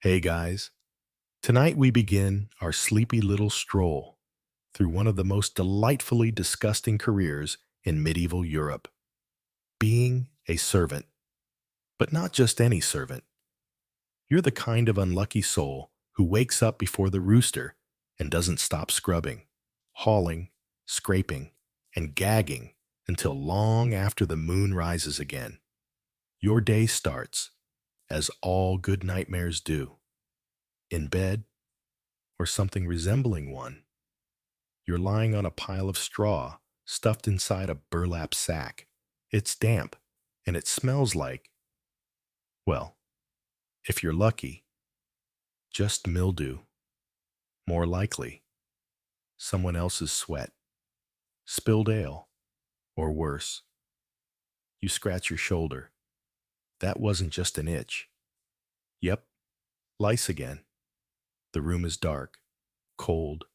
Hey guys, tonight we begin our sleepy little stroll through one of the most delightfully disgusting careers in medieval Europe, being a servant. But not just any servant. You're the kind of unlucky soul who wakes up before the rooster and doesn't stop scrubbing, hauling, scraping, and gagging until long after the moon rises again. Your day starts, as all good nightmares do, in bed or something resembling one. You're lying on a pile of straw stuffed inside a burlap sack. It's damp, and it smells like, well, if you're lucky, just mildew. More likely, someone else's sweat, spilled ale, or worse. You scratch your shoulder. That wasn't just an itch. Yep, lice again. The room is dark, cold,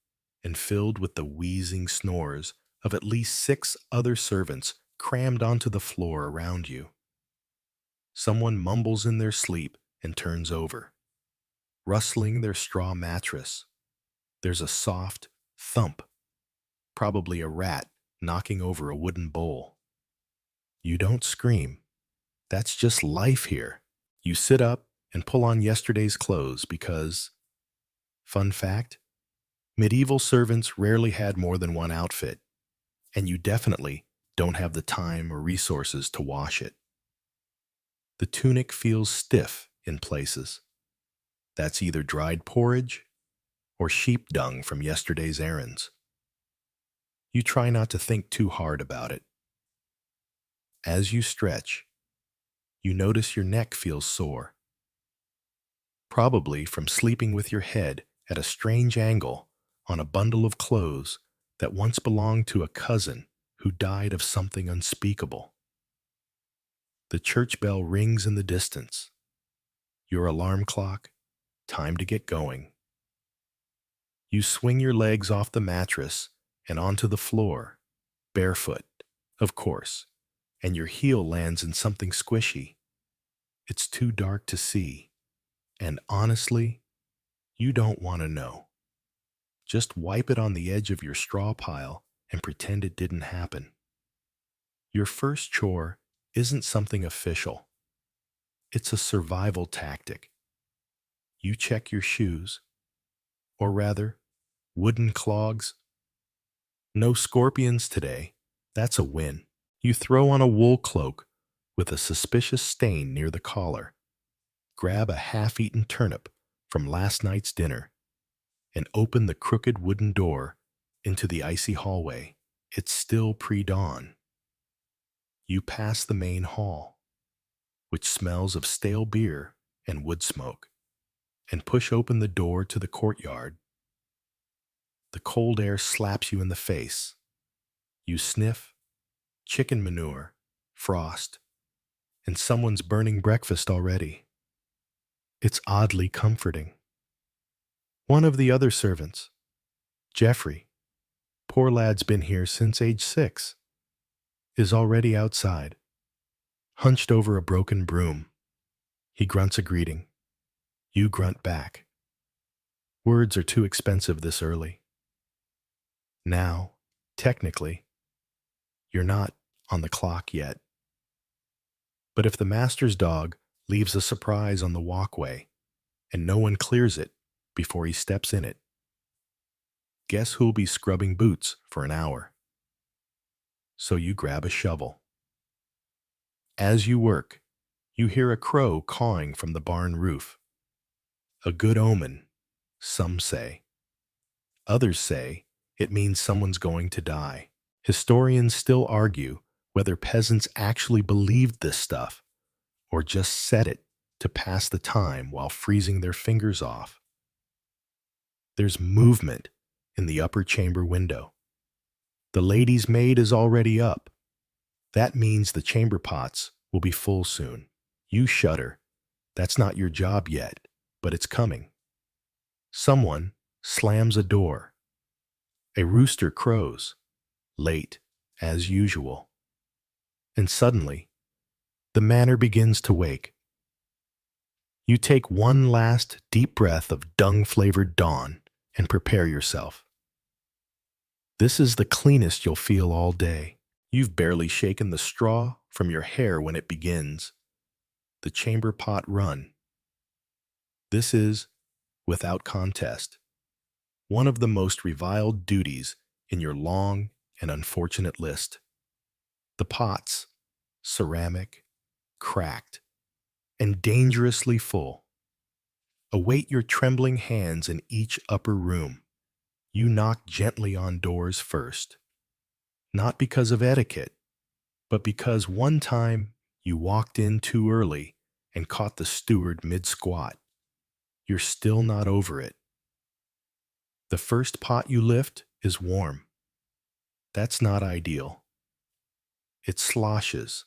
and filled with the wheezing snores of at least 6 other servants crammed onto the floor around you. Someone mumbles in their sleep and turns over, rustling their straw mattress. There's a soft thump, probably a rat knocking over a wooden bowl. You don't scream. That's just life here. You sit up and pull on yesterday's clothes because, fun fact, medieval servants rarely had more than one outfit, and you definitely don't have the time or resources to wash it. The tunic feels stiff in places. That's either dried porridge or sheep dung from yesterday's errands. You try not to think too hard about it. As you stretch, you notice your neck feels sore, probably from sleeping with your head at a strange angle on a bundle of clothes that once belonged to a cousin who died of something unspeakable. The church bell rings in the distance. Your alarm clock, time to get going. You swing your legs off the mattress and onto the floor, barefoot, of course, and your heel lands in something squishy. It's too dark to see, and honestly, you don't want to know. Just wipe it on the edge of your straw pile and pretend it didn't happen. Your first chore isn't something official. It's a survival tactic. You check your shoes, or rather, wooden clogs. No scorpions today. That's a win. You throw on a wool cloak with a suspicious stain near the collar. Grab a half-eaten turnip from last night's dinner and open the crooked wooden door into the icy hallway. It's still pre-dawn. You pass the main hall, which smells of stale beer and wood smoke, and push open the door to the courtyard. The cold air slaps you in the face. You sniff chicken manure, frost, and someone's burning breakfast already. It's oddly comforting. One of the other servants, Jeffrey, poor lad's been here since age 6, is already outside, hunched over a broken broom. He grunts a greeting. You grunt back. Words are too expensive this early. Now, technically, you're not on the clock yet. But if the master's dog leaves a surprise on the walkway and no one clears it before he steps in it, guess who'll be scrubbing boots for an hour? So you grab a shovel. As you work, you hear a crow cawing from the barn roof. A good omen, some say. Others say it means someone's going to die. Historians still argue whether peasants actually believed this stuff or just said it to pass the time while freezing their fingers off. There's movement in the upper chamber window. The lady's maid is already up. That means the chamber pots will be full soon. You shudder. That's not your job yet, but it's coming. Someone slams a door. A rooster crows, late, as usual. And suddenly, the manor begins to wake. You take one last deep breath of dung-flavored dawn and prepare yourself. This is the cleanest you'll feel all day. You've barely shaken the straw from your hair when it begins. The chamber pot run. This is, without contest, one of the most reviled duties in your long and unfortunate list. The pots, ceramic, cracked, and dangerously full, await your trembling hands in each upper room. You knock gently on doors first, not because of etiquette, but because one time you walked in too early and caught the steward mid-squat. You're still not over it. The first pot you lift is warm. That's not ideal. It sloshes,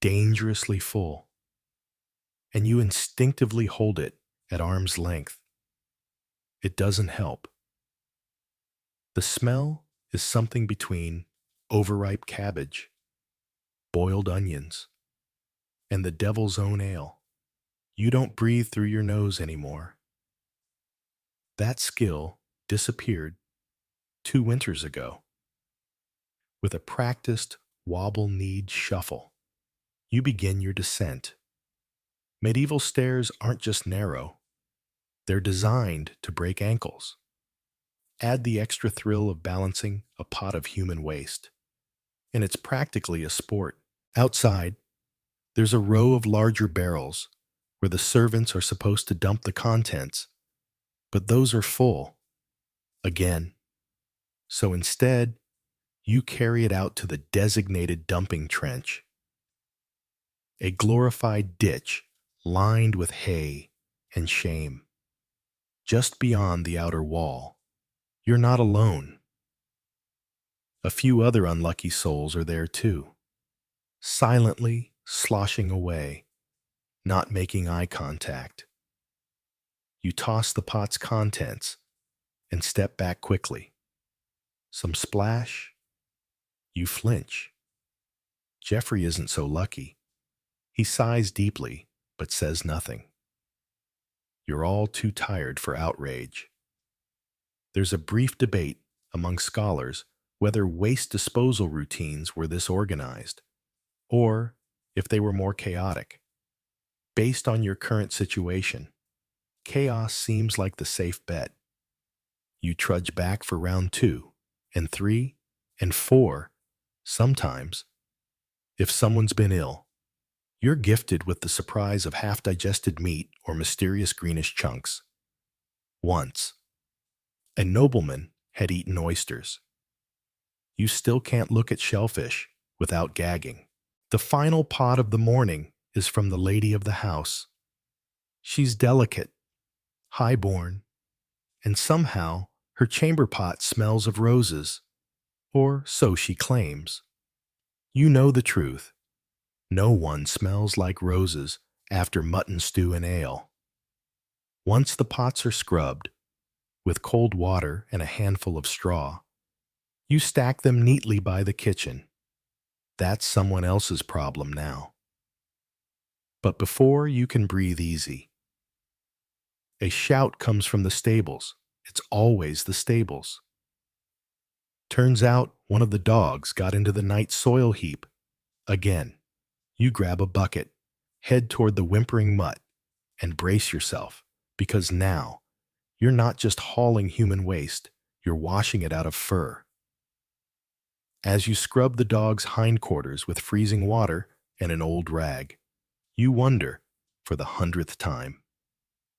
dangerously full, and you instinctively hold it at arm's length. It doesn't help. The smell is something between overripe cabbage, boiled onions, and the devil's own ale. You don't breathe through your nose anymore. That skill disappeared 2 winters ago. With a practiced wobble-kneed shuffle, you begin your descent. Medieval stairs aren't just narrow. They're designed to break ankles. Add the extra thrill of balancing a pot of human waste, and it's practically a sport. Outside, there's a row of larger barrels where the servants are supposed to dump the contents, but those are full. Again. So instead, you carry it out to the designated dumping trench, a glorified ditch lined with hay and shame. Just beyond the outer wall, you're not alone. A few other unlucky souls are there too, silently sloshing away, not making eye contact. You toss the pot's contents and step back quickly. Some splash. You flinch. Jeffrey isn't so lucky. He sighs deeply, but says nothing. You're all too tired for outrage. There's a brief debate among scholars whether waste disposal routines were this organized, or if they were more chaotic. Based on your current situation, chaos seems like the safe bet. You trudge back for round 2, and 3, and 4, sometimes. If someone's been ill, you're gifted with the surprise of half-digested meat or mysterious greenish chunks. Once, a nobleman had eaten oysters. You still can't look at shellfish without gagging. The final pot of the morning is from the lady of the house. She's delicate, high-born, and somehow her chamber pot smells of roses, or so she claims. You know the truth. No one smells like roses after mutton stew and ale. Once the pots are scrubbed, with cold water and a handful of straw, you stack them neatly by the kitchen. That's someone else's problem now. But before you can breathe easy, a shout comes from the stables. It's always the stables. Turns out one of the dogs got into the night soil heap. Again, you grab a bucket, head toward the whimpering mutt, and brace yourself, because now you're not just hauling human waste, you're washing it out of fur. As you scrub the dog's hindquarters with freezing water and an old rag, you wonder, for the 100th time,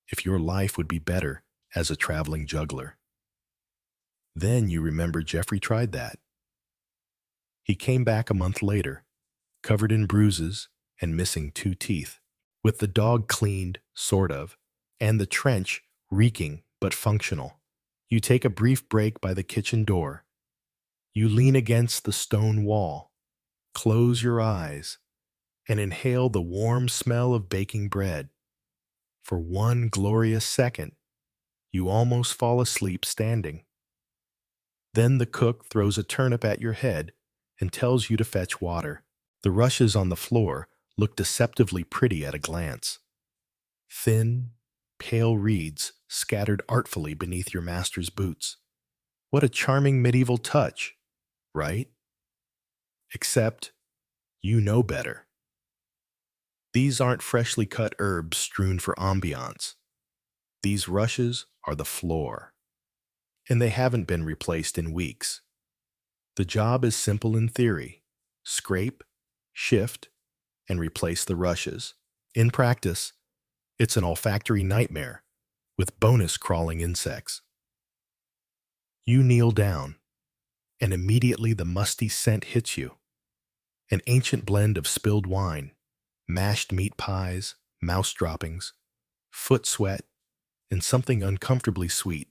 if your life would be better as a traveling juggler. Then you remember Jeffrey tried that. He came back a month later, covered in bruises and missing 2 teeth, with the dog cleaned, sort of, and the trench reeking but functional. You take a brief break by the kitchen door. You lean against the stone wall, close your eyes, and inhale the warm smell of baking bread. For one glorious second, you almost fall asleep standing. Then the cook throws a turnip at your head and tells you to fetch water. The rushes on the floor look deceptively pretty at a glance. Thin, pale reeds scattered artfully beneath your master's boots. What a charming medieval touch, right? Except you know better. These aren't freshly cut herbs strewn for ambiance. These rushes are the floor, and they haven't been replaced in weeks. The job is simple in theory: scrape, shift, and replace the rushes. In practice, it's an olfactory nightmare with bonus crawling insects. You kneel down, and immediately the musty scent hits you. An ancient blend of spilled wine, mashed meat pies, mouse droppings, foot sweat, and something uncomfortably sweet.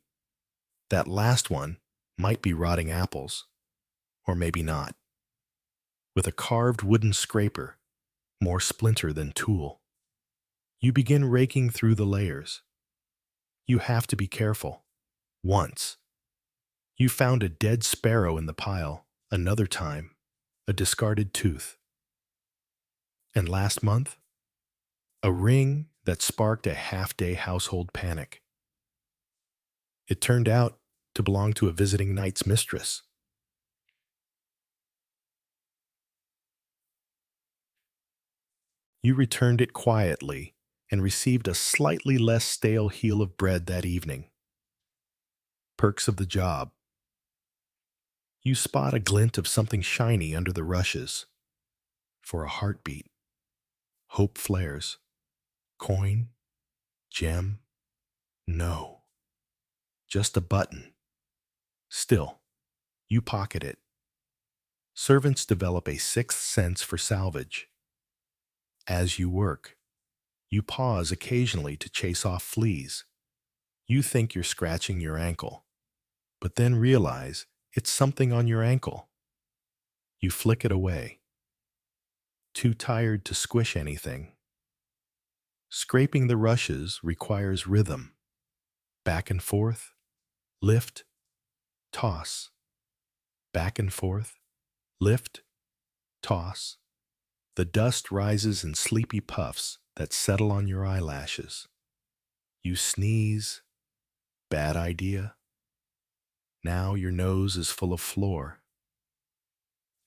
That last one might be rotting apples, or maybe not. With a carved wooden scraper, more splinter than tool, you begin raking through the layers. You have to be careful. Once, you found a dead sparrow in the pile. Another time, a discarded tooth. And last month, a ring that sparked a half-day household panic. It turned out to belong to a visiting knight's mistress. You returned it quietly and received a slightly less stale heel of bread that evening. Perks of the job. You spot a glint of something shiny under the rushes. For a heartbeat. Hope flares. Coin? Gem? No. Just a button. Still, you pocket it. Servants develop a sixth sense for salvage. As you work, you pause occasionally to chase off fleas. You think you're scratching your ankle, but then realize it's something on your ankle. You flick it away. Too tired to squish anything. Scraping the rushes requires rhythm. Back and forth, lift, toss. Back and forth, lift, toss. The dust rises in sleepy puffs that settle on your eyelashes. You sneeze. Bad idea. Now your nose is full of floor.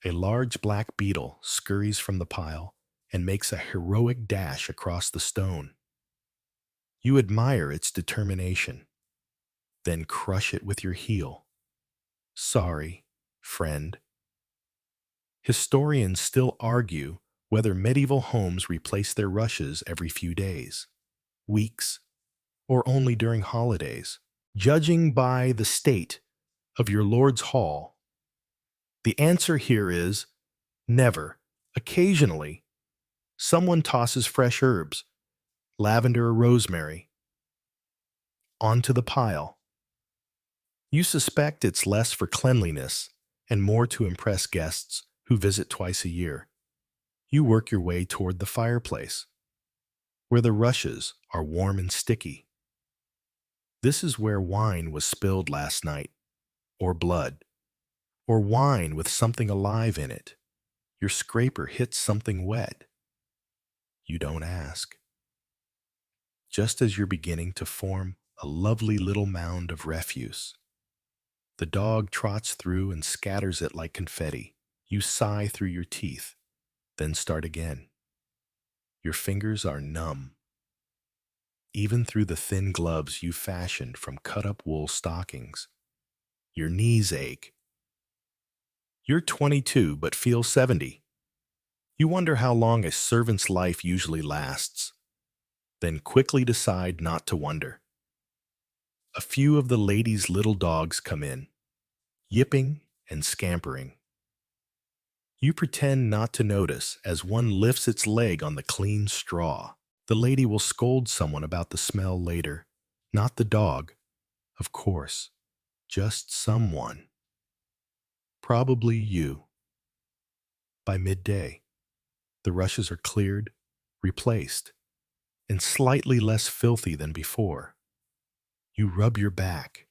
A large black beetle scurries from the pile and makes a heroic dash across the stone. You admire its determination, then crush it with your heel. Sorry, friend. Historians still argue whether medieval homes replace their rushes every few days, weeks, or only during holidays. Judging by the state of your Lord's Hall, the answer here is never. Occasionally, someone tosses fresh herbs, lavender or rosemary, onto the pile. You suspect it's less for cleanliness and more to impress guests who visit twice a year. You work your way toward the fireplace, where the rushes are warm and sticky. This is where wine was spilled last night, or blood, or wine with something alive in it. Your scraper hits something wet. You don't ask. Just as you're beginning to form a lovely little mound of refuse, the dog trots through and scatters it like confetti. You sigh through your teeth, then start again. Your fingers are numb, even through the thin gloves you fashioned from cut-up wool stockings. Your knees ache. You're 22 but feel 70. You wonder how long a servant's life usually lasts, then quickly decide not to wonder. A few of the ladies' little dogs come in, yipping and scampering. You pretend not to notice as one lifts its leg on the clean straw. The lady will scold someone about the smell later. Not the dog, of course, just someone. Probably you. By midday, the rushes are cleared, replaced, and slightly less filthy than before. You rub your back,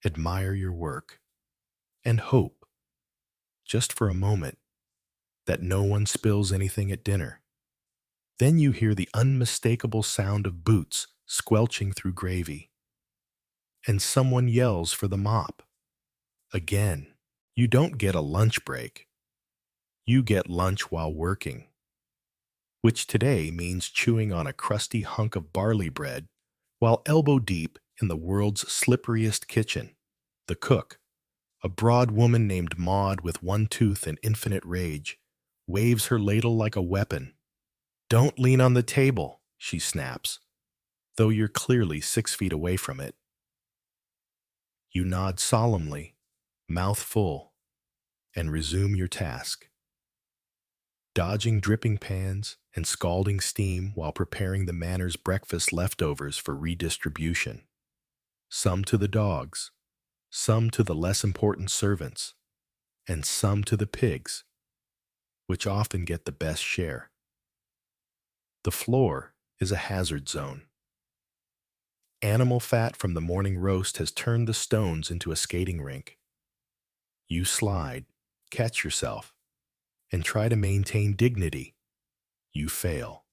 admire your work, and hope, just for a moment, that no one spills anything at dinner. Then you hear the unmistakable sound of boots squelching through gravy, and someone yells for the mop. Again, you don't get a lunch break. You get lunch while working, which today means chewing on a crusty hunk of barley bread while elbow deep in the world's slipperiest kitchen. The cook, a broad woman named Maud with one tooth and infinite rage, waves her ladle like a weapon. "Don't lean on the table," she snaps, though you're clearly 6 feet away from it. You nod solemnly, mouth full, and resume your task, dodging dripping pans and scalding steam while preparing the manor's breakfast leftovers for redistribution. Some to the dogs, some to the less important servants, and some to the pigs, which often get the best share. The floor is a hazard zone. Animal fat from the morning roast has turned the stones into a skating rink. You slide, catch yourself, and try to maintain dignity. You fail.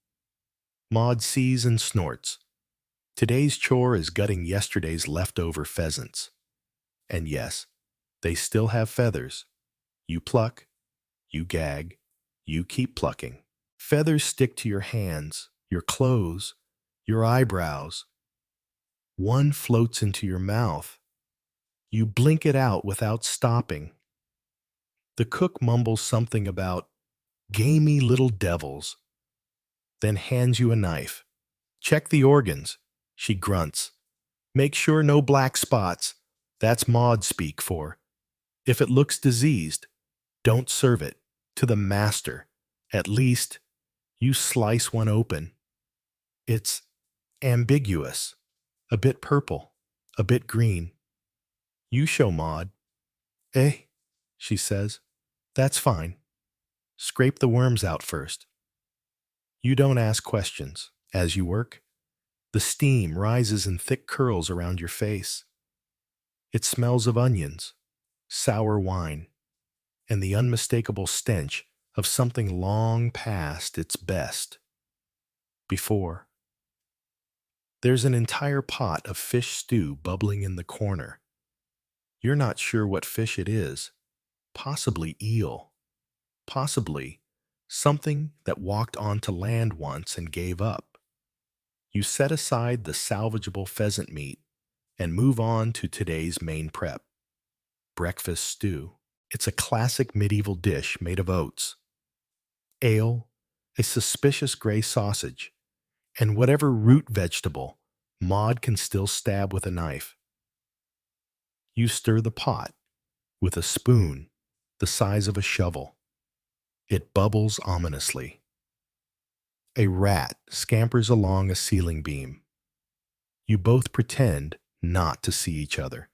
Maud sees and snorts. Today's chore is gutting yesterday's leftover pheasants. And yes, they still have feathers. You pluck, you gag, you keep plucking. Feathers stick to your hands, your clothes, your eyebrows. One floats into your mouth. You blink it out without stopping. The cook mumbles something about gamey little devils, then hands you a knife. "Check the organs," she grunts. "Make sure no black spots. That's Maud speak for. If it looks diseased, don't serve it. To the master, at least." You slice one open. It's ambiguous, a bit purple, a bit green. You show Maud. "Eh," she says. "That's fine. Scrape the worms out first." You don't ask questions. As you work, the steam rises in thick curls around your face. It smells of onions, sour wine, and the unmistakable stench of something long past its best. Before, there's an entire pot of fish stew bubbling in the corner. You're not sure what fish it is. Possibly eel. Possibly something that walked onto land once and gave up. You set aside the salvageable pheasant meat and move on to today's main prep, breakfast stew. It's a classic medieval dish made of oats, ale, a suspicious gray sausage, and whatever root vegetable Maud can still stab with a knife. You stir the pot with a spoon the size of a shovel. It bubbles ominously. A rat scampers along a ceiling beam. You both pretend not to see each other.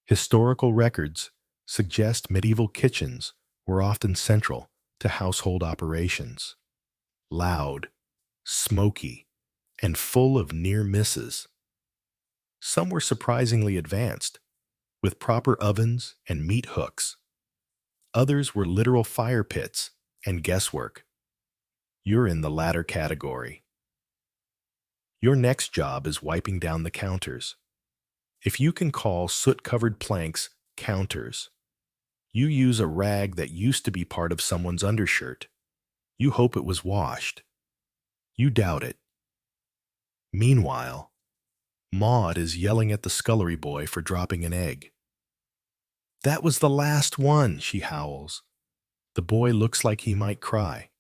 Historical records suggest medieval kitchens were often central to household operations. Loud, smoky, and full of near misses. Some were surprisingly advanced, with proper ovens and meat hooks. Others were literal fire pits and guesswork. You're in the latter category. Your next job is wiping down the counters. If you can call soot-covered planks counters, you use a rag that used to be part of someone's undershirt. You hope it was washed. You doubt it. Meanwhile, Maud is yelling at the scullery boy for dropping an egg. "That was the last one," she howls. The boy looks like he might cry.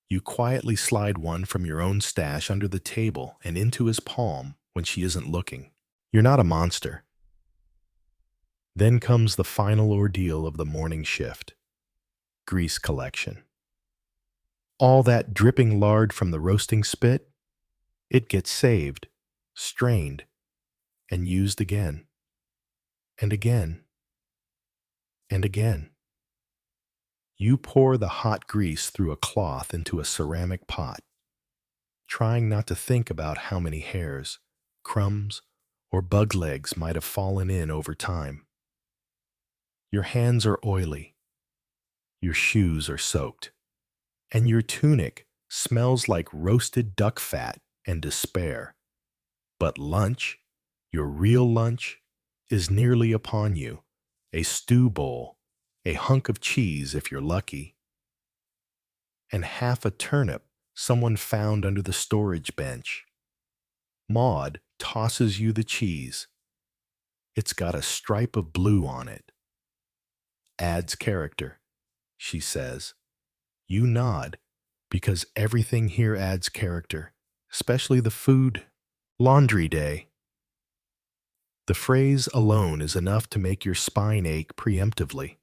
You quietly slide one from your own stash under the table and into his palm when she isn't looking. You're not a monster. Then comes the final ordeal of the morning shift. Grease collection. All that dripping lard from the roasting spit, it gets saved, strained, and used again, and again, and again. You pour the hot grease through a cloth into a ceramic pot, trying not to think about how many hairs, crumbs, or bug legs might have fallen in over time. Your hands are oily, your shoes are soaked, and your tunic smells like roasted duck fat and despair. But lunch, your real lunch, is nearly upon you. A stew bowl, a hunk of cheese if you're lucky, and half a turnip someone found under the storage bench. Maud tosses you the cheese. It's got a stripe of blue on it. Adds character, she says. You nod, because everything here adds character, especially the food. Laundry day. The phrase alone is enough to make your spine ache preemptively.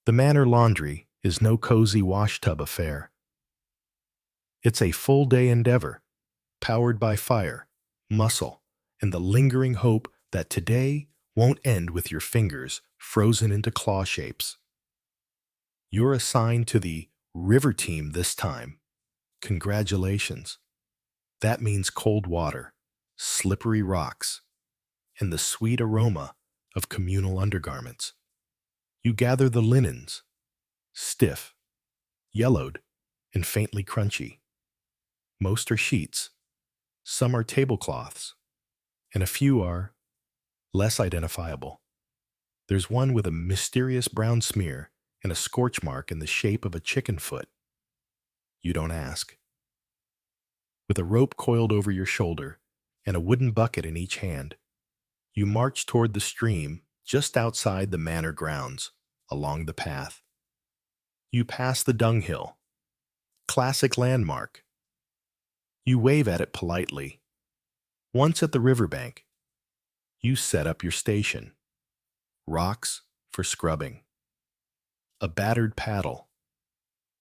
The manor laundry is no cozy washtub affair. It's a full-day endeavor, powered by fire, muscle, and the lingering hope that today won't end with your fingers frozen into claw shapes. You're assigned to the river team this time. Congratulations. That means cold water, slippery rocks, and the sweet aroma of communal undergarments. You gather the linens, stiff, yellowed, and faintly crunchy. Most are sheets, some are tablecloths, and a few are less identifiable. There's one with a mysterious brown smear and a scorch mark in the shape of a chicken foot. You don't ask. With a rope coiled over your shoulder and a wooden bucket in each hand, you march toward the stream just outside the manor grounds, along the path. You pass the dunghill, classic landmark. You wave at it politely. Once at the riverbank, you set up your station. Rocks for scrubbing, a battered paddle,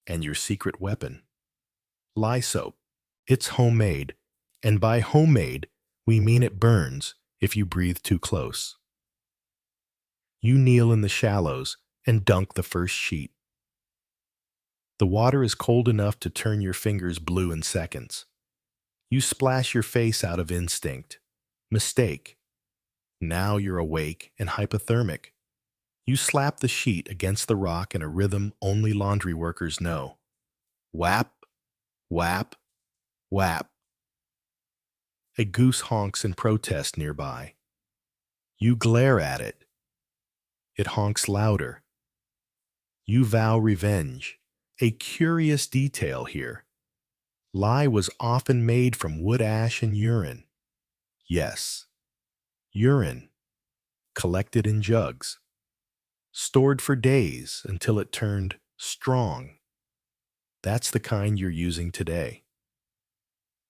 and your secret weapon, lye soap. It's homemade, and by homemade, we mean it burns if you breathe too close. You kneel in the shallows and dunk the first sheet. The water is cold enough to turn your fingers blue in seconds. You splash your face out of instinct. Mistake. Now you're awake and hypothermic. You slap the sheet against the rock in a rhythm only laundry workers know. Whap, whap, whap. A goose honks in protest nearby. You glare at it. It honks louder. You vow revenge. A curious detail here. Lye was often made from wood ash and urine. Yes, urine, collected in jugs, stored for days until it turned strong. That's the kind you're using today.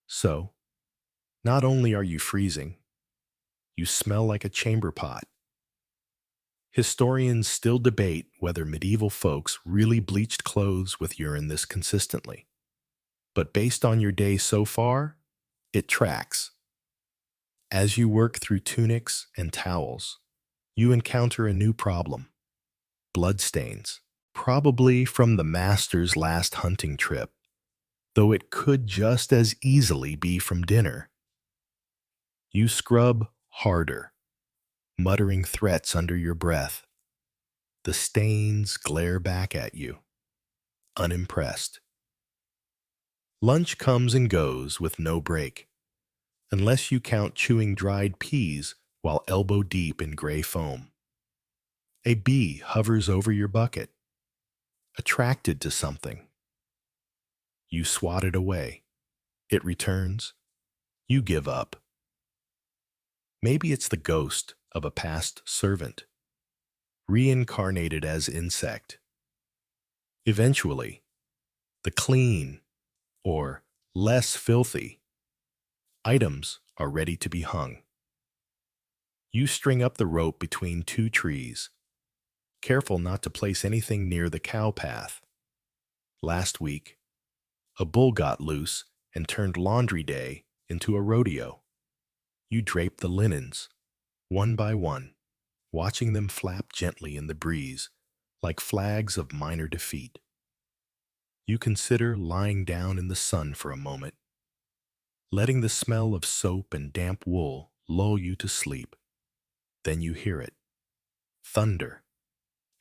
So, not only are you freezing, you smell like a chamber pot. Historians still debate whether medieval folks really bleached clothes with urine this consistently. But based on your day so far, it tracks. As you work through tunics and towels, you encounter a new problem. Bloodstains, probably from the master's last hunting trip, though it could just as easily be from dinner. You scrub harder, muttering threats under your breath. The stains glare back at you, unimpressed. Lunch comes and goes with no break, unless you count chewing dried peas while elbow deep in gray foam. A bee hovers over your bucket, attracted to something. You swat it away. It returns. You give up. Maybe it's the ghost of a past servant, reincarnated as insect. Eventually, the clean, or less filthy, items are ready to be hung. You string up the rope between two trees, careful not to place anything near the cow path. Last week, a bull got loose and turned laundry day into a rodeo. You drape the linens, one by one, watching them flap gently in the breeze like flags of minor defeat. You consider lying down in the sun for a moment, letting the smell of soap and damp wool lull you to sleep. Then you hear it. Thunder.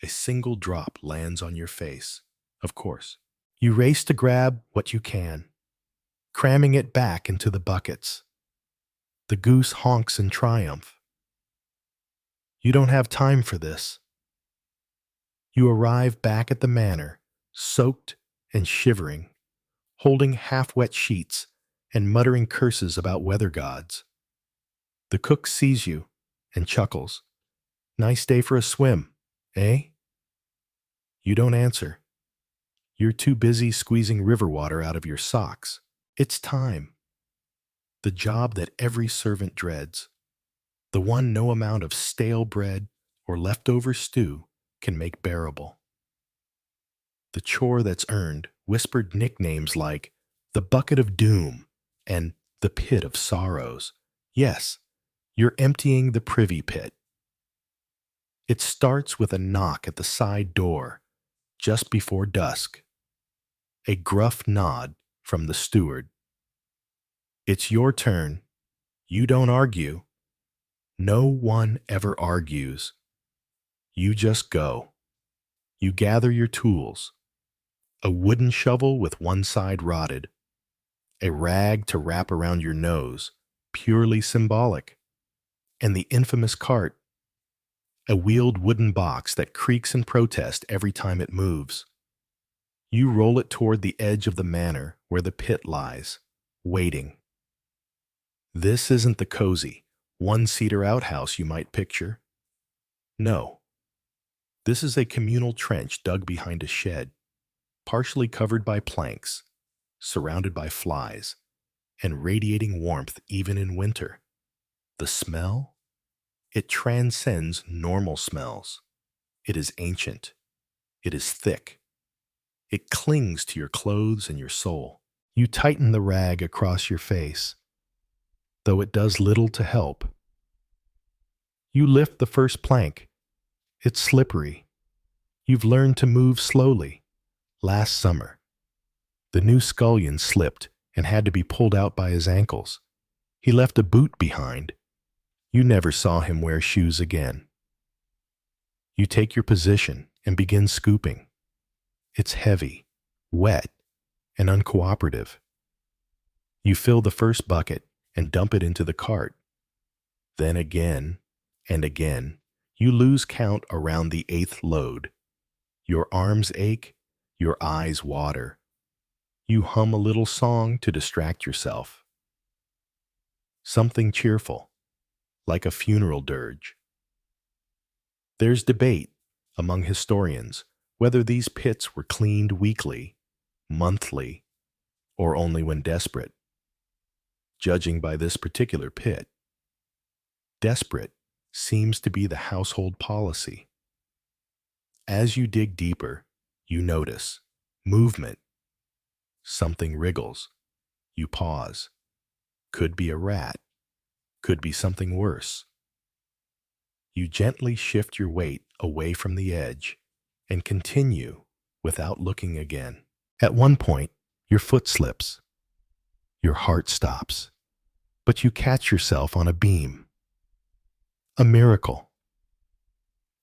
A single drop lands on your face, of course. You race to grab what you can, cramming it back into the buckets. The goose honks in triumph. You don't have time for this. You arrive back at the manor, soaked and shivering, holding half-wet sheets and muttering curses about weather gods. The cook sees you and chuckles. Nice day for a swim, eh? You don't answer. You're too busy squeezing river water out of your socks. It's time. The job that every servant dreads. The one no amount of stale bread or leftover stew can make bearable. The chore that's earned whispered nicknames like the bucket of doom and the pit of sorrows. Yes, you're emptying the privy pit. It starts with a knock at the side door just before dusk. A gruff nod from the steward. It's your turn. You don't argue. No one ever argues. You just go. You gather your tools. A wooden shovel with one side rotted. A rag to wrap around your nose, purely symbolic. And the infamous cart. A wheeled wooden box that creaks in protest every time it moves. You roll it toward the edge of the manor where the pit lies, waiting. This isn't the cozy, one-seater outhouse you might picture. No. This is a communal trench dug behind a shed, partially covered by planks, surrounded by flies, and radiating warmth even in winter. The smell? It transcends normal smells. It is ancient. It is thick. It clings to your clothes and your soul. You tighten the rag across your face, though it does little to help. You lift the first plank. It's slippery. You've learned to move slowly. Last summer, the new scullion slipped and had to be pulled out by his ankles. He left a boot behind. You never saw him wear shoes again. You take your position and begin scooping. It's heavy, wet, and uncooperative. You fill the first bucket and dump it into the cart. Then again and again, you lose count around the 8th load. Your arms ache, your eyes water. You hum a little song to distract yourself. Something cheerful, like a funeral dirge. There's debate among historians whether these pits were cleaned weekly, monthly, or only when desperate. Judging by this particular pit, desperate seems to be the household policy. As you dig deeper, you notice movement. Something wriggles. You pause. Could be a rat. Could be something worse. You gently shift your weight away from the edge and continue without looking again. At one point, your foot slips. Your heart stops, but you catch yourself on a beam. A miracle.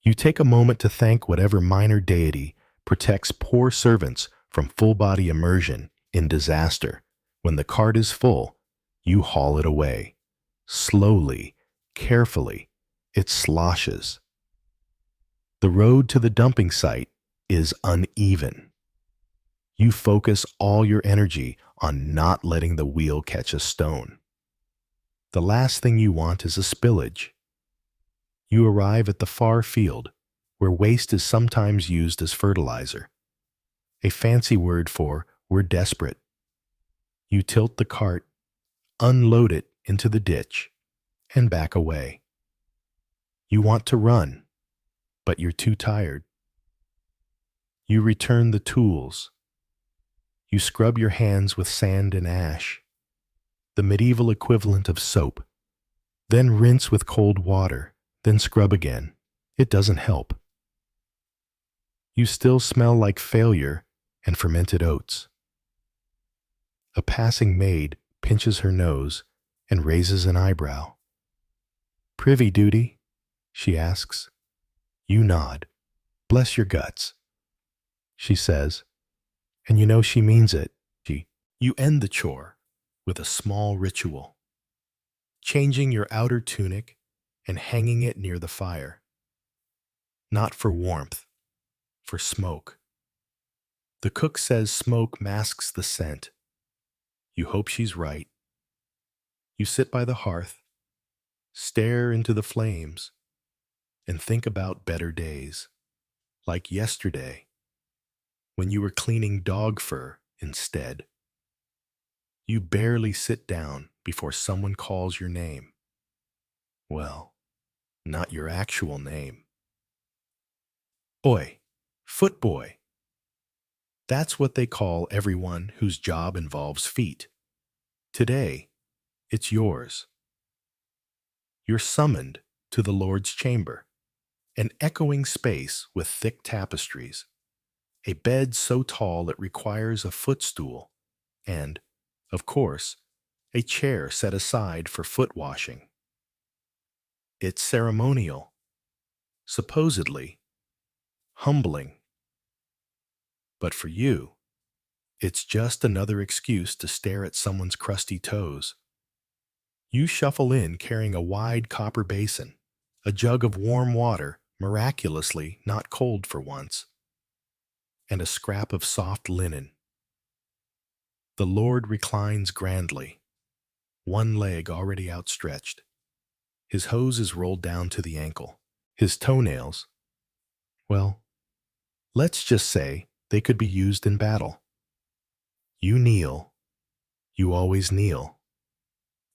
You take a moment to thank whatever minor deity protects poor servants from full-body immersion in disaster. When the cart is full, you haul it away. Slowly, carefully, it sloshes. The road to the dumping site is uneven. You focus all your energy on not letting the wheel catch a stone. The last thing you want is a spillage. You arrive at the far field, where waste is sometimes used as fertilizer, a fancy word for we're desperate. You tilt the cart, unload it into the ditch, and back away. You want to run, but you're too tired. You return the tools. You scrub your hands with sand and ash, the medieval equivalent of soap, then rinse with cold water, then scrub again. It doesn't help. You still smell like failure and fermented oats. A passing maid pinches her nose and raises an eyebrow. "Privy duty?" she asks. You nod. "Bless your guts," she says. And you know she means it. You end the chore with a small ritual, changing your outer tunic and hanging it near the fire. Not for warmth, for smoke. The cook says smoke masks the scent. You hope she's right. You sit by the hearth, stare into the flames, and think about better days, like yesterday, when you were cleaning dog fur instead. You barely sit down before someone calls your name. Well, not your actual name. Oi, foot boy. That's what they call everyone whose job involves feet. Today, it's yours. You're summoned to the Lord's chamber, an echoing space with thick tapestries, a bed so tall it requires a footstool, and, of course, a chair set aside for foot washing. It's ceremonial, supposedly humbling. But for you, it's just another excuse to stare at someone's crusty toes. You shuffle in carrying a wide copper basin, a jug of warm water, miraculously not cold for once, and a scrap of soft linen. The Lord reclines grandly, one leg already outstretched. His hose is rolled down to the ankle. His toenails, well, let's just say they could be used in battle. You kneel, you always kneel,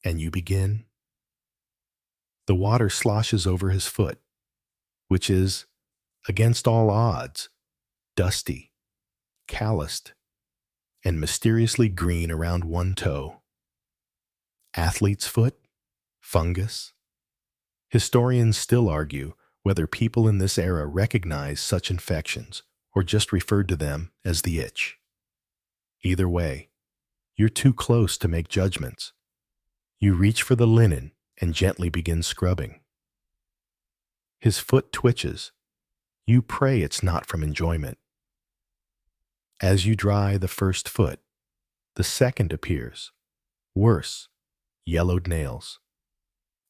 and you begin. The water sloshes over his foot, which is, against all odds, dusty, calloused, and mysteriously green around one toe. Athlete's foot? Fungus? Historians still argue whether people in this era recognize such infections or just referred to them as the itch. Either way, you're too close to make judgments. You reach for the linen and gently begin scrubbing. His foot twitches. You pray it's not from enjoyment. As you dry the first foot, the second appears. Worse, yellowed nails,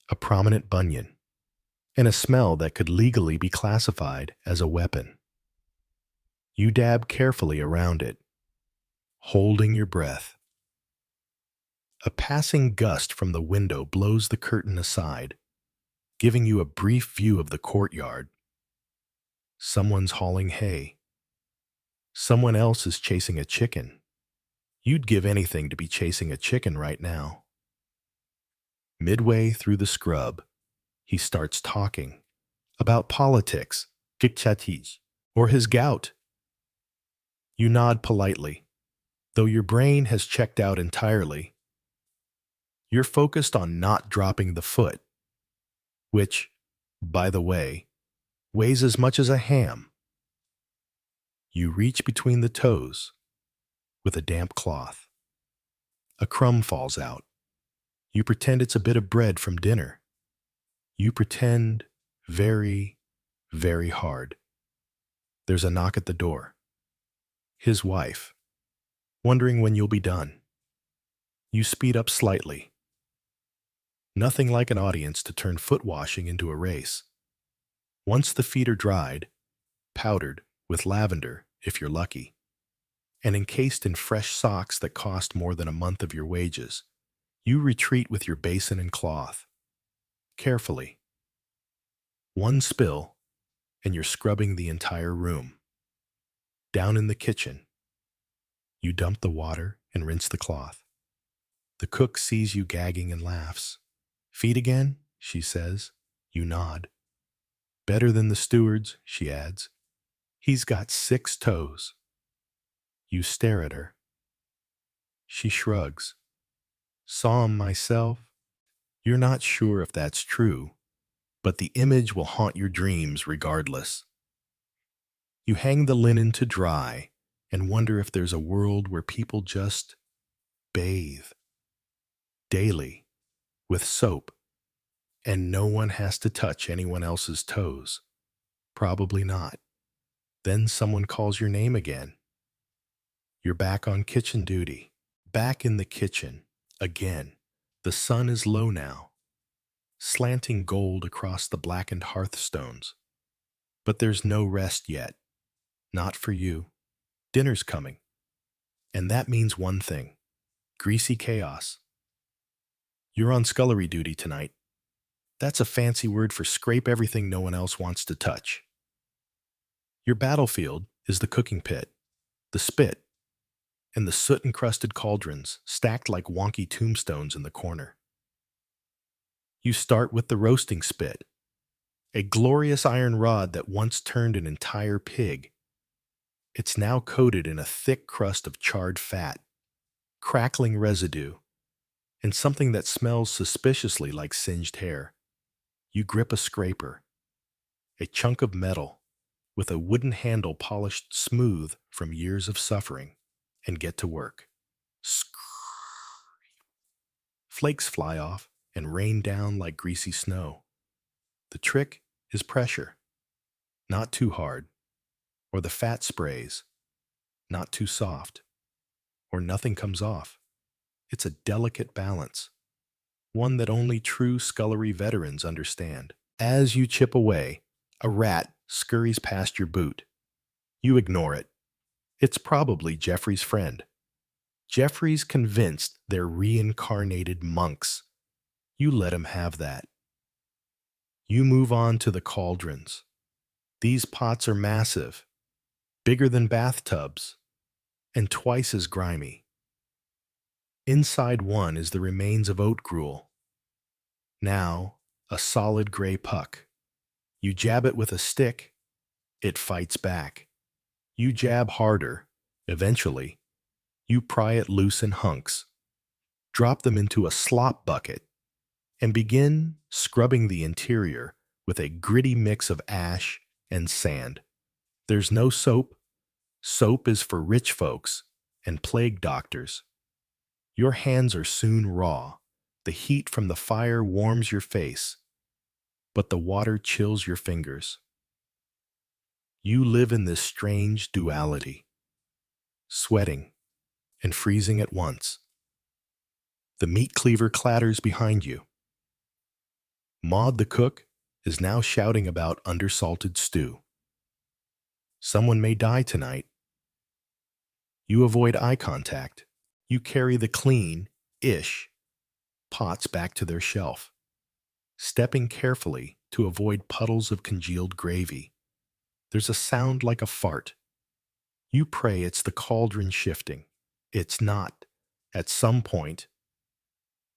a prominent bunion, and a smell that could legally be classified as a weapon. You dab carefully around it, holding your breath. A passing gust from the window blows the curtain aside, giving you a brief view of the courtyard. Someone's hauling hay. Someone else is chasing a chicken. You'd give anything to be chasing a chicken right now. Midway through the scrub, he starts talking about politics, or his gout. You nod politely, though your brain has checked out entirely. You're focused on not dropping the foot, which, by the way, weighs as much as a ham. You reach between the toes with a damp cloth. A crumb falls out. You pretend it's a bit of bread from dinner. You pretend very, very hard. There's a knock at the door. His wife, wondering when you'll be done. You speed up slightly. Nothing like an audience to turn foot washing into a race. Once the feet are dried, powdered with lavender if you're lucky, and encased in fresh socks that cost more than a month of your wages, you retreat with your basin and cloth. Carefully. One spill, and you're scrubbing the entire room. Down in the kitchen, you dump the water and rinse the cloth. The cook sees you gagging and laughs. Feet again, she says. You nod. Better than the steward's, she adds. He's got 6 toes. You stare at her. She shrugs. Saw 'em myself. You're not sure if that's true, but the image will haunt your dreams regardless. You hang the linen to dry and wonder if there's a world where people just bathe daily with soap and no one has to touch anyone else's toes. Probably not. Then someone calls your name again. You're back on kitchen duty. Back in the kitchen. Again. The sun is low now, slanting gold across the blackened hearthstones. But there's no rest yet. Not for you. Dinner's coming. And that means one thing. Greasy chaos. You're on scullery duty tonight. That's a fancy word for scrape everything no one else wants to touch. Your battlefield is the cooking pit, the spit, and the soot-encrusted cauldrons stacked like wonky tombstones in the corner. You start with the roasting spit, a glorious iron rod that once turned an entire pig. It's now coated in a thick crust of charred fat, crackling residue, and something that smells suspiciously like singed hair. You grip a scraper, a chunk of metal, with a wooden handle polished smooth from years of suffering, and get to work. Flakes fly off and rain down like greasy snow. The trick is pressure, not too hard, or the fat sprays, not too soft, or nothing comes off. It's a delicate balance, one that only true scullery veterans understand. As you chip away, a rat scurries past your boot. You ignore it. It's probably Jeffrey's friend. Jeffrey's convinced they're reincarnated monks. You let him have that. You move on to the cauldrons. These pots are massive, bigger than bathtubs, and twice as grimy. Inside one is the remains of oat gruel. Now, a solid gray puck. You jab it with a stick, it fights back. You jab harder. Eventually, you pry it loose in hunks, drop them into a slop bucket, and begin scrubbing the interior with a gritty mix of ash and sand. There's no soap. Soap is for rich folks and plague doctors. Your hands are soon raw. The heat from the fire warms your face, but the water chills your fingers. You live in this strange duality, sweating and freezing at once. The meat cleaver clatters behind you. Maud the cook is now shouting about undersalted stew. Someone may die tonight. You avoid eye contact. You carry the clean-ish pots back to their shelf, stepping carefully to avoid puddles of congealed gravy. There's a sound like a fart. You pray it's the cauldron shifting. It's not. At some point,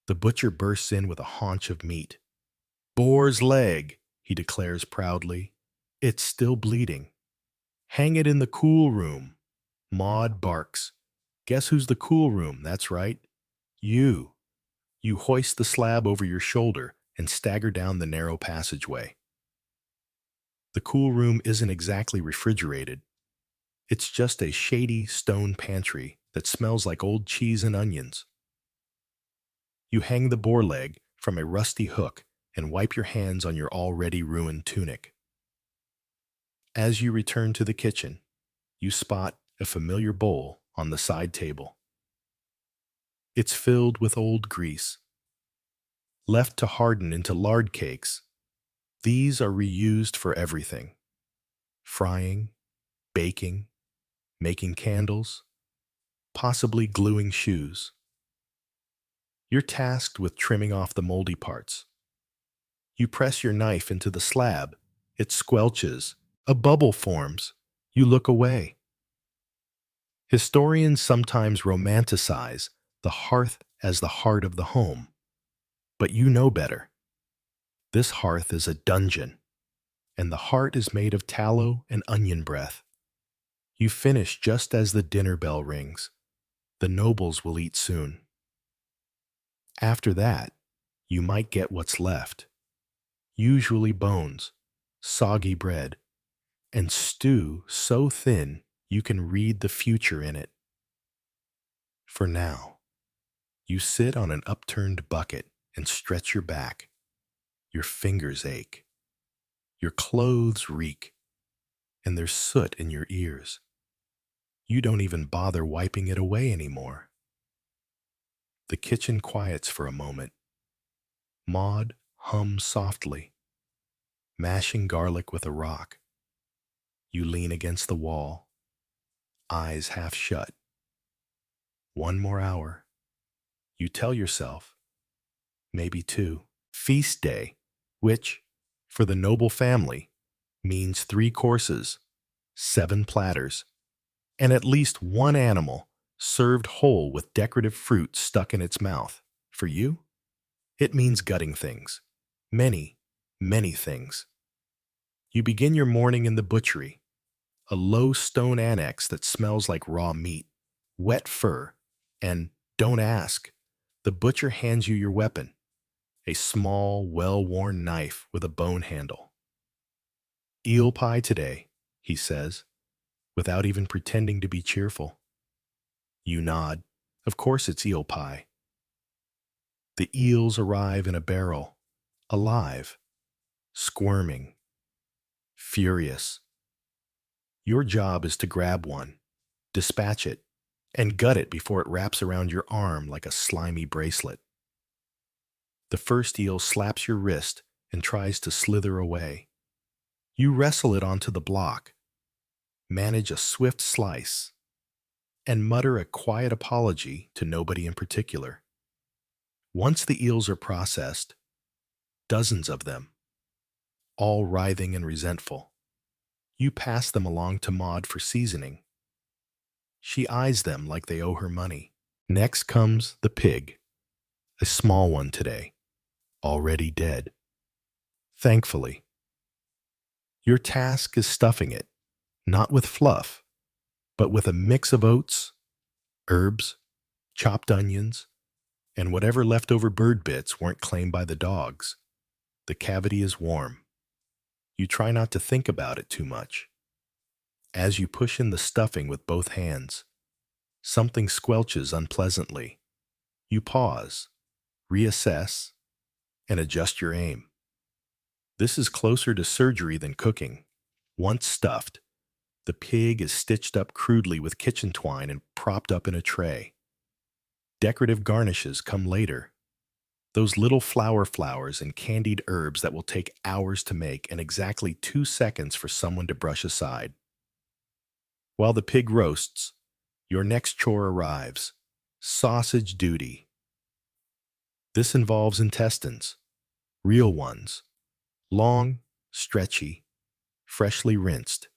the butcher bursts in with a haunch of meat. Boar's leg, he declares proudly. It's still bleeding. Hang it in the cool room. Maud barks. Guess who's the cool room? That's right. You. You hoist the slab over your shoulder and stagger down the narrow passageway. The cool room isn't exactly refrigerated. It's just a shady stone pantry that smells like old cheese and onions. You hang the boar leg from a rusty hook and wipe your hands on your already ruined tunic. As you return to the kitchen, you spot a familiar bowl on the side table. It's filled with old grease. Left to harden into lard cakes, these are reused for everything: frying, baking, making candles, possibly gluing shoes. You're tasked with trimming off the moldy parts. You press your knife into the slab. It squelches. A bubble forms. You look away. Historians sometimes romanticize the hearth as the heart of the home. But you know better. This hearth is a dungeon, and the heart is made of tallow and onion breath. You finish just as the dinner bell rings. The nobles will eat soon. After that, you might get what's left. Usually bones, soggy bread, and stew so thin you can read the future in it. For now, you sit on an upturned bucket and stretch your back. Your fingers ache. Your clothes reek, and there's soot in your ears. You don't even bother wiping it away anymore. The kitchen quiets for a moment. Maud hums softly, mashing garlic with a rock. You lean against the wall, eyes half shut. One more hour. You tell yourself, maybe two. Feast day, which, for the noble family, means 3 courses, 7 platters, and at least one animal served whole with decorative fruit stuck in its mouth. For you, it means gutting things. Many, many things. You begin your morning in the butchery, a low stone annex that smells like raw meat, wet fur, and, don't ask, the butcher hands you your weapon, a small, well-worn knife with a bone handle. "Eel pie today," he says, without even pretending to be cheerful. You nod. Of course it's eel pie. The eels arrive in a barrel, alive, squirming, furious. Your job is to grab one, dispatch it, and gut it before it wraps around your arm like a slimy bracelet. The first eel slaps your wrist and tries to slither away. You wrestle it onto the block, manage a swift slice, and mutter a quiet apology to nobody in particular. Once the eels are processed, dozens of them, all writhing and resentful, you pass them along to Maud for seasoning. She eyes them like they owe her money. Next comes the pig, a small one today, already dead. Thankfully, your task is stuffing it, not with fluff, but with a mix of oats, herbs, chopped onions, and whatever leftover bird bits weren't claimed by the dogs. The cavity is warm. You try not to think about it too much. As you push in the stuffing with both hands, something squelches unpleasantly. You pause, reassess, and adjust your aim. This is closer to surgery than cooking. Once stuffed, the pig is stitched up crudely with kitchen twine and propped up in a tray. Decorative garnishes come later. Those little flowers and candied herbs that will take hours to make and exactly 2 seconds for someone to brush aside. While the pig roasts, your next chore arrives: sausage duty. This involves intestines, real ones, long, stretchy, freshly rinsed.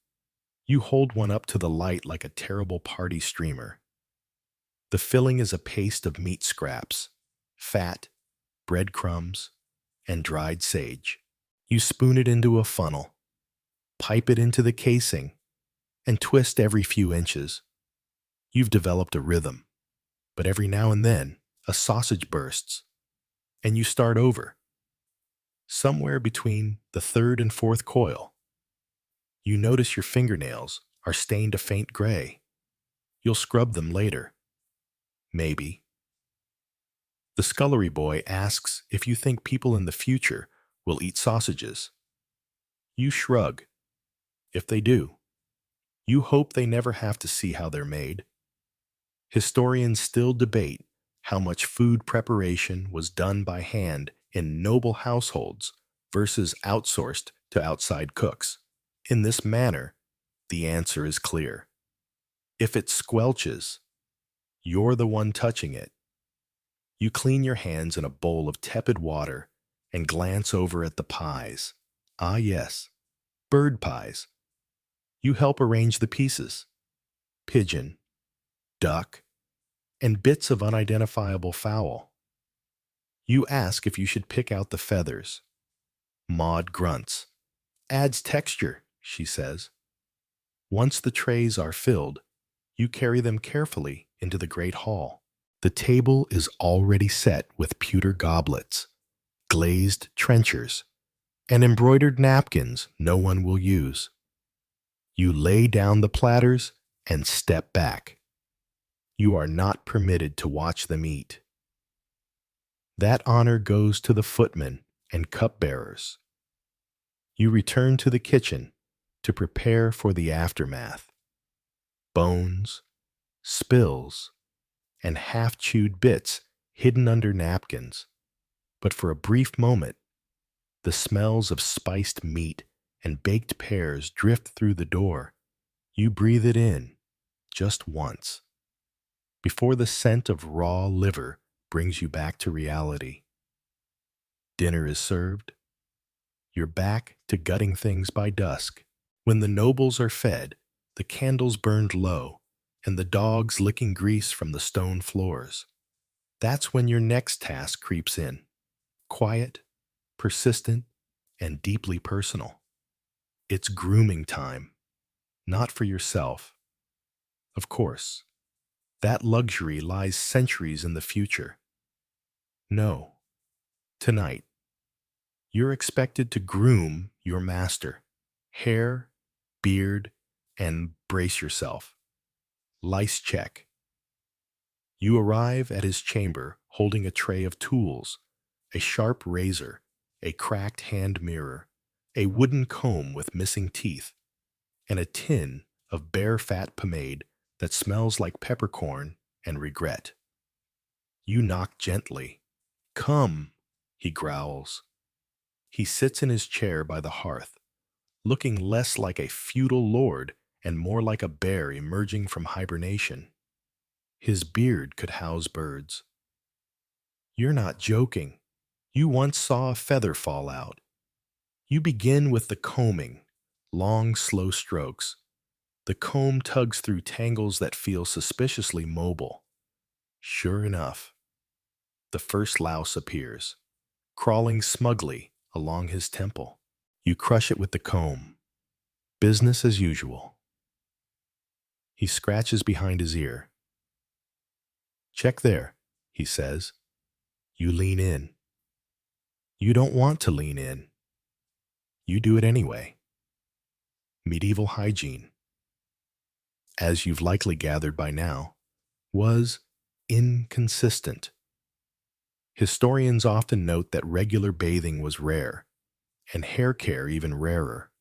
You hold one up to the light like a terrible party streamer. The filling is a paste of meat scraps, fat, breadcrumbs, and dried sage. You spoon it into a funnel, pipe it into the casing, and twist every few inches. You've developed a rhythm, but every now and then, a sausage bursts, and you start over. Somewhere between the 3rd and 4th coil, you notice your fingernails are stained a faint gray. You'll scrub them later. Maybe. The scullery boy asks if you think people in the future will eat sausages. You shrug. If they do, you hope they never have to see how they're made. Historians still debate how much food preparation was done by hand in noble households versus outsourced to outside cooks. In this manner, the answer is clear. If it squelches, you're the one touching it. You clean your hands in a bowl of tepid water and glance over at the pies. Ah yes, bird pies. You help arrange the pieces: pigeon, duck, and bits of unidentifiable fowl. You ask if you should pick out the feathers. Maud grunts. "Adds texture," she says. Once the trays are filled, you carry them carefully into the great hall. The table is already set with pewter goblets, glazed trenchers, and embroidered napkins no one will use. You lay down the platters and step back. You are not permitted to watch them eat. That honor goes to the footmen and cupbearers. You return to the kitchen to prepare for the aftermath. bones, spills, and half-chewed bits hidden under napkins. But for a brief moment, the smells of spiced meat and baked pears drift through the door. You breathe it in, just once, before the scent of raw liver brings you back to reality. Dinner is served. You're back to gutting things by dusk. When the nobles are fed, the candles burned low, and the dogs licking grease from the stone floors. That's when your next task creeps in. Quiet, persistent, and deeply personal. It's grooming time. Not for yourself. Of course, that luxury lies centuries in the future. No. Tonight, you're expected to groom your master. Hair, beard, and brace yourself. Lice check. You arrive at his chamber holding a tray of tools, a sharp razor, a cracked hand mirror, a wooden comb with missing teeth, and a tin of bear fat pomade that smells like peppercorn and regret. You knock gently. "Come," he growls. He sits in his chair by the hearth, looking less like a feudal lord and more like a bear emerging from hibernation. His beard could house birds. You're not joking. You once saw a feather fall out. You begin with the combing, long, slow strokes. The comb tugs through tangles that feel suspiciously mobile. Sure enough, the first louse appears, crawling smugly along his temple. You crush it with the comb. Business as usual. He scratches behind his ear. "Check there," he says. You lean in. You don't want to lean in. You do it anyway. Medieval hygiene, as you've likely gathered by now, was inconsistent. Historians often note that regular bathing was rare, and hair care even rarer.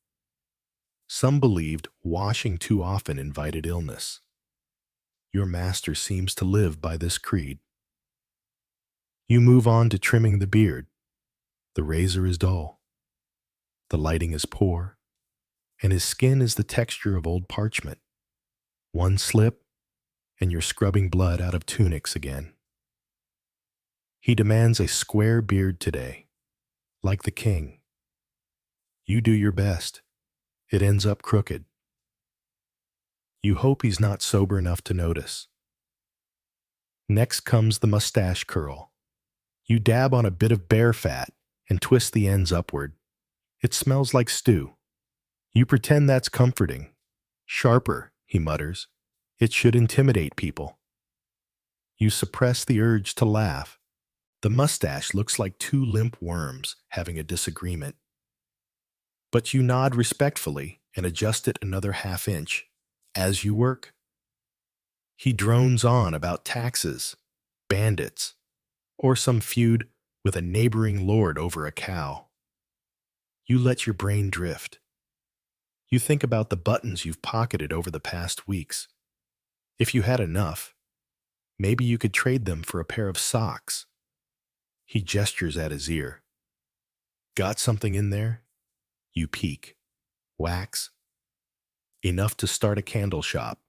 Some believed washing too often invited illness. Your master seems to live by this creed. You move on to trimming the beard. The razor is dull. The lighting is poor, and his skin is the texture of old parchment. One slip, and you're scrubbing blood out of tunics again. He demands a square beard today, like the king. You do your best. It ends up crooked. You hope he's not sober enough to notice. Next comes the mustache curl. You dab on a bit of bear fat and twist the ends upward. It smells like stew. You pretend that's comforting. "Sharper," he mutters. "It should intimidate people." You suppress the urge to laugh. The mustache looks like two limp worms having a disagreement. But you nod respectfully and adjust it another half-inch. As you work, he drones on about taxes, bandits, or some feud with a neighboring lord over a cow. You let your brain drift. You think about the buttons you've pocketed over the past weeks. If you had enough, maybe you could trade them for a pair of socks. He gestures at his ear. "Got something in there?" You peek. "Wax?" "Enough to start a candle shop."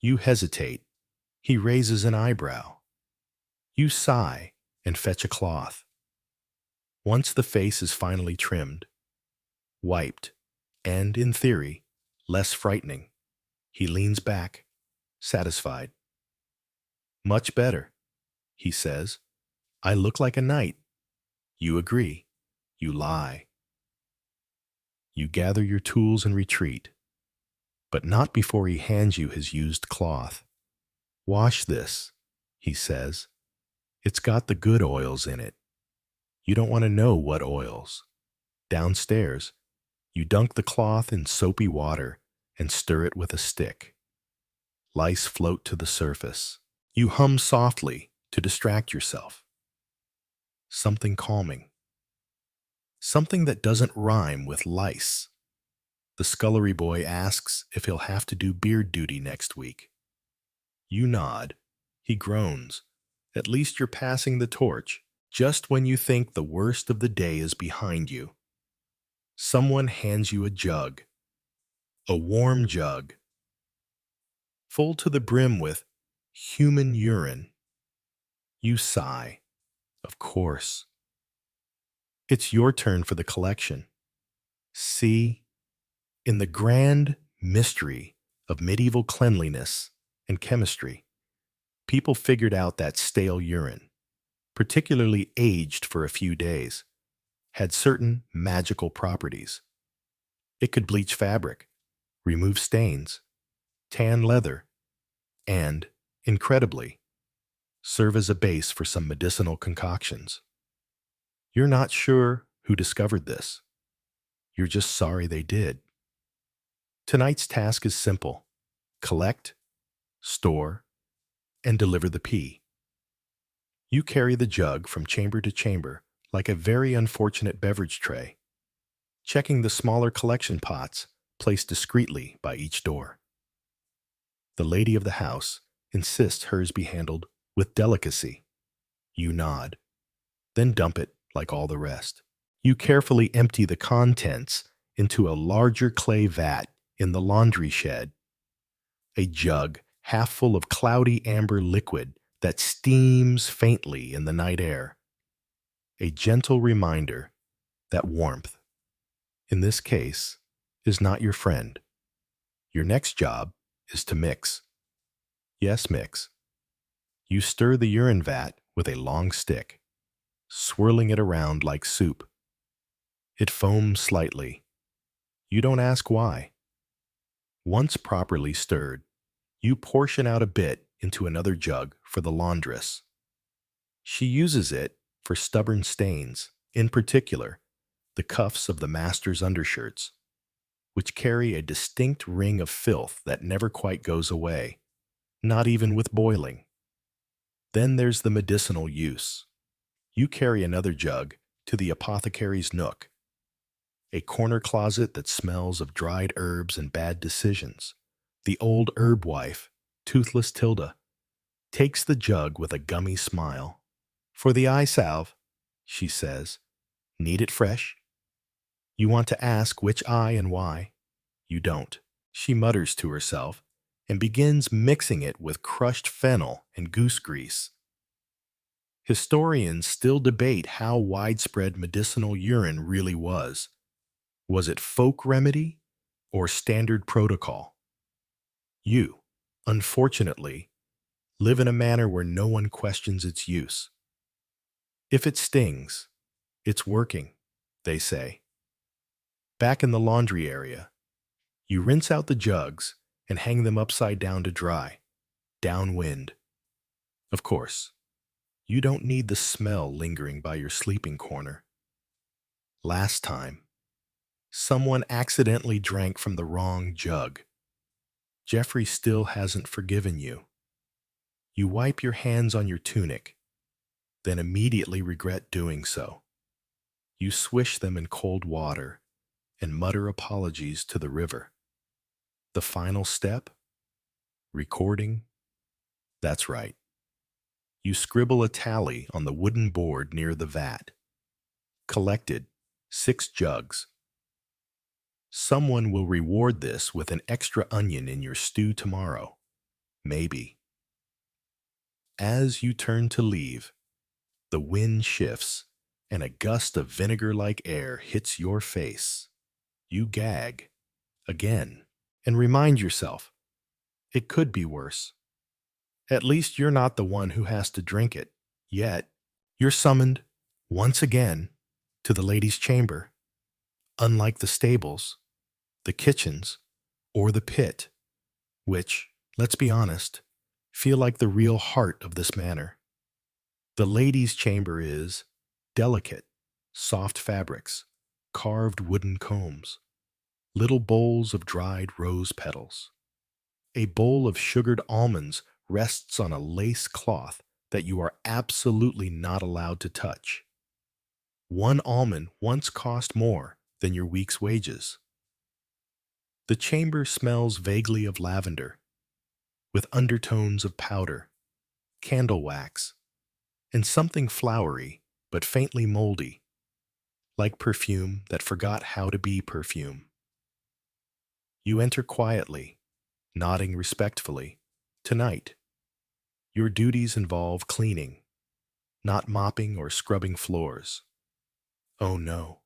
You hesitate. He raises an eyebrow. You sigh and fetch a cloth. Once the face is finally trimmed, wiped, and, in theory, less frightening, he leans back, satisfied. "Much better," he says. "I look like a knight." You agree. You lie. You gather your tools and retreat, but not before he hands you his used cloth. "Wash this," he says. "It's got the good oils in it." You don't want to know what oils. Downstairs, you dunk the cloth in soapy water and stir it with a stick. Lice float to the surface. You hum softly to distract yourself. Something calming. Something that doesn't rhyme with lice. The scullery boy asks if he'll have to do beard duty next week. You nod. He groans. At least you're passing the torch, just when you think the worst of the day is behind you. Someone hands you a jug. A warm jug. Full to the brim with human urine. You sigh. Of course. It's your turn for the collection. See, in the grand mystery of medieval cleanliness and chemistry, people figured out that stale urine, particularly aged for a few days, had certain magical properties. It could bleach fabric, remove stains, tan leather, and, incredibly, serve as a base for some medicinal concoctions. You're not sure who discovered this. You're just sorry they did. Tonight's task is simple. Collect, store, and deliver the pee. You carry the jug from chamber to chamber like a very unfortunate beverage tray, checking the smaller collection pots placed discreetly by each door. The lady of the house insists hers be handled with delicacy. You nod, then dump it like all the rest. You carefully empty the contents into a larger clay vat in the laundry shed, a jug half full of cloudy amber liquid that steams faintly in the night air. A gentle reminder that warmth, in this case, is not your friend. Your next job is to mix. Yes, mix. You stir the urine vat with a long stick, swirling it around like soup. It foams slightly. You don't ask why. Once properly stirred, you portion out a bit into another jug for the laundress. She uses it for stubborn stains, in particular, the cuffs of the master's undershirts, which carry a distinct ring of filth that never quite goes away, not even with boiling. Then there's the medicinal use. You carry another jug to the apothecary's nook, a corner closet that smells of dried herbs and bad decisions. The old herb wife, toothless Tilda, takes the jug with a gummy smile. For the eye salve, she says. Need it fresh? You want to ask which eye and why? You don't. She mutters to herself and begins mixing it with crushed fennel and goose grease. Historians still debate how widespread medicinal urine really was. Was it folk remedy or standard protocol? You, unfortunately, live in a manner where no one questions its use. If it stings, it's working, they say. Back in the laundry area, you rinse out the jugs and hang them upside down to dry, downwind. Of course, you don't need the smell lingering by your sleeping corner. Last time, someone accidentally drank from the wrong jug. Jeffrey still hasn't forgiven you. You wipe your hands on your tunic, then immediately regret doing so. You swish them in cold water and mutter apologies to the river. The final step? Recording? That's right. You scribble a tally on the wooden board near the vat. Collected 6 jugs. Someone will reward this with an extra onion in your stew tomorrow. Maybe. As you turn to leave, the wind shifts and a gust of vinegar-like air hits your face. You gag, again, and remind yourself, it could be worse. At least you're not the one who has to drink it, yet. You're summoned, once again, to the ladies' chamber. Unlike the stables, the kitchens, or the pit, which, let's be honest, feel like the real heart of this manor. The ladies' chamber is delicate, soft fabrics, carved wooden combs, little bowls of dried rose petals. A bowl of sugared almonds rests on a lace cloth that you are absolutely not allowed to touch. One almond once cost more than your week's wages. The chamber smells vaguely of lavender, with undertones of powder, candle wax, and something flowery but faintly moldy, like perfume that forgot how to be perfume. You enter quietly, nodding respectfully. Tonight, your duties involve cleaning, not mopping or scrubbing floors. Oh no,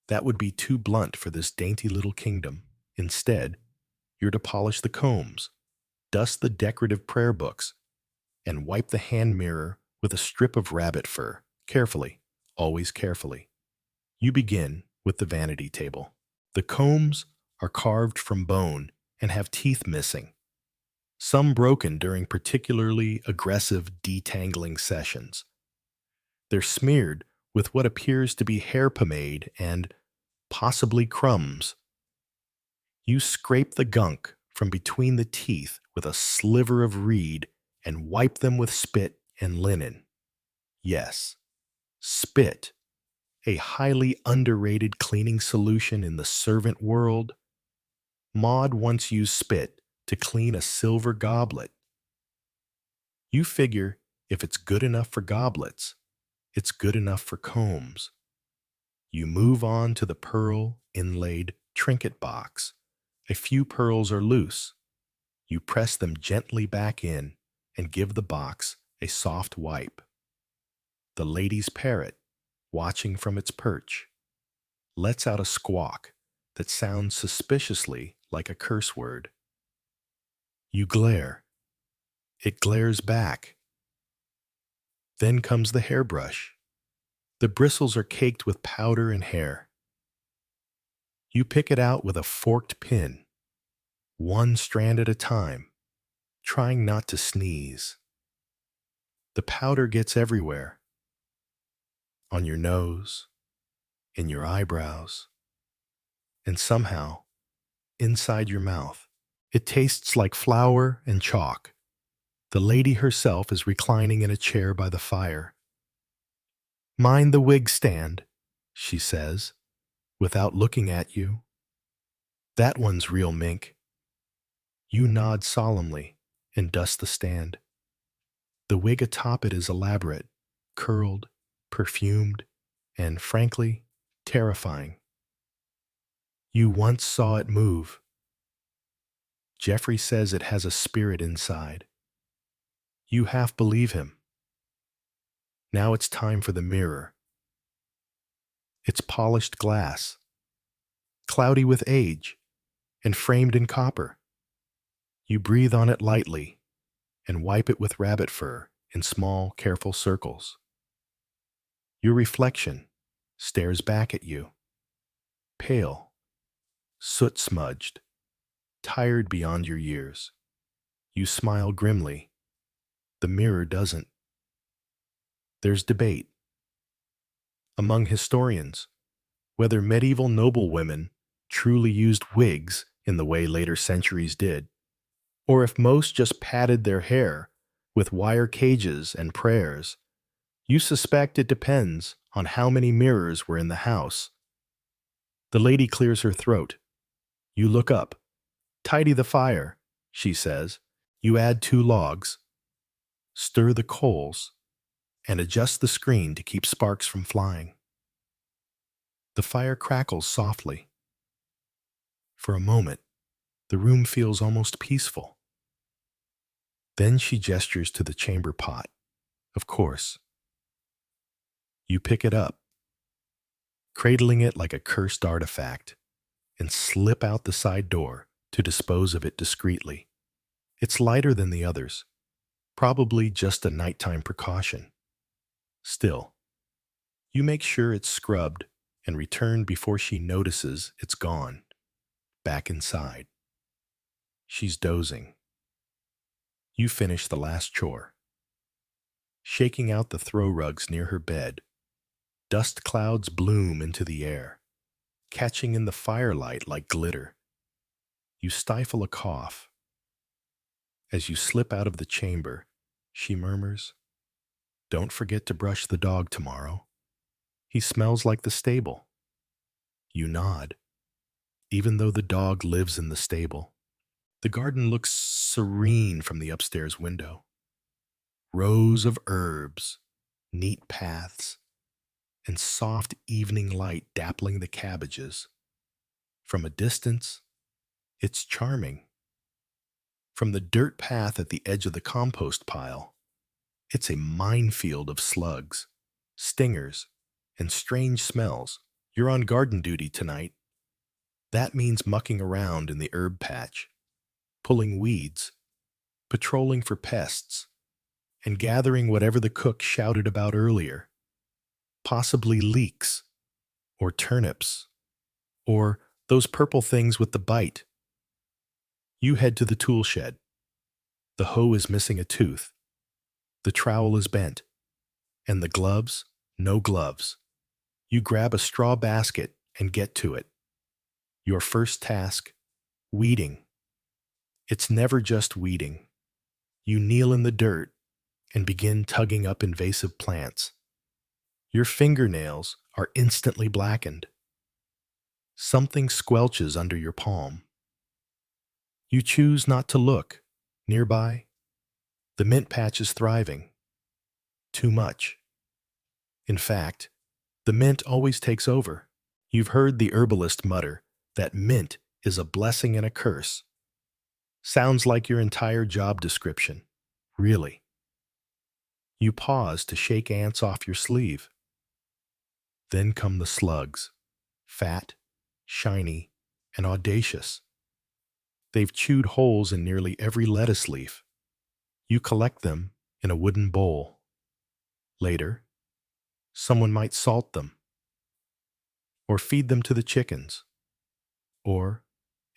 that would be too blunt for this dainty little kingdom. Instead, you're to polish the combs, dust the decorative prayer books, and wipe the hand mirror with a strip of rabbit fur. Carefully, always carefully. You begin with the vanity table. The combs are carved from bone and have teeth missing, some broken during particularly aggressive detangling sessions. They're smeared with what appears to be hair pomade and possibly crumbs. You scrape the gunk from between the teeth with a sliver of reed and wipe them with spit and linen. Yes, spit, a highly underrated cleaning solution in the servant world. Maud once used spit to clean a silver goblet. You figure if it's good enough for goblets, it's good enough for combs. You move on to the pearl inlaid trinket box. A few pearls are loose. You press them gently back in and give the box a soft wipe. The lady's parrot, watching from its perch, lets out a squawk that sounds suspiciously like a curse word. You glare. It glares back. Then comes the hairbrush. The bristles are caked with powder and hair. You pick it out with a forked pin, one strand at a time, trying not to sneeze. The powder gets everywhere. On your nose, in your eyebrows, and somehow inside your mouth. It tastes like flour and chalk. The lady herself is reclining in a chair by the fire. "Mind the wig stand," she says, without looking at you. "That one's real mink." You nod solemnly and dust the stand. The wig atop it is elaborate, curled, perfumed, and, frankly, terrifying. You once saw it move. Jeffrey says it has a spirit inside. You half believe him. Now it's time for the mirror. It's polished glass, cloudy with age, and framed in copper. You breathe on it lightly and wipe it with rabbit fur in small, careful circles. Your reflection stares back at you, pale, soot-smudged, tired beyond your years. You smile grimly. The mirror doesn't. There's debate among historians whether medieval noblewomen truly used wigs in the way later centuries did, or if most just padded their hair with wire cages and prayers. You suspect it depends on how many mirrors were in the house. The lady clears her throat. You look up. "Tidy the fire," she says. You add 2 logs, stir the coals, and adjust the screen to keep sparks from flying. The fire crackles softly. For a moment, the room feels almost peaceful. Then she gestures to the chamber pot. Of course. You pick it up, cradling it like a cursed artifact, and slip out the side door to dispose of it discreetly. It's lighter than the others, probably just a nighttime precaution. Still, you make sure it's scrubbed and return before she notices it's gone, back inside. She's dozing. You finish the last chore. Shaking out the throw rugs near her bed, dust clouds bloom into the air, catching in the firelight like glitter. You stifle a cough. As you slip out of the chamber, she murmurs, "Don't forget to brush the dog tomorrow. He smells like the stable." You nod. even though the dog lives in the stable. The garden looks serene from the upstairs window. Rows of herbs, neat paths, and soft evening light dappling the cabbages. From a distance, it's charming. From the dirt path at the edge of the compost pile, it's a minefield of slugs, stingers, and strange smells. You're on garden duty tonight. That means mucking around in the herb patch, pulling weeds, patrolling for pests, and gathering whatever the cook shouted about earlier, possibly leeks, or turnips, or those purple things with the bite. You head to the tool shed. The hoe is missing a tooth. The trowel is bent. And the gloves, no gloves. You grab a straw basket and get to it. Your first task, weeding. It's never just weeding. You kneel in the dirt and begin tugging up invasive plants. Your fingernails are instantly blackened. Something squelches under your palm. You choose not to look. Nearby, the mint patch is thriving. Too much. In fact, the mint always takes over. You've heard the herbalist mutter that mint is a blessing and a curse. Sounds like your entire job description. Really. You pause to shake ants off your sleeve. Then come the slugs, fat, shiny, and audacious. They've chewed holes in nearly every lettuce leaf. You collect them in a wooden bowl. Later, someone might salt them, or feed them to the chickens, or,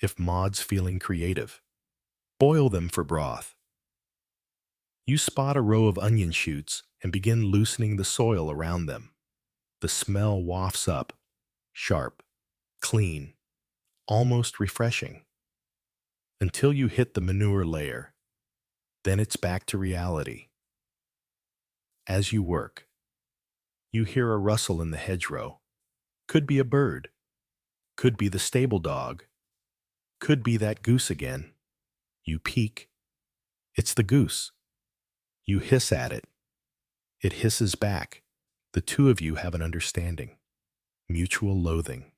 if Maud's feeling creative, boil them for broth. You spot a row of onion shoots and begin loosening the soil around them. The smell wafts up, sharp, clean, almost refreshing, until you hit the manure layer. Then it's back to reality. As you work, you hear a rustle in the hedgerow. Could be a bird. Could be the stable dog. Could be that goose again. You peek. It's the goose. You hiss at it. It hisses back. The two of you have an understanding. Mutual loathing.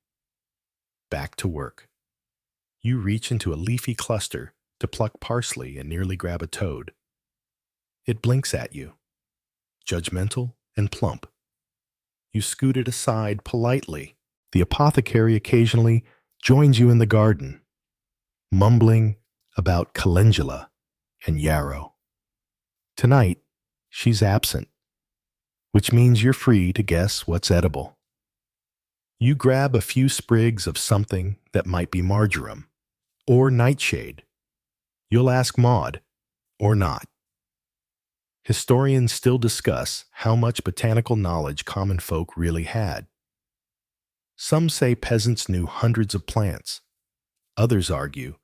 Back to work. You reach into a leafy cluster to pluck parsley and nearly grab a toad. It blinks at you, judgmental and plump. You scoot it aside politely. The apothecary occasionally joins you in the garden, mumbling about calendula and yarrow. Tonight, she's absent, which means you're free to guess what's edible. You grab a few sprigs of something that might be marjoram or nightshade. You'll ask Maud, or not. Historians still discuss how much botanical knowledge common folk really had. Some say peasants knew hundreds of plants. Others argue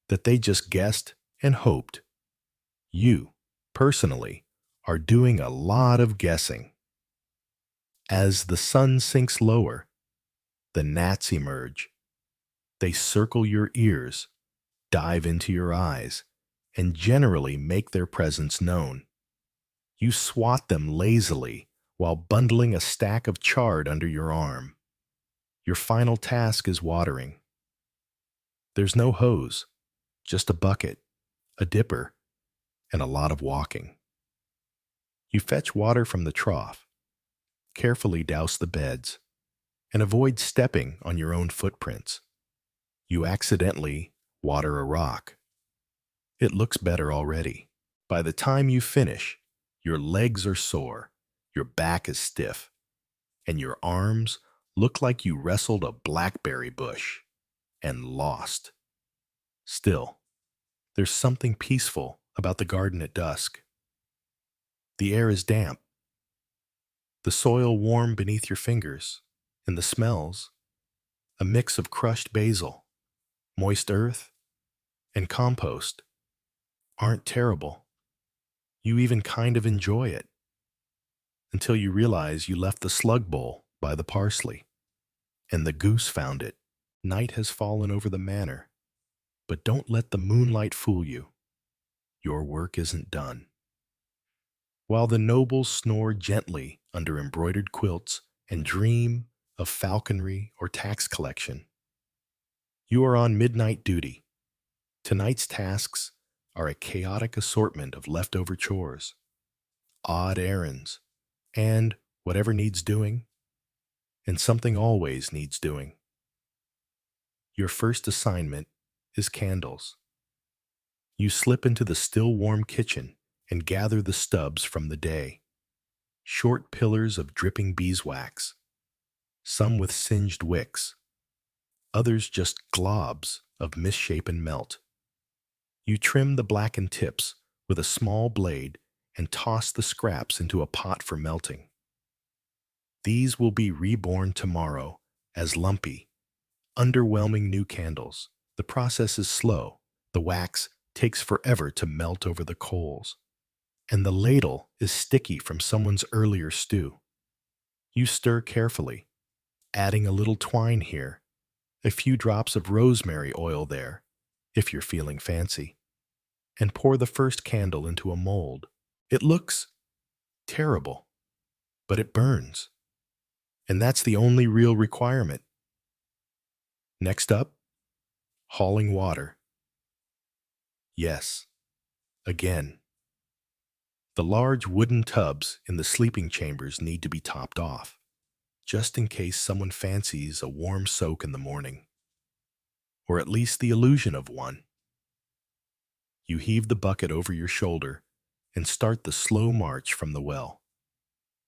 that they just guessed and hoped. You, personally, are doing a lot of guessing. As the sun sinks lower, the gnats emerge. They circle your ears, dive into your eyes, and generally make their presence known. You swat them lazily while bundling a stack of chard under your arm. Your final task is watering. There's no hose, just a bucket, a dipper, and a lot of walking. You fetch water from the trough, carefully douse the beds, and avoid stepping on your own footprints. You accidentally water a rock. It looks better already. By the time you finish, your legs are sore, your back is stiff, and your arms look like you wrestled a blackberry bush and lost. Still, there's something peaceful about the garden at dusk. The air is damp, the soil warm beneath your fingers, and the smells, a mix of crushed basil, moist earth, and compost, aren't terrible. You even kind of enjoy it, until you realize you left the slug bowl by the parsley, and the goose found it. Night has fallen over the manor, but don't let the moonlight fool you. Your work isn't done. While the nobles snore gently under embroidered quilts and dream of falconry or tax collection, you are on midnight duty. Tonight's tasks are a chaotic assortment of leftover chores, odd errands, and whatever needs doing, and something always needs doing. Your first assignment is candles. You slip into the still warm kitchen and gather the stubs from the day. Short pillars of dripping beeswax, some with singed wicks, others just globs of misshapen melt. You trim the blackened tips with a small blade and toss the scraps into a pot for melting. These will be reborn tomorrow as lumpy, underwhelming new candles. The process is slow. The wax takes forever to melt over the coals, and the ladle is sticky from someone's earlier stew. You stir carefully, adding a little twine here, a few drops of rosemary oil there, if you're feeling fancy, and pour the first candle into a mold. It looks terrible, but it burns, and that's the only real requirement. Next up, hauling water. Yes, again. The large wooden tubs in the sleeping chambers need to be topped off, just in case someone fancies a warm soak in the morning, or at least the illusion of one. You heave the bucket over your shoulder and start the slow march from the well.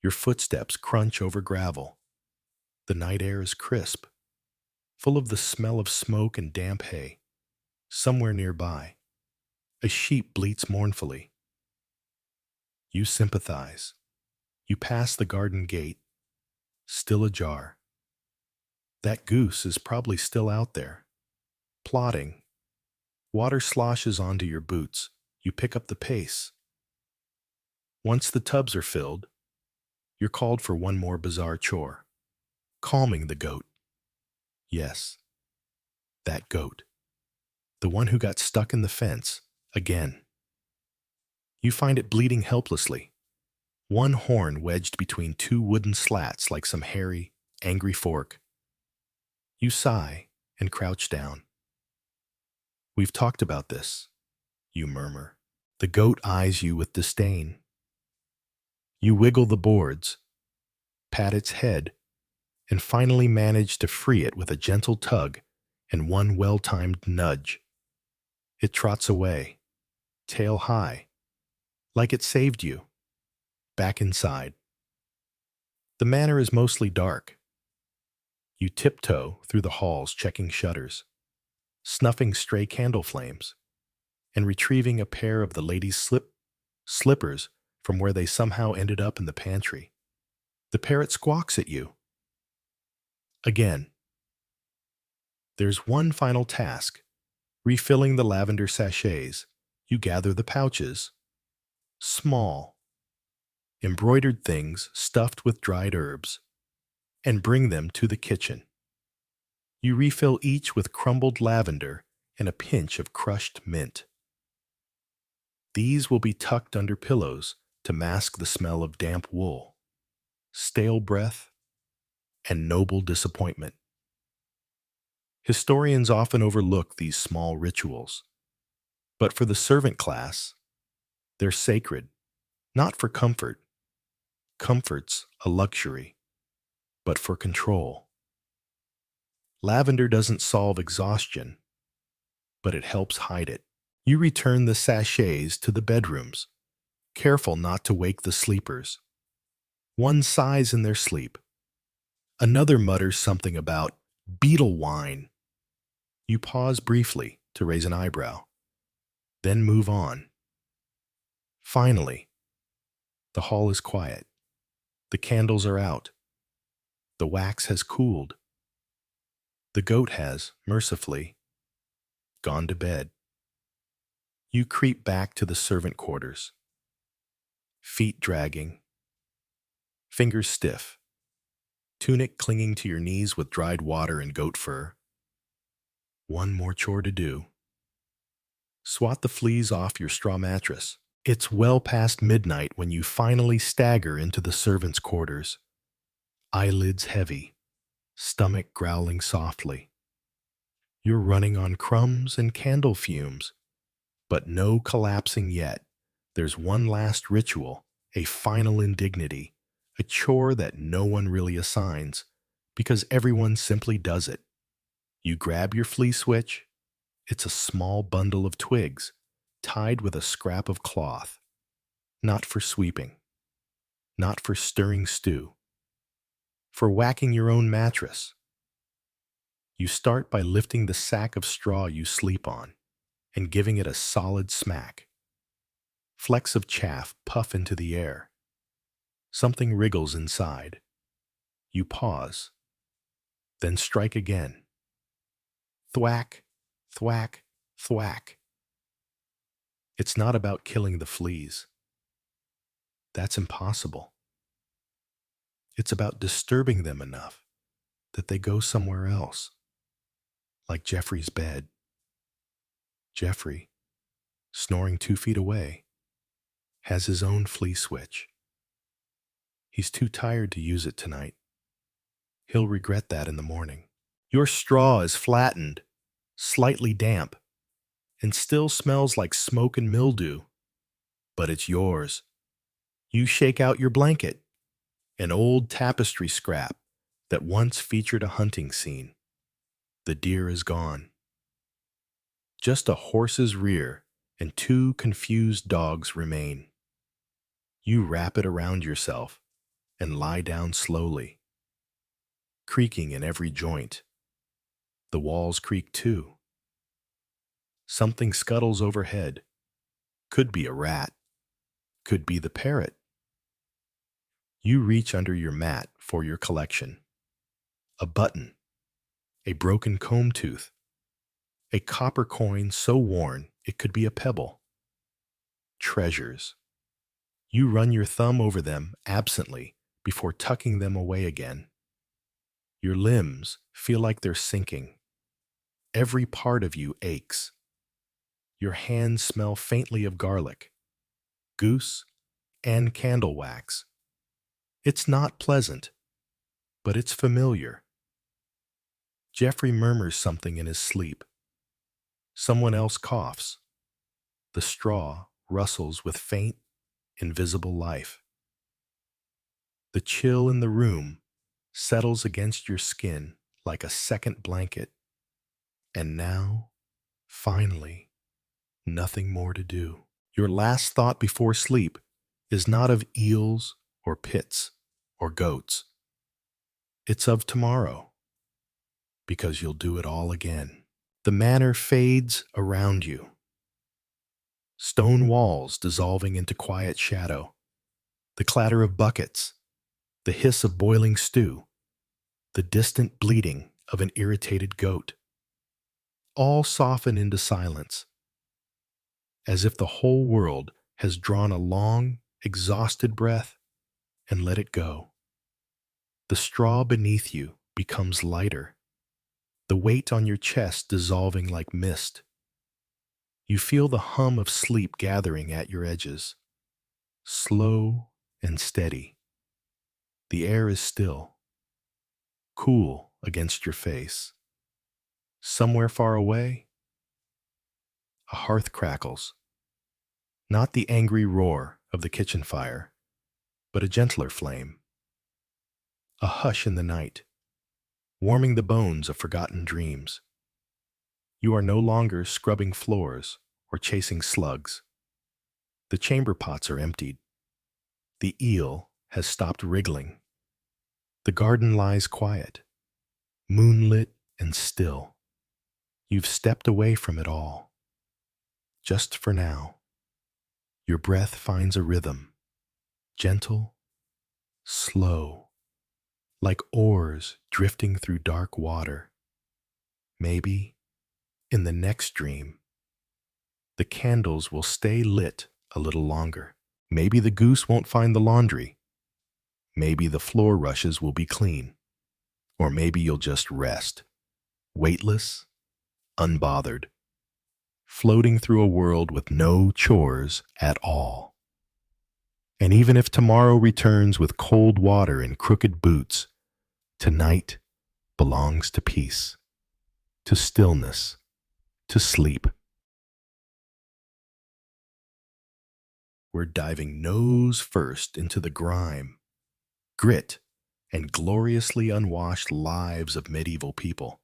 Your footsteps crunch over gravel. The night air is crisp, full of the smell of smoke and damp hay. Somewhere nearby, a sheep bleats mournfully. You sympathize. You pass the garden gate, still ajar. That goose is probably still out there, plodding. Water sloshes onto your boots. You pick up the pace. Once the tubs are filled, you're called for one more bizarre chore. Calming the goat. Yes, that goat. The one who got stuck in the fence, again. You find it bleeding helplessly, one horn wedged between two wooden slats like some hairy, angry fork. You sigh and crouch down. We've talked about this, you murmur. The goat eyes you with disdain. You wiggle the boards, pat its head, and finally manage to free it with a gentle tug and one well-timed nudge. It trots away, tail high, like it saved you, back inside. The manor is mostly dark. You tiptoe through the halls checking shutters, snuffing stray candle flames, and retrieving a pair of the lady's slippers from where they somehow ended up in the pantry. The parrot squawks at you. Again. There's one final task, refilling the lavender sachets. You gather the pouches. Small, embroidered things stuffed with dried herbs, and bring them to the kitchen. You refill each with crumbled lavender and a pinch of crushed mint. These will be tucked under pillows to mask the smell of damp wool, stale breath, and noble disappointment. Historians often overlook these small rituals, but for the servant class, they're sacred, not for comfort. Comfort's a luxury, but for control. Lavender doesn't solve exhaustion, but it helps hide it. You return the sachets to the bedrooms, careful not to wake the sleepers. One sighs in their sleep. Another mutters something about beetle wine. You pause briefly to raise an eyebrow, then move on. Finally, the hall is quiet. The candles are out. The wax has cooled. The goat has, mercifully, gone to bed. You creep back to the servant quarters, feet dragging, fingers stiff, tunic clinging to your knees with dried water and goat fur. One more chore to do. Swat the fleas off your straw mattress. It's well past midnight when you finally stagger into the servants' quarters, eyelids heavy, stomach growling softly. You're running on crumbs and candle fumes, but no collapsing yet. There's one last ritual, a final indignity, a chore that no one really assigns, because everyone simply does it. You grab your flea switch. It's a small bundle of twigs, tied with a scrap of cloth. Not for sweeping, not for stirring stew, for whacking your own mattress. You start by lifting the sack of straw you sleep on and giving it a solid smack. Flecks of chaff puff into the air. Something wriggles inside. You pause, then strike again. Thwack, thwack, thwack. It's not about killing the fleas. That's impossible. It's about disturbing them enough that they go somewhere else, like Jeffrey's bed. Jeffrey, snoring 2 feet away, has his own flea switch. He's too tired to use it tonight. He'll regret that in the morning. Your straw is flattened, slightly damp, and still smells like smoke and mildew. But it's yours. You shake out your blanket, an old tapestry scrap that once featured a hunting scene. The deer is gone. Just a horse's rear and 2 confused dogs remain. You wrap it around yourself and lie down slowly, creaking in every joint. The walls creak too. Something scuttles overhead. Could be a rat. Could be the parrot. You reach under your mat for your collection. A button, a broken comb tooth, a copper coin so worn it could be a pebble. Treasures. You run your thumb over them absently before tucking them away again. Your limbs feel like they're sinking. Every part of you aches. Your hands smell faintly of garlic, goose, and candle wax. It's not pleasant, but it's familiar. Jeffrey murmurs something in his sleep. Someone else coughs. The straw rustles with faint, invisible life. The chill in the room settles against your skin like a second blanket. And now, finally, nothing more to do. Your last thought before sleep is not of eels or pits or goats. It's of tomorrow, because you'll do it all again. The manor fades around you. Stone walls dissolving into quiet shadow, the clatter of buckets, the hiss of boiling stew, the distant bleating of an irritated goat. All soften into silence, as if the whole world has drawn a long, exhausted breath and let it go. The straw beneath you becomes lighter, the weight on your chest dissolving like mist. You feel the hum of sleep gathering at your edges, slow and steady. The air is still, cool against your face. Somewhere far away, a hearth crackles. Not the angry roar of the kitchen fire, but a gentler flame. A hush in the night, warming the bones of forgotten dreams. You are no longer scrubbing floors or chasing slugs. The chamber pots are emptied. The eel has stopped wriggling. The garden lies quiet, moonlit and still. You've stepped away from it all. Just for now. Your breath finds a rhythm, gentle, slow, like oars drifting through dark water. Maybe, in the next dream, the candles will stay lit a little longer. Maybe the goose won't find the laundry. Maybe the floor rushes will be clean. Or maybe you'll just rest, weightless, unbothered, floating through a world with no chores at all. And even if tomorrow returns with cold water and crooked boots, tonight belongs to peace, to stillness, to sleep. We're diving nose first into the grime, grit, and gloriously unwashed lives of medieval people,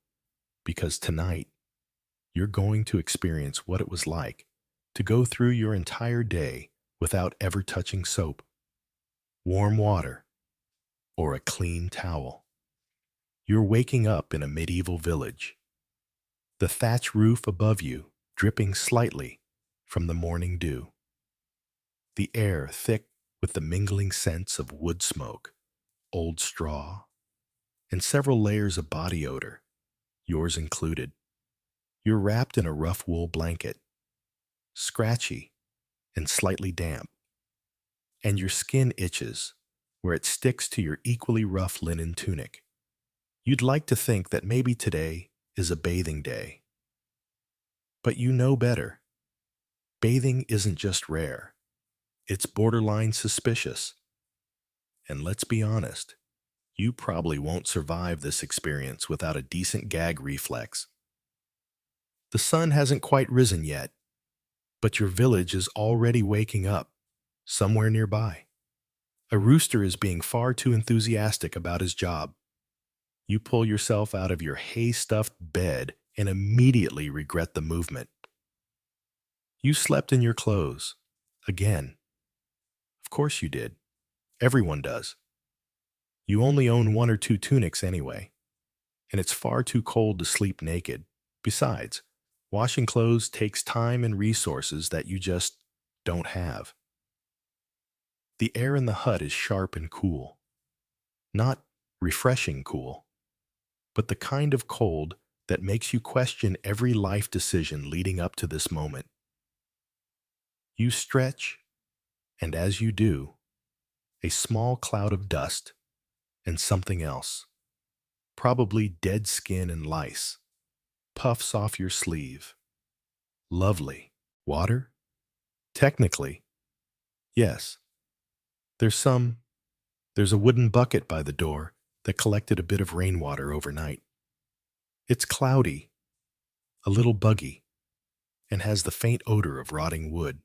because tonight you're going to experience what it was like to go through your entire day without ever touching soap, warm water, or a clean towel. You're waking up in a medieval village, the thatch roof above you dripping slightly from the morning dew, the air thick with the mingling scents of wood smoke, old straw, and several layers of body odor, yours included. You're wrapped in a rough wool blanket, scratchy and slightly damp, and your skin itches where it sticks to your equally rough linen tunic. You'd like to think that maybe today is a bathing day. But you know better. Bathing isn't just rare. It's borderline suspicious. And let's be honest, you probably won't survive this experience without a decent gag reflex. The sun hasn't quite risen yet, but your village is already waking up, somewhere nearby. A rooster is being far too enthusiastic about his job. You pull yourself out of your hay-stuffed bed and immediately regret the movement. You slept in your clothes. Again. Of course you did. Everyone does. You only own one or two tunics anyway, and it's far too cold to sleep naked. Besides, washing clothes takes time and resources that you just don't have. The air in the hut is sharp and cool. Not refreshing cool, but the kind of cold that makes you question every life decision leading up to this moment. You stretch, and as you do, a small cloud of dust and something else, probably dead skin and lice, puffs off your sleeve. Lovely. Water? Technically, yes. There's a wooden bucket by the door that collected a bit of rainwater overnight. It's cloudy, a little buggy, and has the faint odor of rotting wood.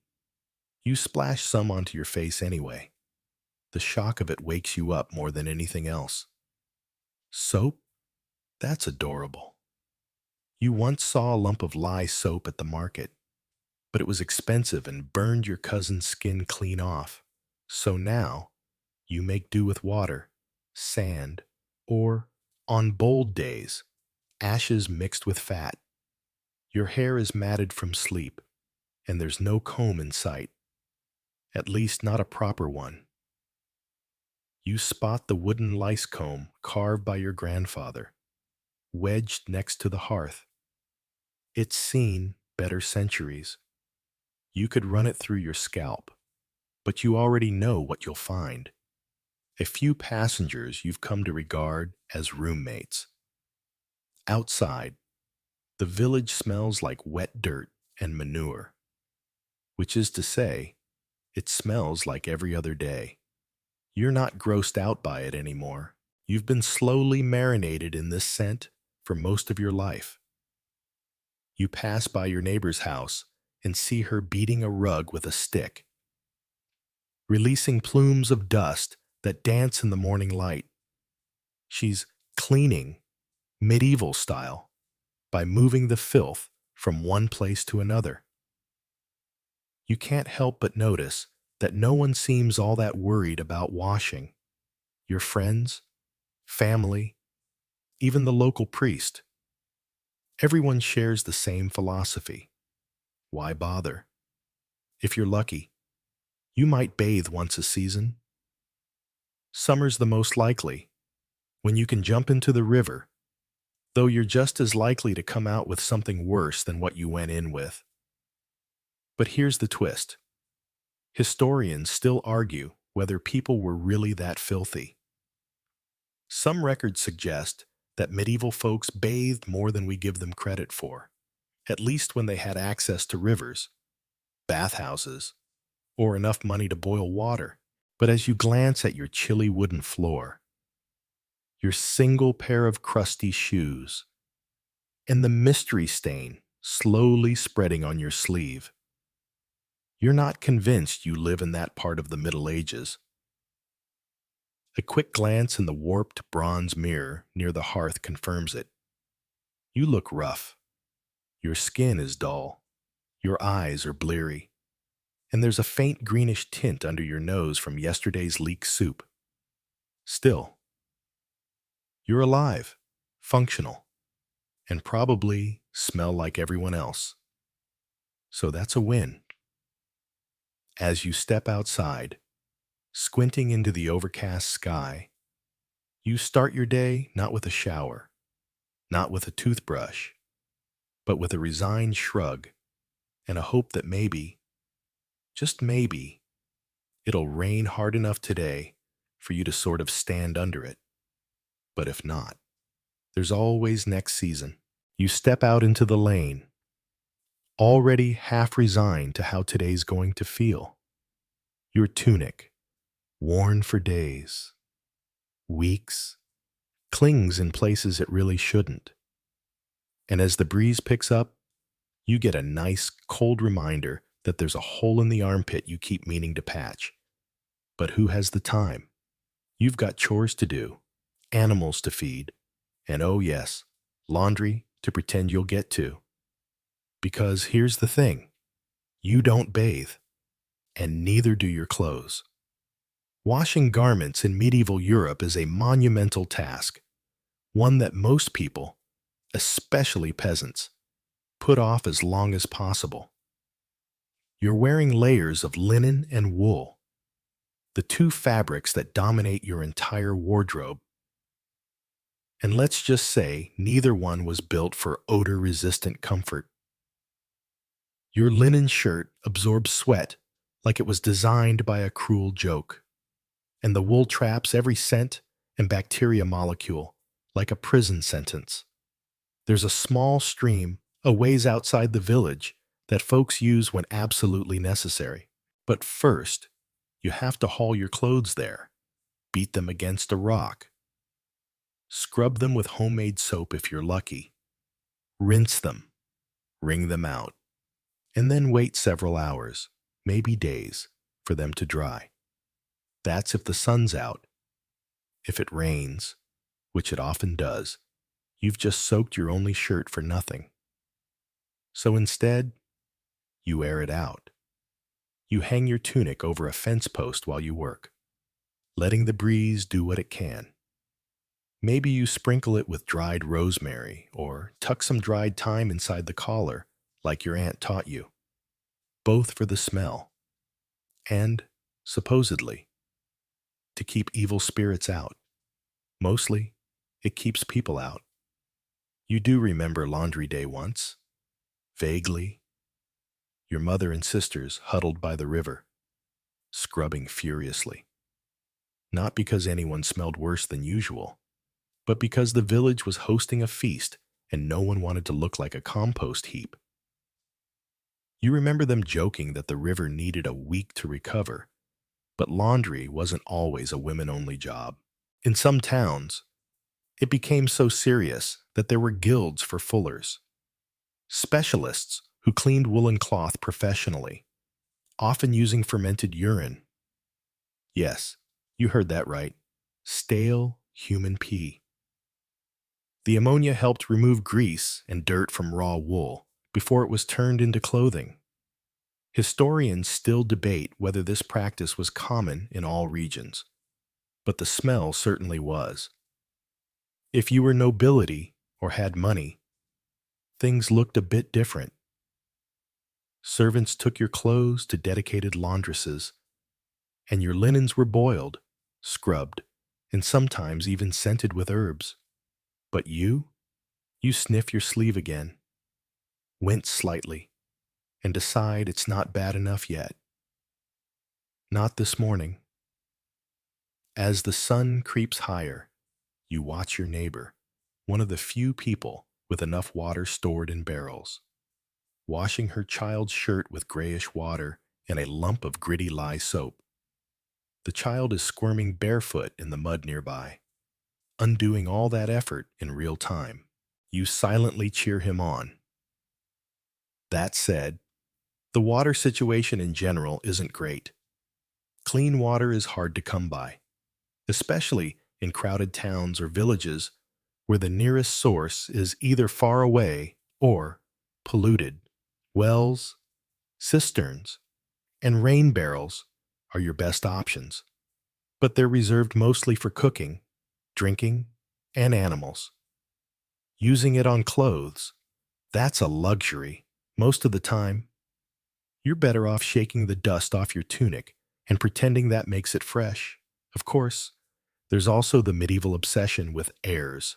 You splash some onto your face anyway. The shock of it wakes you up more than anything else. Soap? That's adorable. You once saw a lump of lye soap at the market, but it was expensive and burned your cousin's skin clean off. So now, you make do with water, sand, or, on bold days, ashes mixed with fat. Your hair is matted from sleep, and there's no comb in sight. At least not a proper one. You spot the wooden lice comb carved by your grandfather, wedged next to the hearth. It's seen better centuries. You could run it through your scalp, but you already know what you'll find. A few passengers you've come to regard as roommates. Outside, the village smells like wet dirt and manure, which is to say, it smells like every other day. You're not grossed out by it anymore. You've been slowly marinated in this scent for most of your life. You pass by your neighbor's house and see her beating a rug with a stick, releasing plumes of dust that dance in the morning light. She's cleaning, medieval style, by moving the filth from one place to another. You can't help but notice that no one seems all that worried about washing. Your friends, family, even the local priest. Everyone shares the same philosophy. Why bother? If you're lucky, you might bathe once a season. Summer's the most likely, when you can jump into the river, though you're just as likely to come out with something worse than what you went in with. But here's the twist. Historians still argue whether people were really that filthy. Some records suggest that medieval folks bathed more than we give them credit for. at least when they had access to rivers, bathhouses, or enough money to boil water. But as you glance at your chilly wooden floor, your single pair of crusty shoes, and the mystery stain slowly spreading on your sleeve, you're not convinced you live in that part of the Middle Ages. A quick glance in the warped bronze mirror near the hearth confirms it. You look rough. Your skin is dull. Your eyes are bleary. And there's a faint greenish tint under your nose from yesterday's leek soup. Still, you're alive, functional, and probably smell like everyone else. So that's a win. As you step outside, squinting into the overcast sky, you start your day not with a shower, not with a toothbrush, but with a resigned shrug and a hope that maybe, just maybe, it'll rain hard enough today for you to sort of stand under it. But if not, there's always next season. You step out into the lane, already half resigned to how today's going to feel. Your tunic, worn for days, weeks, clings in places it really shouldn't. And as the breeze picks up, you get a nice, cold reminder that there's a hole in the armpit you keep meaning to patch. But who has the time? You've got chores to do, animals to feed, and oh yes, laundry to pretend you'll get to. Because here's the thing, you don't bathe, and neither do your clothes. Washing garments in medieval Europe is a monumental task, one that most people, especially peasants, put off as long as possible. You're wearing layers of linen and wool, the two fabrics that dominate your entire wardrobe. And let's just say neither one was built for odor-resistant comfort. Your linen shirt absorbs sweat like it was designed by a cruel joke, and the wool traps every scent and bacteria molecule like a prison sentence. There's a small stream a ways outside the village that folks use when absolutely necessary. But first, you have to haul your clothes there, beat them against a rock, scrub them with homemade soap if you're lucky, rinse them, wring them out, and then wait several hours, maybe days, for them to dry. That's if the sun's out. If it rains, which it often does, you've just soaked your only shirt for nothing. So instead, you air it out. You hang your tunic over a fence post while you work, letting the breeze do what it can. Maybe you sprinkle it with dried rosemary or tuck some dried thyme inside the collar, like your aunt taught you, both for the smell and, supposedly, to keep evil spirits out. Mostly, it keeps people out. You do remember laundry day once, vaguely. Your mother and sisters huddled by the river, scrubbing furiously. Not because anyone smelled worse than usual, but because the village was hosting a feast and no one wanted to look like a compost heap. You remember them joking that the river needed a week to recover, but laundry wasn't always a women-only job. In some towns, it became so serious that there were guilds for fullers, specialists who cleaned woolen cloth professionally, often using fermented urine. Yes, you heard that right. Stale human pee. The ammonia helped remove grease and dirt from raw wool before it was turned into clothing. Historians still debate whether this practice was common in all regions, but the smell certainly was. If you were nobility or had money, things looked a bit different. Servants took your clothes to dedicated laundresses, and your linens were boiled, scrubbed, and sometimes even scented with herbs. But you sniff your sleeve again, wince slightly, and decide it's not bad enough yet. Not this morning. As the sun creeps higher, you watch your neighbor, one of the few people with enough water stored in barrels. washing her child's shirt with grayish water and a lump of gritty lye soap. The child is squirming barefoot in the mud nearby, undoing all that effort in real time. You silently cheer him on. That said, the water situation in general isn't great. Clean water is hard to come by, especially in crowded towns or villages where the nearest source is either far away or polluted. Wells, cisterns, and rain barrels are your best options, but they're reserved mostly for cooking, drinking, and animals. Using it on clothes, that's a luxury. Most of the time, you're better off shaking the dust off your tunic and pretending that makes it fresh. Of course, there's also the medieval obsession with airs.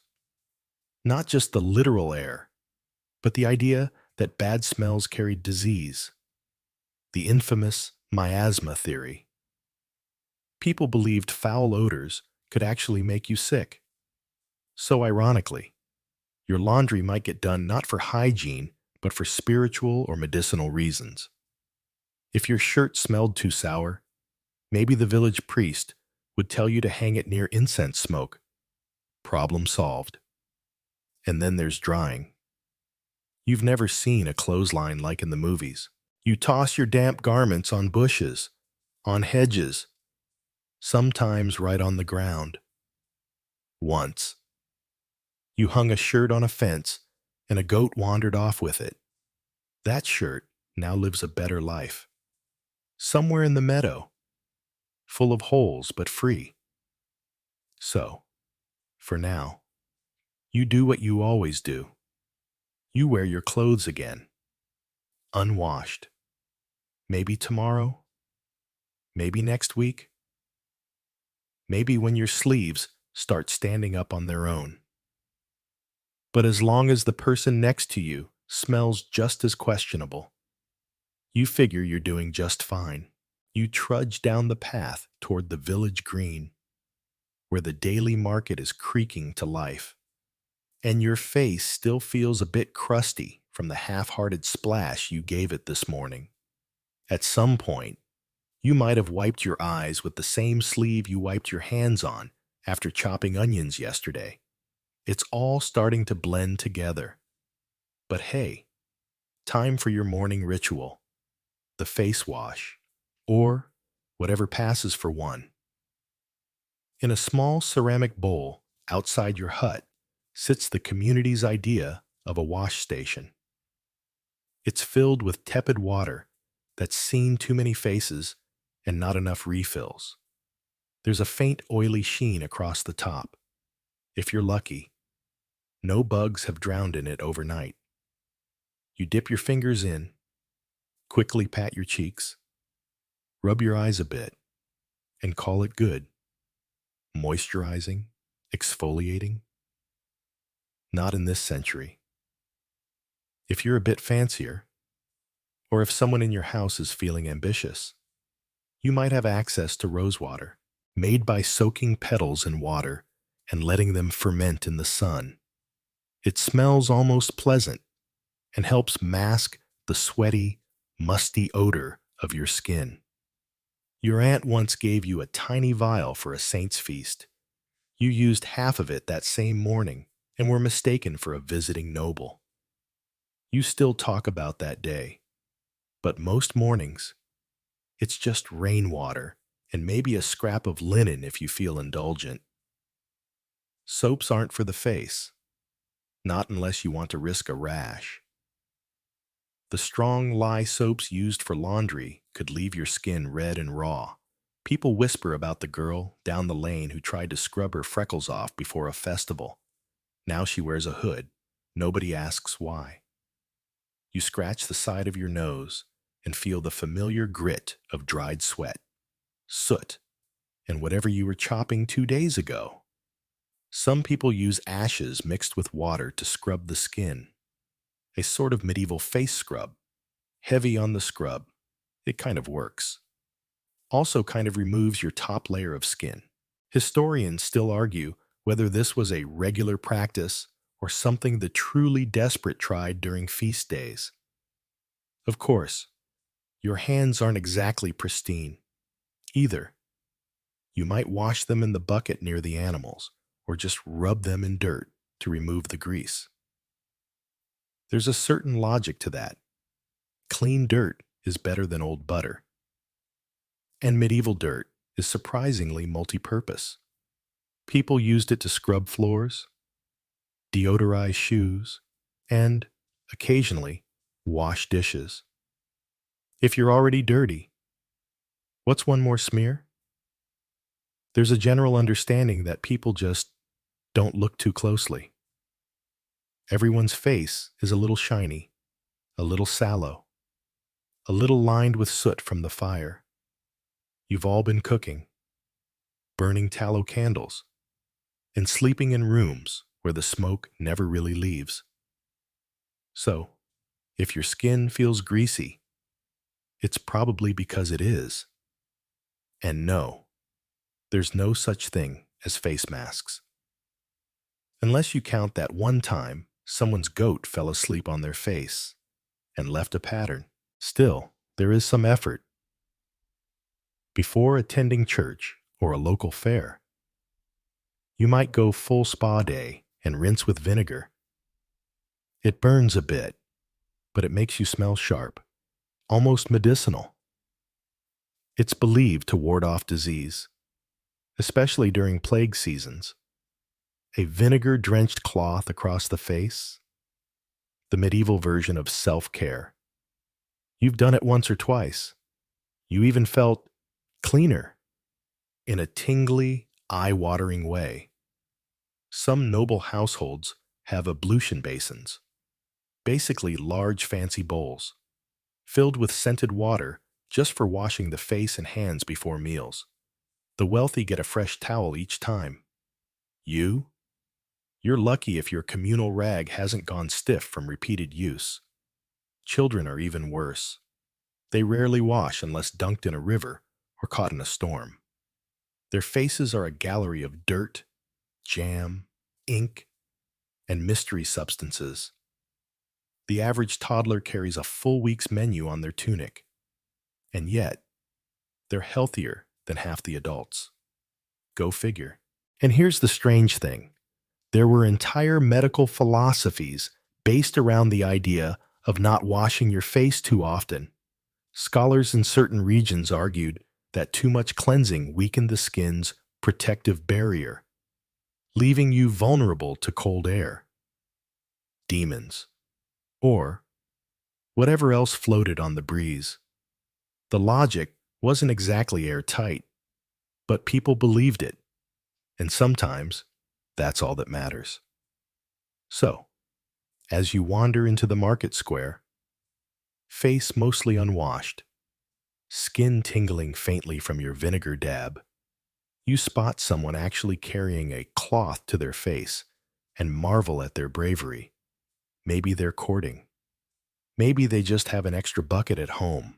Not just the literal air, but the idea that bad smells carry disease. The infamous Myasma theory. People believed foul odors could actually make you sick. So ironically, your laundry might get done not for hygiene, but for spiritual or medicinal reasons. If your shirt smelled too sour, maybe the village priest would tell you to hang it near incense smoke. Problem solved. And then there's drying. You've never seen a clothesline like in the movies. You toss your damp garments on bushes, on hedges, sometimes right on the ground. Once, you hung a shirt on a fence and a goat wandered off with it. That shirt now lives a better life. Somewhere in the meadow, full of holes but free. So, for now, you do what you always do. You wear your clothes again, unwashed. Maybe tomorrow, maybe next week, maybe when your sleeves start standing up on their own. But as long as the person next to you smells just as questionable, you figure you're doing just fine. You trudge down the path toward the village green, where the daily market is creaking to life, and your face still feels a bit crusty from the half-hearted splash you gave it this morning. At some point, you might have wiped your eyes with the same sleeve you wiped your hands on after chopping onions yesterday. It's all starting to blend together. But hey, time for your morning ritual, the face wash, or whatever passes for one. In a small ceramic bowl outside your hut sits the community's idea of a wash station. It's filled with tepid water that's seen too many faces and not enough refills. There's a faint oily sheen across the top. If you're lucky, no bugs have drowned in it overnight. You dip your fingers in, quickly pat your cheeks, rub your eyes a bit, and call it good. Moisturizing, exfoliating. Not in this century. If you're a bit fancier, or if someone in your house is feeling ambitious, you might have access to rose water, made by soaking petals in water and letting them ferment in the sun. It smells almost pleasant and helps mask the sweaty, musty odor of your skin. Your aunt once gave you a tiny vial for a saint's feast. You used half of it that same morning and were mistaken for a visiting noble. You still talk about that day, but most mornings, it's just rainwater and maybe a scrap of linen if you feel indulgent. Soaps aren't for the face, not unless you want to risk a rash. The strong lye soaps used for laundry could leave your skin red and raw. People whisper about the girl down the lane who tried to scrub her freckles off before a festival. Now she wears a hood. Nobody asks why. You scratch the side of your nose and feel the familiar grit of dried sweat, soot, and whatever you were chopping 2 days ago. Some people use ashes mixed with water to scrub the skin. A sort of medieval face scrub. Heavy on the scrub. It kind of works. Also kind of removes your top layer of skin. Historians still argue whether this was a regular practice or something the truly desperate tried during feast days. Of course, your hands aren't exactly pristine either. You might wash them in the bucket near the animals, or just rub them in dirt to remove the grease. There's a certain logic to that. Clean dirt is better than old butter. And medieval dirt is surprisingly multi-purpose. People used it to scrub floors, deodorize shoes, and, occasionally, wash dishes. If you're already dirty, what's one more smear? There's a general understanding that people just don't look too closely. Everyone's face is a little shiny, a little sallow, a little lined with soot from the fire. You've all been cooking, burning tallow candles, and sleeping in rooms where the smoke never really leaves. So, if your skin feels greasy, it's probably because it is. And no, there's no such thing as face masks. Unless you count that one time someone's goat fell asleep on their face and left a pattern. Still, there is some effort. Before attending church or a local fair, you might go full spa day and rinse with vinegar. It burns a bit, but it makes you smell sharp, almost medicinal. It's believed to ward off disease, especially during plague seasons. A vinegar-drenched cloth across the face, the medieval version of self-care. You've done it once or twice. You even felt cleaner in a tingly, eye-watering way. Some noble households have ablution basins, basically large fancy bowls, filled with scented water just for washing the face and hands before meals. The wealthy get a fresh towel each time. You're lucky if your communal rag hasn't gone stiff from repeated use. Children are even worse. They rarely wash unless dunked in a river or caught in a storm. Their faces are a gallery of dirt, jam, ink, and mystery substances. The average toddler carries a full week's menu on their tunic, and yet, they're healthier than half the adults. Go figure. And here's the strange thing. There were entire medical philosophies based around the idea of not washing your face too often. Scholars in certain regions argued that too much cleansing weakened the skin's protective barrier, leaving you vulnerable to cold air, demons, or whatever else floated on the breeze. The logic wasn't exactly airtight, but people believed it, and sometimes that's all that matters. So, as you wander into the market square, face mostly unwashed, skin tingling faintly from your vinegar dab, you spot someone actually carrying a cloth to their face and marvel at their bravery. Maybe they're courting. Maybe they just have an extra bucket at home.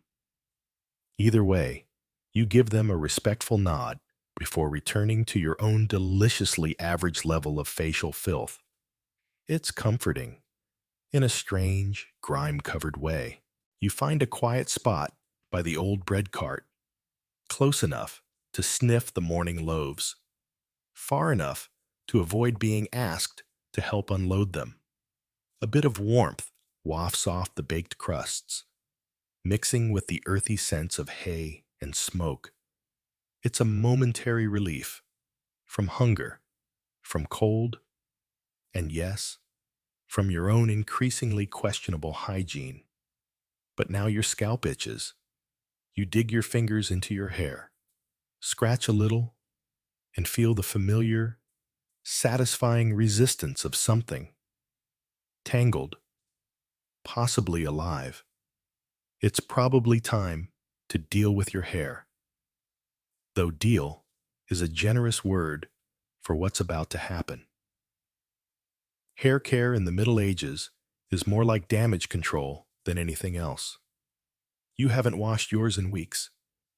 Either way, you give them a respectful nod before returning to your own deliciously average level of facial filth. It's comforting, in a strange, grime-covered way. You find a quiet spot by the old bread cart, close enough to sniff the morning loaves, far enough to avoid being asked to help unload them. A bit of warmth wafts off the baked crusts, mixing with the earthy scents of hay and smoke. It's a momentary relief from hunger, from cold, and yes, from your own increasingly questionable hygiene. But now your scalp itches. You dig your fingers into your hair, scratch a little, and feel the familiar, satisfying resistance of something. Tangled, possibly alive. It's probably time to deal with your hair. Though deal is a generous word for what's about to happen. Hair care in the Middle Ages is more like damage control than anything else. You haven't washed yours in weeks.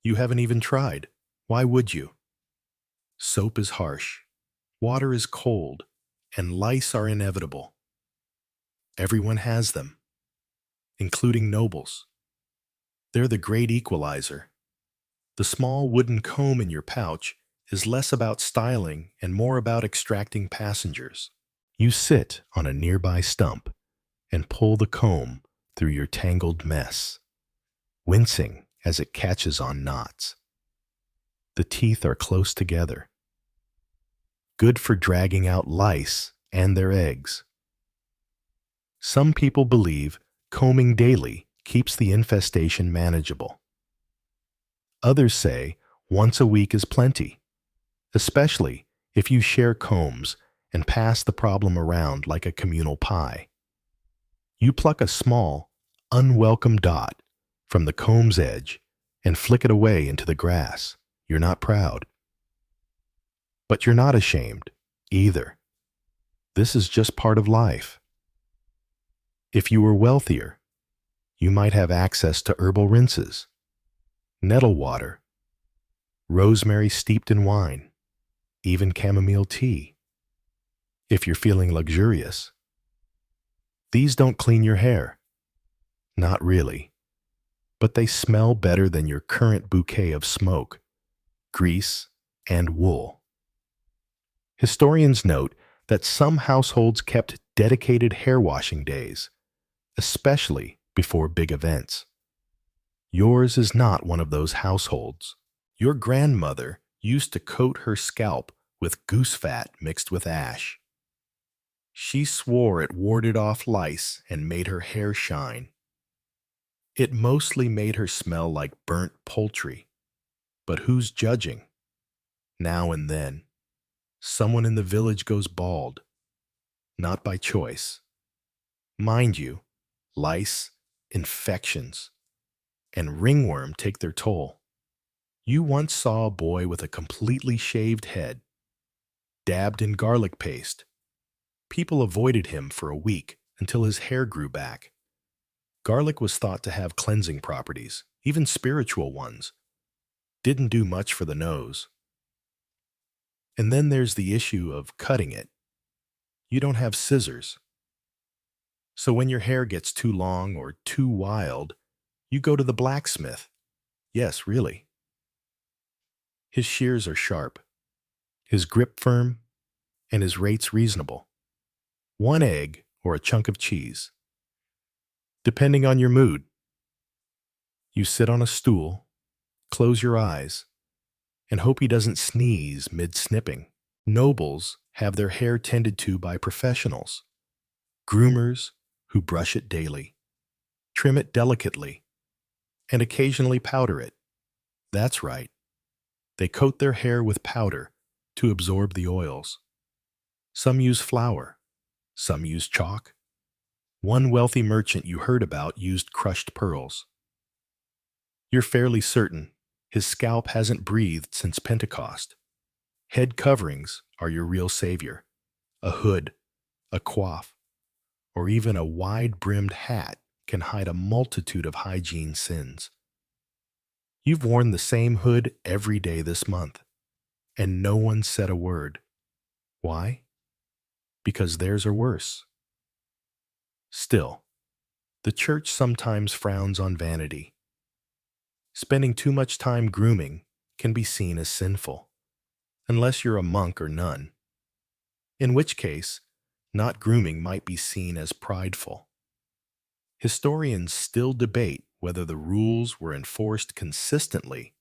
You haven't even tried. Why would you? Soap is harsh, water is cold, and lice are inevitable. Everyone has them, including nobles. They're the great equalizer. The small wooden comb in your pouch is less about styling and more about extracting passengers. You sit on a nearby stump and pull the comb through your tangled mess, wincing as it catches on knots. The teeth are close together, good for dragging out lice and their eggs. Some people believe combing daily keeps the infestation manageable. Others say once a week is plenty, especially if you share combs and pass the problem around like a communal pie. You pluck a small, unwelcome dot from the comb's edge and flick it away into the grass. You're not proud. But you're not ashamed either. This is just part of life. If you were wealthier, you might have access to herbal rinses, nettle water, rosemary steeped in wine, even chamomile tea. If you're feeling luxurious, these don't clean your hair. Not really. But they smell better than your current bouquet of smoke, grease, and wool. Historians note that some households kept dedicated hair washing days, especially before big events. Yours is not one of those households. Your grandmother used to coat her scalp with goose fat mixed with ash. She swore it warded off lice and made her hair shine. It mostly made her smell like burnt poultry. But who's judging? Now and then, someone in the village goes bald. Not by choice. Mind you, lice, infections, and ringworm take their toll. You once saw a boy with a completely shaved head, dabbed in garlic paste. People avoided him for a week until his hair grew back. Garlic was thought to have cleansing properties, even spiritual ones. Didn't do much for the nose. And then there's the issue of cutting it. You don't have scissors. So when your hair gets too long or too wild, you go to the blacksmith. Yes, really. His shears are sharp, his grip firm, and his rates reasonable. 1 egg or a chunk of cheese, depending on your mood. You sit on a stool, close your eyes, and hope he doesn't sneeze mid-snipping. Nobles have their hair tended to by professionals, groomers who brush it daily, trim it delicately, and occasionally powder it. That's right. They coat their hair with powder to absorb the oils. Some use flour, some use chalk. One wealthy merchant you heard about used crushed pearls. You're fairly certain his scalp hasn't breathed since Pentecost. Head coverings are your real savior. A hood, a coif, or even a wide-brimmed hat can hide a multitude of hygiene sins. You've worn the same hood every day this month, and no one said a word. Why? Because theirs are worse. Still, the church sometimes frowns on vanity. Spending too much time grooming can be seen as sinful, unless you're a monk or nun, in which case, not grooming might be seen as prideful. Historians still debate whether the rules were enforced consistently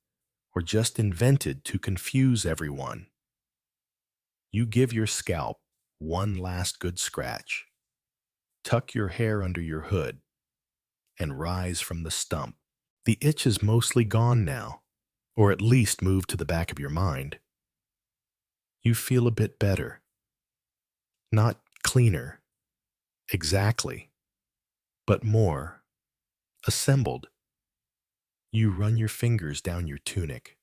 or just invented to confuse everyone. You give your scalp one last good scratch, tuck your hair under your hood, and rise from the stump. The itch is mostly gone now, or at least moved to the back of your mind. You feel a bit better. Not cleaner, exactly, but more assembled. You run your fingers down your tunic,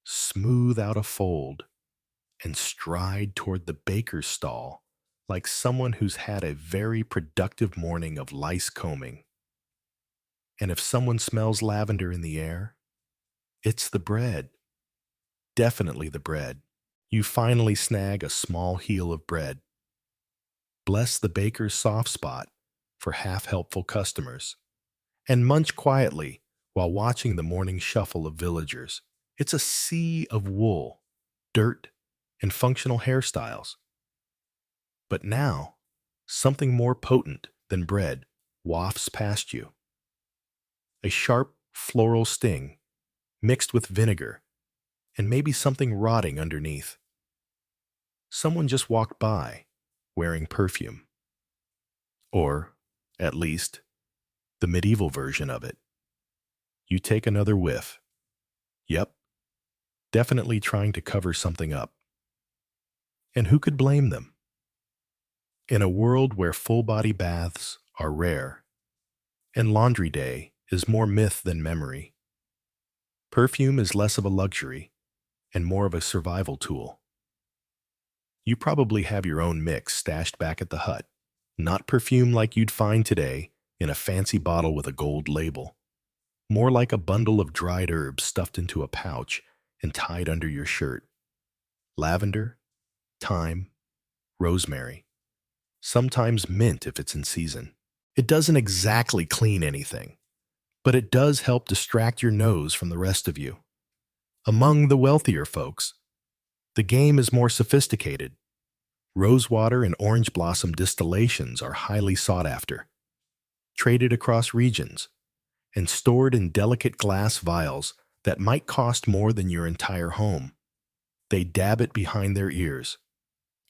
smooth out a fold, and stride toward the baker's stall like someone who's had a very productive morning of lice combing. And if someone smells lavender in the air, it's the bread. Definitely the bread. You finally snag a small heel of bread. Bless the baker's soft spot for half-helpful customers, and munch quietly while watching the morning shuffle of villagers. It's a sea of wool, dirt, and functional hairstyles. But now, something more potent than bread wafts past you. A sharp floral sting mixed with vinegar and maybe something rotting underneath. Someone just walked by wearing perfume. Or, at least, the medieval version of it. You take another whiff. Yep, definitely trying to cover something up. And who could blame them? In a world where full-body baths are rare, and laundry day is more myth than memory, perfume is less of a luxury and more of a survival tool. You probably have your own mix stashed back at the hut, not perfume like you'd find today in a fancy bottle with a gold label, more like a bundle of dried herbs stuffed into a pouch and tied under your shirt. Lavender, thyme, rosemary, sometimes mint if it's in season. It doesn't exactly clean anything, but it does help distract your nose from the rest of you. Among the wealthier folks, the game is more sophisticated. Rosewater and orange blossom distillations are highly sought after, traded across regions, and stored in delicate glass vials that might cost more than your entire home. They dab it behind their ears,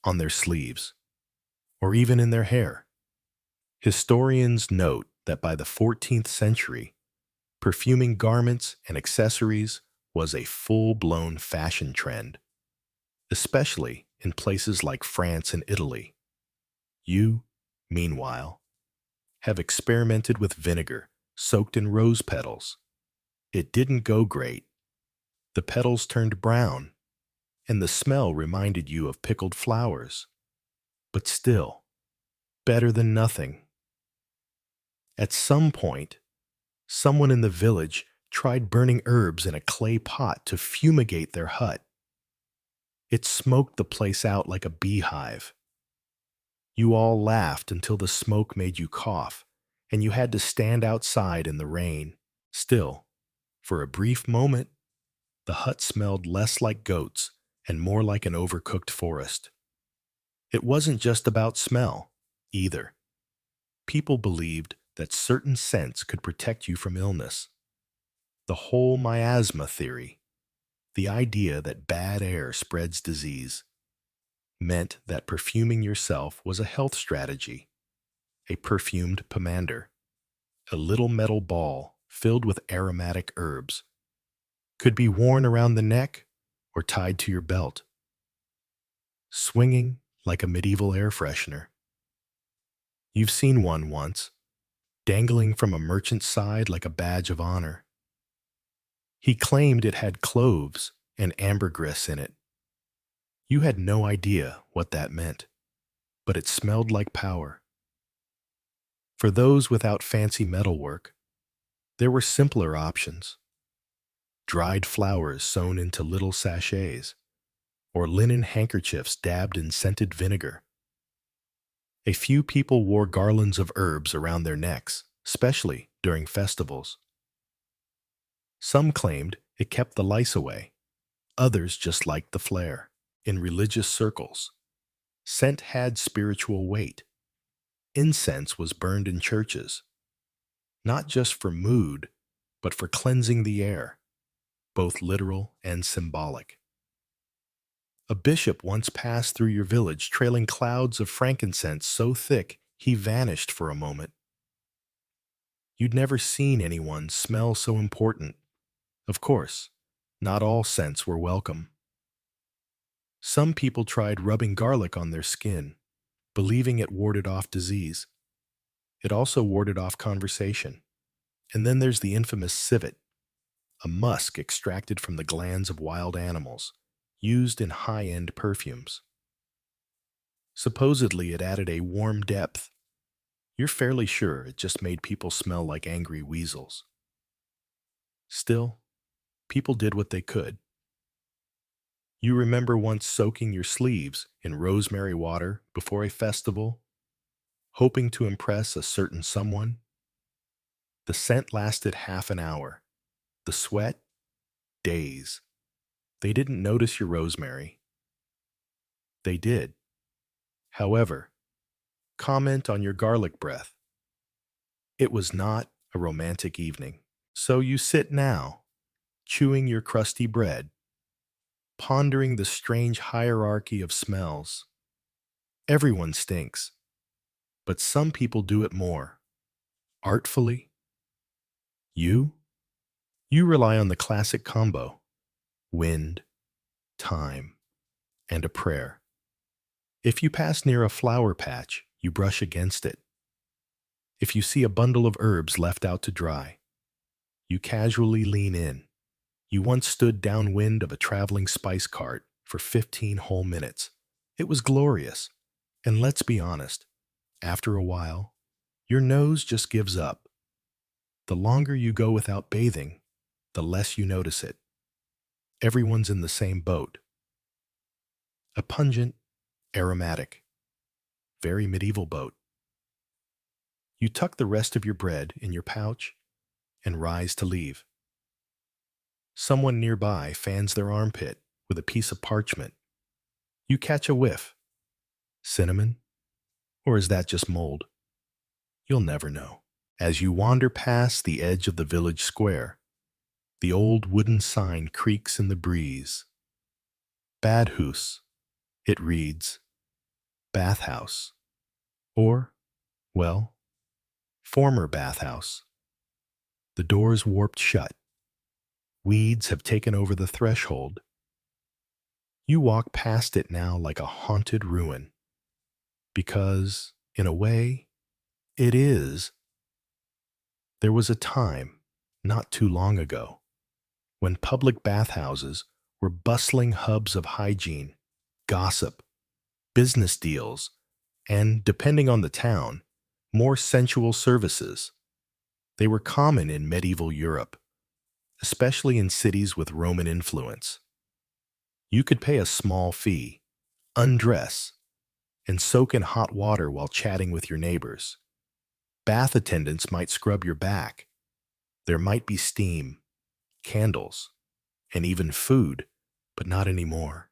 on their sleeves, or even in their hair. Historians note that by the 14th century, perfuming garments and accessories was a full-blown fashion trend, especially in places like France and Italy. You, meanwhile, have experimented with vinegar soaked in rose petals. It didn't go great. The petals turned brown, and the smell reminded you of pickled flowers. But still, better than nothing. At some point, someone in the village tried burning herbs in a clay pot to fumigate their hut. It smoked the place out like a beehive. You all laughed until the smoke made you cough, and you had to stand outside in the rain. Still, for a brief moment, the hut smelled less like goats and more like an overcooked forest. It wasn't just about smell, either. People believed that certain scents could protect you from illness. The whole miasma theory, the idea that bad air spreads disease, meant that perfuming yourself was a health strategy. A perfumed pomander, a little metal ball filled with aromatic herbs, could be worn around the neck or tied to your belt, swinging like a medieval air freshener. You've seen one once, dangling from a merchant's side like a badge of honor. He claimed it had cloves and ambergris in it. You had no idea what that meant, but it smelled like power. For those without fancy metalwork, there were simpler options. Dried flowers sewn into little sachets, or linen handkerchiefs dabbed in scented vinegar. A few people wore garlands of herbs around their necks, especially during festivals. Some claimed it kept the lice away. Others just liked the flair. In religious circles, scent had spiritual weight. Incense was burned in churches, not just for mood, but for cleansing the air, both literal and symbolic. A bishop once passed through your village trailing clouds of frankincense so thick he vanished for a moment. You'd never seen anyone smell so important. Of course, not all scents were welcome. Some people tried rubbing garlic on their skin, believing it warded off disease. It also warded off conversation. And then there's the infamous civet, a musk extracted from the glands of wild animals, used in high-end perfumes. Supposedly it added a warm depth. You're fairly sure it just made people smell like angry weasels. Still, people did what they could. You remember once soaking your sleeves in rosemary water before a festival, hoping to impress a certain someone? The scent lasted half an hour, The sweat? Days. They didn't notice your rosemary. They did. However, comment on your garlic breath. It was not a romantic evening. So you sit now, chewing your crusty bread, pondering the strange hierarchy of smells. Everyone stinks, but some people do it more artfully. You? You rely on the classic combo: wind, time, and a prayer. If you pass near a flower patch, you brush against it. If you see a bundle of herbs left out to dry, you casually lean in. You once stood downwind of a traveling spice cart for 15 whole minutes. It was glorious. And let's be honest, after a while, your nose just gives up. The longer you go without bathing, the less you notice it. Everyone's in the same boat. A pungent, aromatic, very medieval boat. You tuck the rest of your bread in your pouch and rise to leave. Someone nearby fans their armpit with a piece of parchment. You catch a whiff. Cinnamon? Or is that just mold? You'll never know. As you wander past the edge of the village square, the old wooden sign creaks in the breeze. Badhus. It reads, bathhouse. Or, well, former bathhouse. The door's warped shut. Weeds have taken over the threshold. You walk past it now like a haunted ruin. Because, in a way, it is. There was a time, not too long ago, when public bathhouses were bustling hubs of hygiene, gossip, business deals, and, depending on the town, more sensual services. They were common in medieval Europe, especially in cities with Roman influence. You could pay a small fee, undress, and soak in hot water while chatting with your neighbors. Bath attendants might scrub your back. There might be steam, candles, and even food, but not anymore.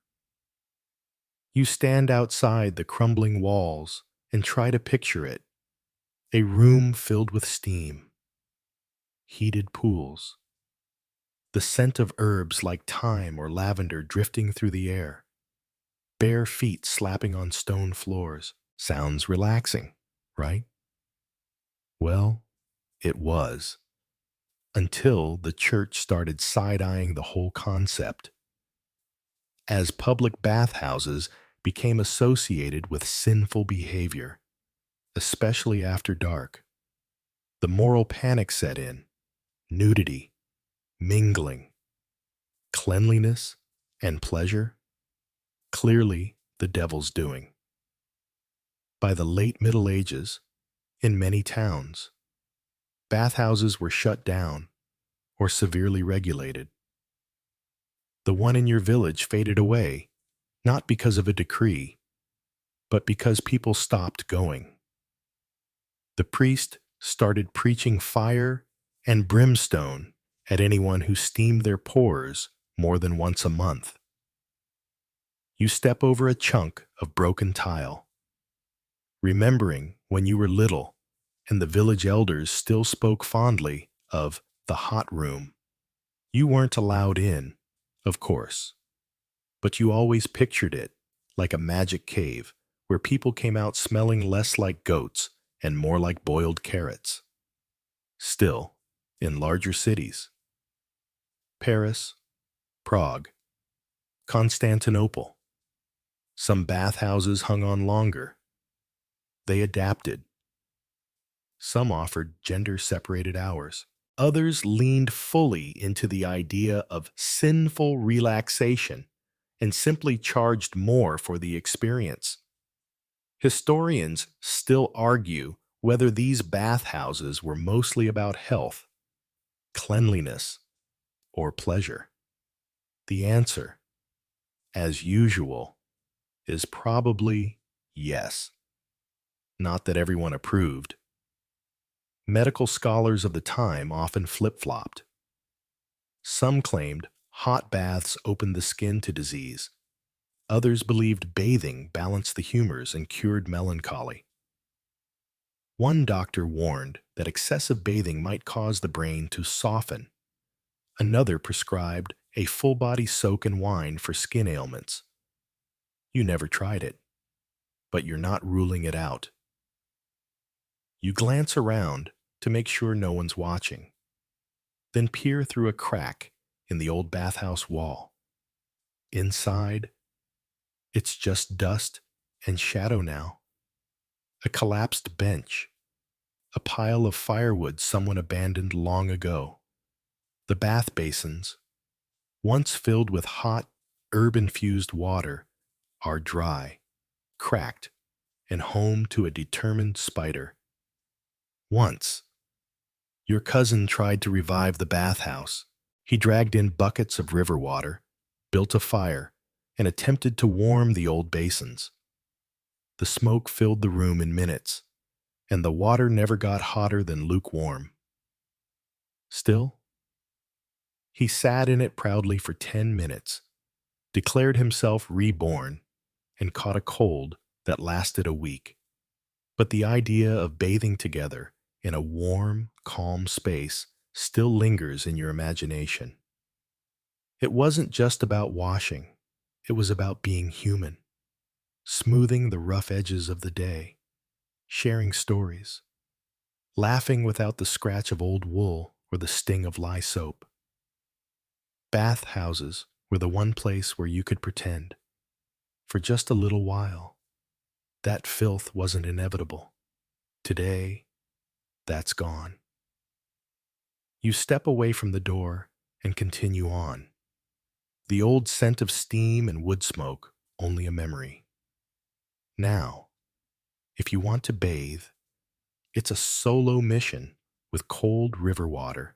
You stand outside the crumbling walls and try to picture it. A room filled with steam, heated pools, the scent of herbs like thyme or lavender drifting through the air, bare feet slapping on stone floors. Sounds relaxing, right? Well, it was, until the church started side-eyeing the whole concept. As public bathhouses became associated with sinful behavior, especially after dark, the moral panic set in. Nudity, mingling, cleanliness, and pleasure, clearly the devil's doing. By the late Middle Ages, in many towns, bathhouses were shut down or severely regulated. The one in your village faded away, not because of a decree, but because people stopped going. The priest started preaching fire and brimstone at anyone who steamed their pores more than once a month. You step over a chunk of broken tile, remembering when you were little and the village elders still spoke fondly of the hot room. You weren't allowed in, of course, but you always pictured it like a magic cave where people came out smelling less like goats and more like boiled carrots. Still, in larger cities, Paris, Prague, Constantinople, some bathhouses hung on longer. They adapted. Some offered gender-separated hours. Others leaned fully into the idea of sinful relaxation and simply charged more for the experience. Historians still argue whether these bathhouses were mostly about health, cleanliness, or pleasure. The answer, as usual, is probably yes. Not that everyone approved. Medical scholars of the time often flip-flopped. Some claimed hot baths opened the skin to disease. Others believed bathing balanced the humors and cured melancholy. One doctor warned that excessive bathing might cause the brain to soften. Another prescribed a full-body soak in wine for skin ailments. You never tried it, but you're not ruling it out. You glance around to make sure no one's watching, then peer through a crack in the old bathhouse wall. Inside, it's just dust and shadow now. A collapsed bench, a pile of firewood someone abandoned long ago. The bath basins, once filled with hot, herb-infused water, are dry, cracked, and home to a determined spider. Once, your cousin tried to revive the bathhouse. He dragged in buckets of river water, built a fire, and attempted to warm the old basins. The smoke filled the room in minutes, and the water never got hotter than lukewarm. Still, he sat in it proudly for 10 minutes, declared himself reborn, and caught a cold that lasted a week. But the idea of bathing together in a warm, calm space still lingers in your imagination. It wasn't just about washing, it was about being human, smoothing the rough edges of the day, sharing stories, laughing without the scratch of old wool or the sting of lye soap. Bath houses were the one place where you could pretend, for just a little while, that filth wasn't inevitable. Today, that's gone. You step away from the door and continue on. The old scent of steam and wood smoke, only a memory. Now, if you want to bathe, it's a solo mission with cold river water,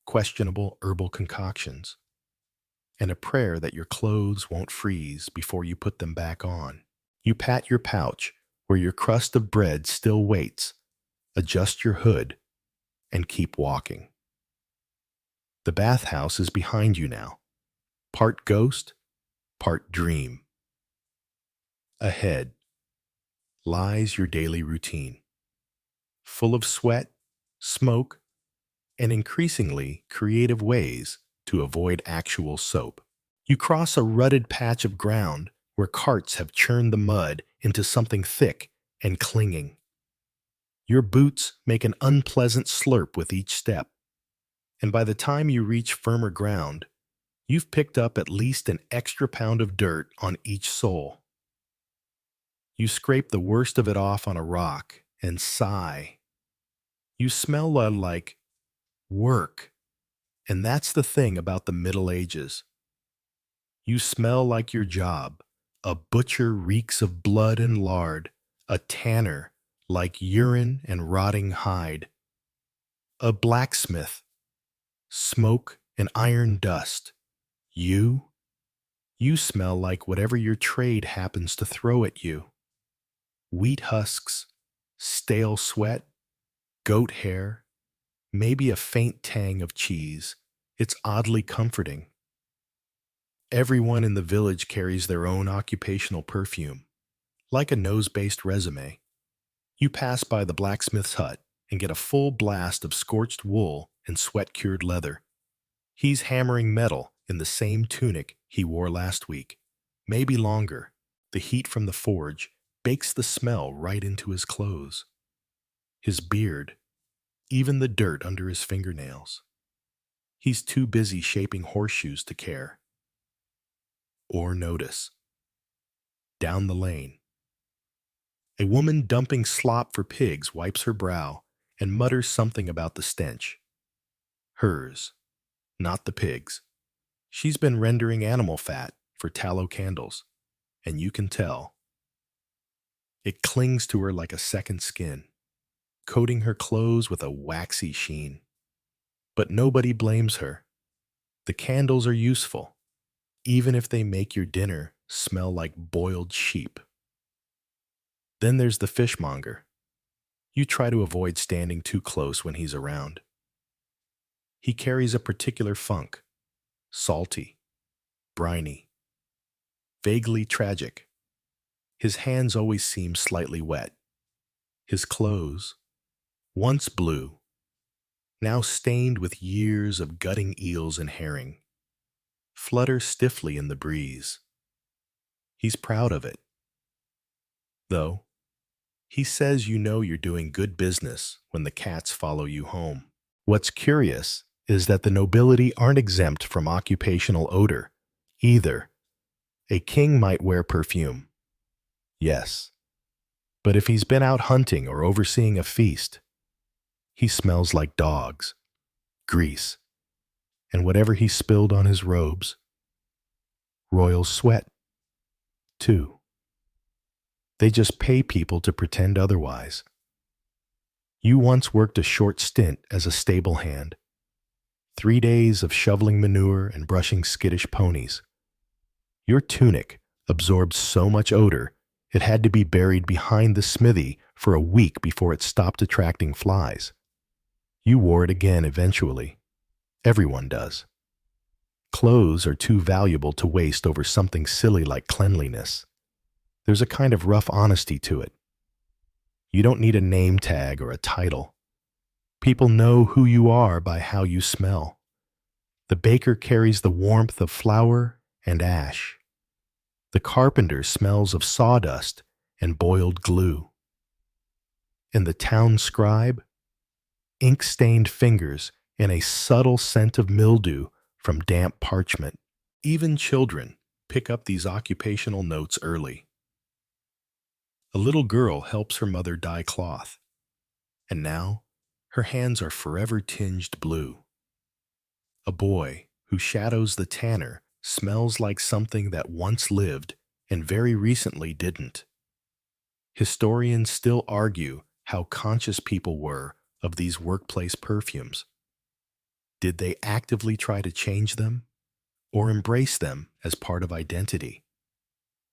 questionable herbal concoctions, and a prayer that your clothes won't freeze before you put them back on. You pat your pouch where your crust of bread still waits, adjust your hood, and keep walking. The bathhouse is behind you now, part ghost, part dream. Ahead lies your daily routine, full of sweat, smoke, and increasingly creative ways to avoid actual soap. You cross a rutted patch of ground where carts have churned the mud into something thick and clinging. Your boots make an unpleasant slurp with each step, and by the time you reach firmer ground, you've picked up at least an extra pound of dirt on each sole. You scrape the worst of it off on a rock and sigh. You smell like work, and that's the thing about the Middle Ages. You smell like your job. A butcher reeks of blood and lard, a tanner like urine and rotting hide. A blacksmith, smoke and iron dust. You smell like whatever your trade happens to throw at you. Wheat husks, stale sweat, goat hair, maybe a faint tang of cheese. It's oddly comforting. Everyone in the village carries their own occupational perfume, like a nose-based resume. You pass by the blacksmith's hut and get a full blast of scorched wool and sweat-cured leather. He's hammering metal in the same tunic he wore last week, maybe longer. The heat from the forge bakes the smell right into his clothes. His beard, even the dirt under his fingernails. He's too busy shaping horseshoes to care or notice. Down the lane, a woman dumping slop for pigs wipes her brow and mutters something about the stench. Hers, not the pig's. She's been rendering animal fat for tallow candles, and you can tell. It clings to her like a second skin, coating her clothes with a waxy sheen. But nobody blames her. The candles are useful, even if they make your dinner smell like boiled sheep. Then there's the fishmonger. You try to avoid standing too close when he's around. He carries a particular funk, salty, briny, vaguely tragic. His hands always seem slightly wet. His clothes, once blue, now stained with years of gutting eels and herring, flutter stiffly in the breeze. He's proud of it, though. He says you know you're doing good business when the cats follow you home. What's curious is that the nobility aren't exempt from occupational odor, either. A king might wear perfume, yes, but if he's been out hunting or overseeing a feast, he smells like dogs, grease, and whatever he spilled on his robes. Royal sweat, too. They just pay people to pretend otherwise. You once worked a short stint as a stable hand. 3 days of shoveling manure and brushing skittish ponies. Your tunic absorbed so much odor, it had to be buried behind the smithy for a week before it stopped attracting flies. You wore it again eventually. Everyone does. Clothes are too valuable to waste over something silly like cleanliness. There's a kind of rough honesty to it. You don't need a name tag or a title. People know who you are by how you smell. The baker carries the warmth of flour and ash. The carpenter smells of sawdust and boiled glue. And the town scribe, ink-stained fingers and a subtle scent of mildew from damp parchment. Even children pick up these occupational notes early. A little girl helps her mother dye cloth, and now her hands are forever tinged blue. A boy who shadows the tanner smells like something that once lived and very recently didn't. Historians still argue how conscious people were of these workplace perfumes. Did they actively try to change them or embrace them as part of identity?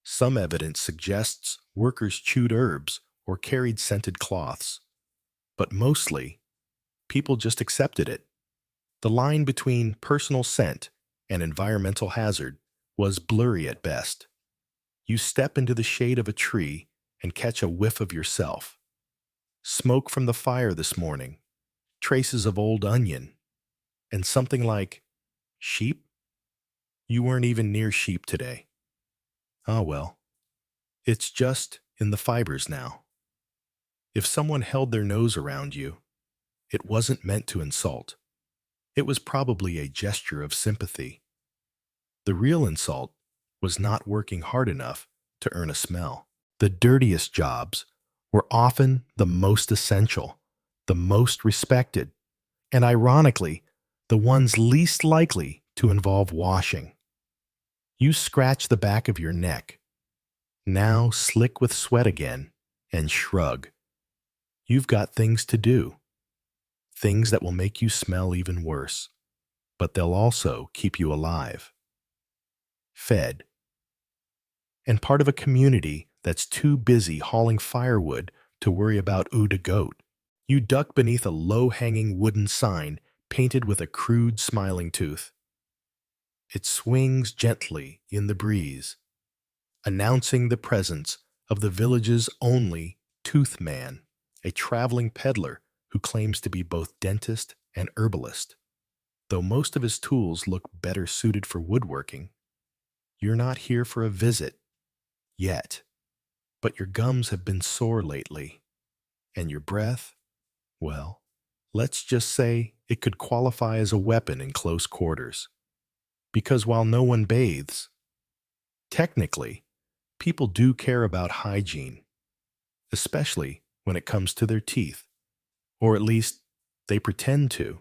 Some evidence suggests workers chewed herbs or carried scented cloths, but mostly, people just accepted it. The line between personal scent and environmental hazard was blurry at best. You step into the shade of a tree and catch a whiff of yourself. Smoke from the fire this morning, traces of old onion, and something like, sheep? You weren't even near sheep today. Ah well, it's just in the fibers now. If someone held their nose around you, it wasn't meant to insult. It was probably a gesture of sympathy. The real insult was not working hard enough to earn a smell. The dirtiest jobs were often the most essential, the most respected, and ironically, the ones least likely to involve washing. You scratch the back of your neck, now slick with sweat again, and shrug. You've got things to do. Things that will make you smell even worse, but they'll also keep you alive. Fed. And part of a community that's too busy hauling firewood to worry about eau de goat. You duck beneath a low-hanging wooden sign painted with a crude smiling tooth. It swings gently in the breeze, announcing the presence of the village's only tooth man, a traveling peddler who claims to be both dentist and herbalist. Though most of his tools look better suited for woodworking, you're not here for a visit yet, but your gums have been sore lately, and your breath, well, let's just say it could qualify as a weapon in close quarters. Because while no one bathes, technically, people do care about hygiene, especially when it comes to their teeth, or at least they pretend to.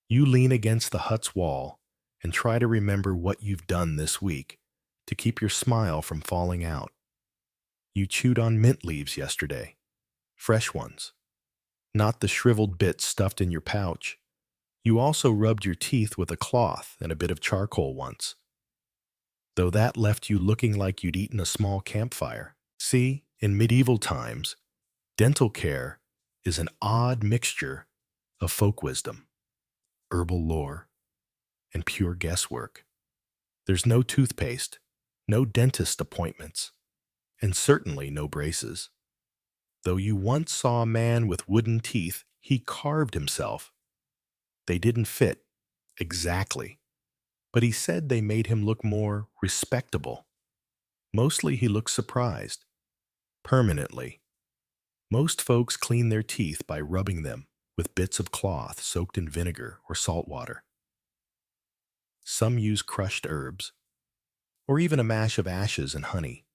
You lean against the hut's wall and try to remember what you've done this week to keep your smile from falling out. You chewed on mint leaves yesterday, fresh ones, not the shriveled bits stuffed in your pouch. You also rubbed your teeth with a cloth and a bit of charcoal once, though that left you looking like you'd eaten a small campfire. See, in medieval times, dental care is an odd mixture of folk wisdom, herbal lore, and pure guesswork. There's no toothpaste, no dentist appointments, and certainly no braces. Though you once saw a man with wooden teeth, he carved himself. They didn't fit, exactly, but he said they made him look more respectable. Mostly he looked surprised. Permanently. Most folks clean their teeth by rubbing them with bits of cloth soaked in vinegar or salt water. Some use crushed herbs, or even a mash of ashes and honey.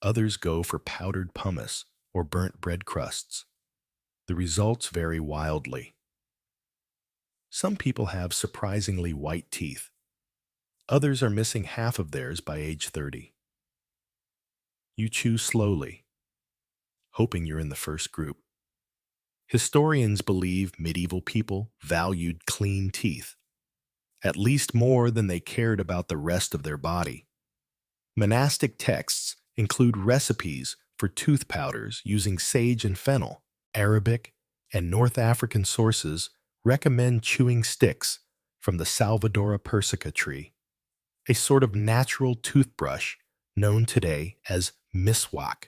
Others go for powdered pumice or burnt bread crusts. The results vary wildly. Some people have surprisingly white teeth. Others are missing half of theirs by age 30. You chew slowly, hoping you're in the first group. Historians believe medieval people valued clean teeth, at least more than they cared about the rest of their body. Monastic texts include recipes for tooth powders using sage and fennel. Arabic and North African sources recommend chewing sticks from the Salvadora persica tree, a sort of natural toothbrush known today as miswak.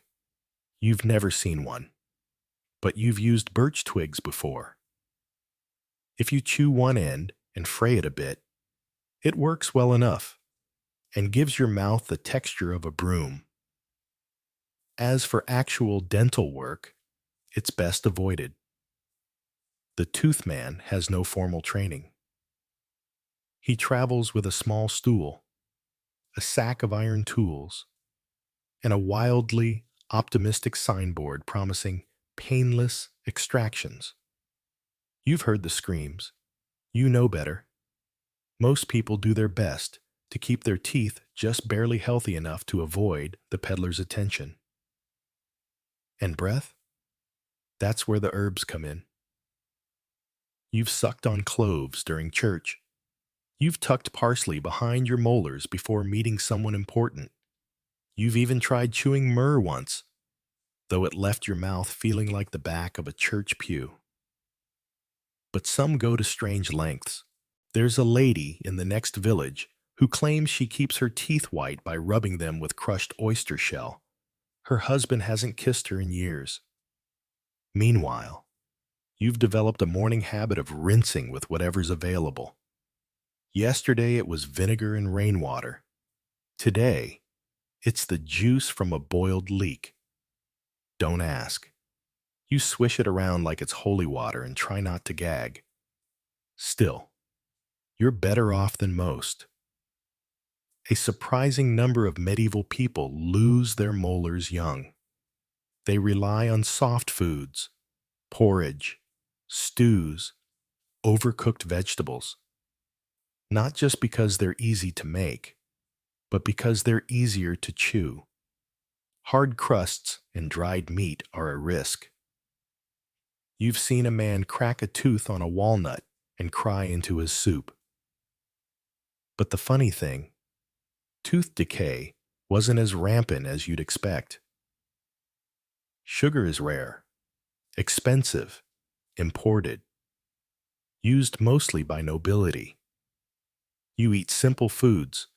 You've never seen one, but you've used birch twigs before. If you chew one end and fray it a bit, it works well enough and gives your mouth the texture of a broom. As for actual dental work, it's best avoided. The toothman has no formal training. He travels with a small stool, a sack of iron tools, and a wildly optimistic signboard promising painless extractions. You've heard the screams. You know better. Most people do their best to keep their teeth just barely healthy enough to avoid the peddler's attention. And breath? That's where the herbs come in. You've sucked on cloves during church. You've tucked parsley behind your molars before meeting someone important. You've even tried chewing myrrh once, though it left your mouth feeling like the back of a church pew. But some go to strange lengths. There's a lady in the next village who claims she keeps her teeth white by rubbing them with crushed oyster shell. Her husband hasn't kissed her in years. Meanwhile, you've developed a morning habit of rinsing with whatever's available. Yesterday it was vinegar and rainwater. Today, it's the juice from a boiled leek. Don't ask. You swish it around like it's holy water and try not to gag. Still, you're better off than most. A surprising number of medieval people lose their molars young. They rely on soft foods, porridge, stews, overcooked vegetables. Not just because they're easy to make, but because they're easier to chew. Hard crusts and dried meat are a risk. You've seen a man crack a tooth on a walnut and cry into his soup. But the funny thing, tooth decay wasn't as rampant as you'd expect. Sugar is rare, expensive, imported, used mostly by nobility. You eat simple foods,